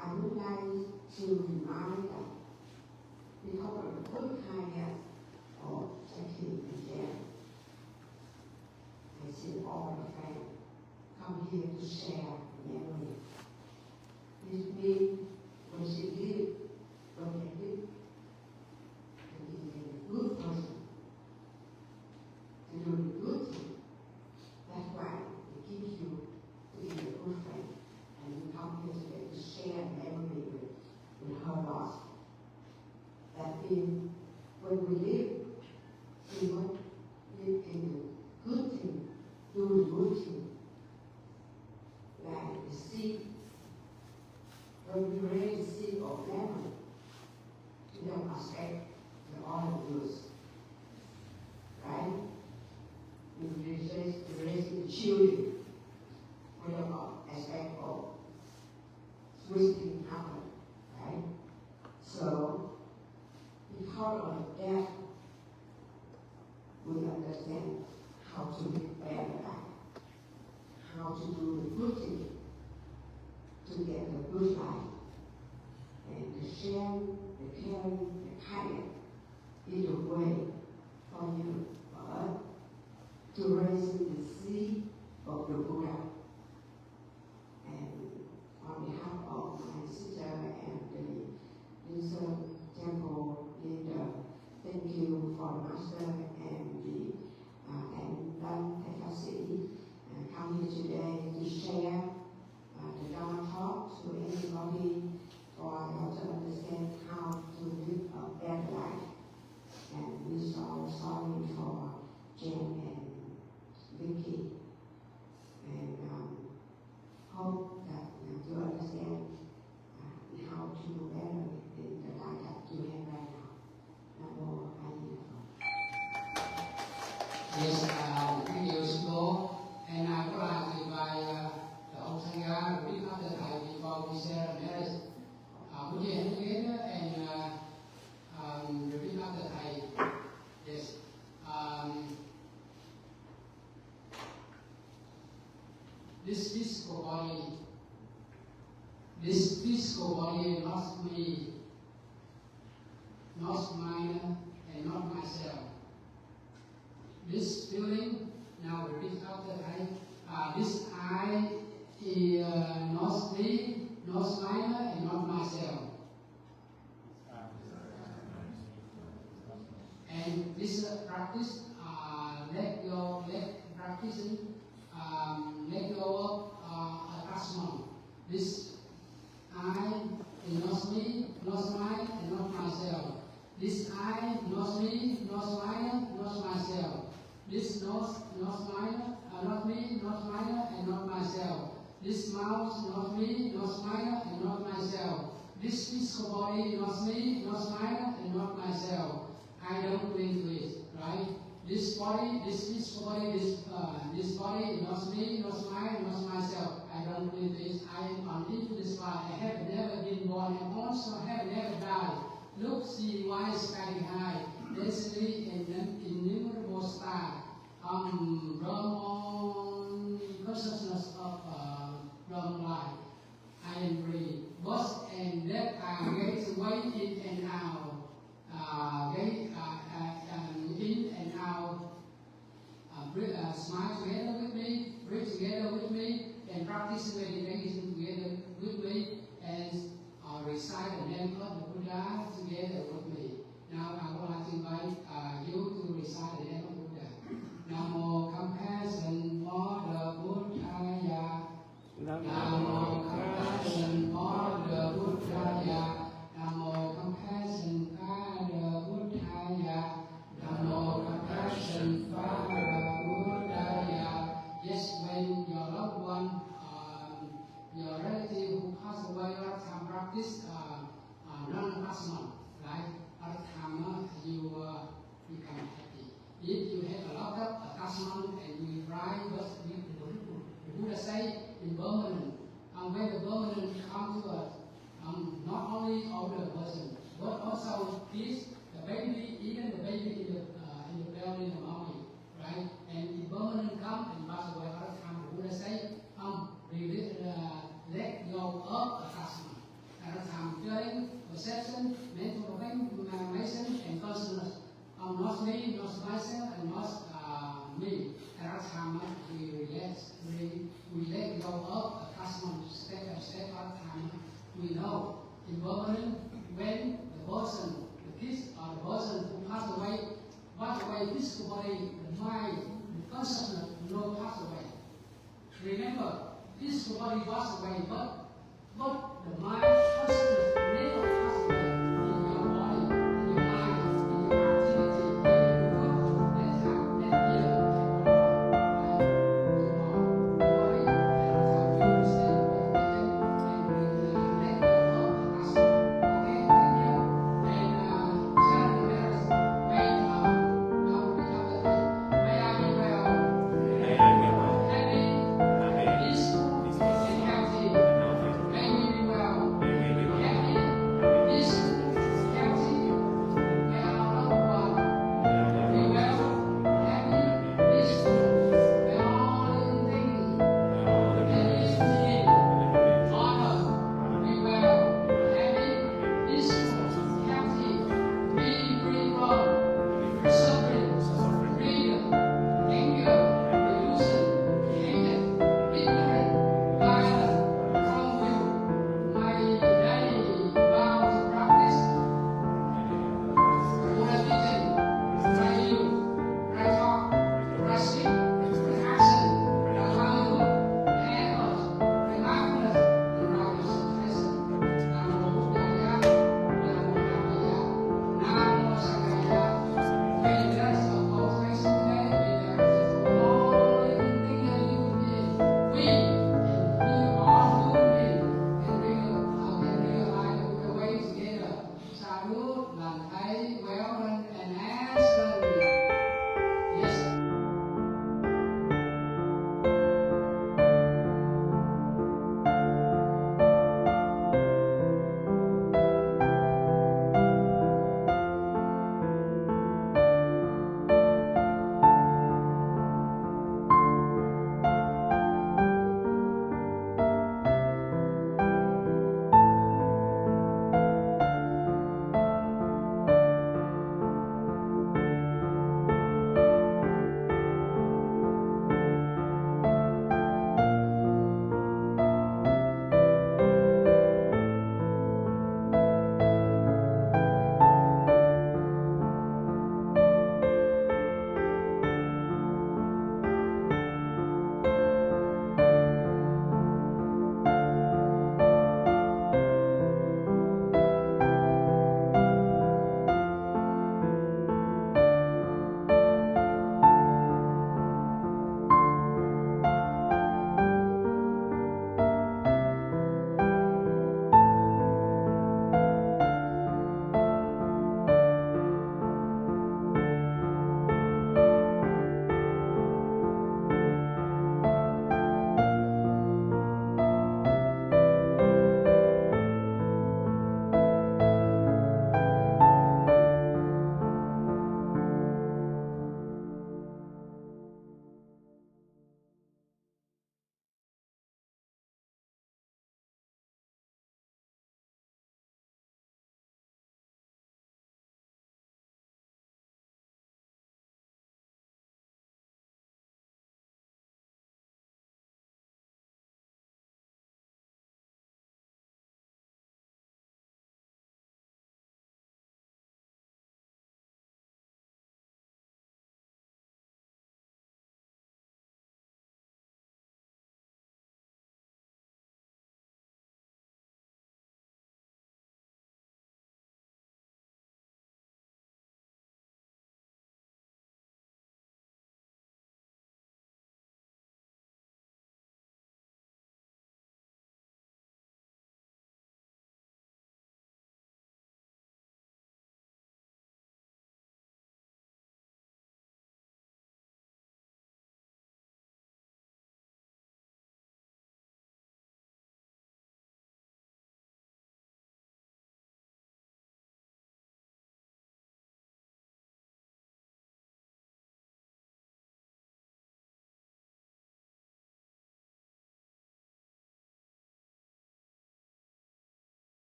I would like to remind them, because of the good kindness of Jackie and Jen, I see all the friends come here to share memory. It means when she did what they did, and be a good person, to do the good thing. That's why it gives you to be a good friend. And we come here today to share memory with her loss. That means when we live, we want to live in the good thing, do the good thing. Like the seed, when we raise the seed of memory, we don't expect the olive juice, right? We raise the children, we don't expect of sweet happen, right? So, because of that, we understand how to live better life, how to do the good thing to get the good life, and the sharing, the caring, the kindness is a way for you, for us, to raise the seed of the Buddha. And on behalf of my sister and the user temple leader, thank you for Master and the and Lan Thakasi come here today to share the Dharma talk to anybody for you to understand how to live a better life. And we're so sorry for Jen and Vicky, and hope that you understand how to do better in the life that you have right now. Namo Yes, thank you, Sibo. And I would like to invite the old Sangha to read up the Thai before we share the marriage. Put your hand together and repeat up the Thai. Yes. This physical body, not me, not mine, and not myself. This feeling, now repeat after I. This I is not me, not mine, and not myself. And this practice, let practicing, let go of attachment. This I is not me, not mine, and not myself. This I, not me, not mine, not myself. This nose, not mine, not me, not mine, and not myself. This mouth, not me, not mine, and not myself. This physical body, not me, not mine, and not myself. I don't believe to it, right? This body, this physical body, this body, not me, not mine, not myself. I don't believe this. I am unable to this body. I have never been born and also have never died. Look, see, why sky high, density and innumerable stars. Run on consciousness of run life. I am free. Birth and death are gates away in and out. In and out. Smile together with me, breathe together with me, and practice meditation together with me, and recite the name of the Buddha together with me. Now I would like to invite you to recite the name of the Buddha. Namo compassion for the Buddhaya. Namo compassion for the Buddhaya. Namo compassion for the Buddhaya. Namo compassion for the Buddhaya. Yes, when your loved one, your relative who passed away, a lot of time practice non-attachment, right? A lot of time you become happy. If you have a lot of attachment and you cry, but the Buddha say in permanent, when the permanent come to us, not only older person, but also kids, the baby, even the baby in the belly in the mommy, right? And the permanent come and pass away. A lot of time the Buddha say, let go of attachment. A lot of time feeling, perception, mental imagination, and consciousness. Not me, not myself, and not me. A lot of time we relax, we let go of attachment step by step. A lot of time we know impermanent when the person, the kids, or the person who passed away, physical body, the mind, the consciousness, no pass away. Remember, physical body passed away, but the mind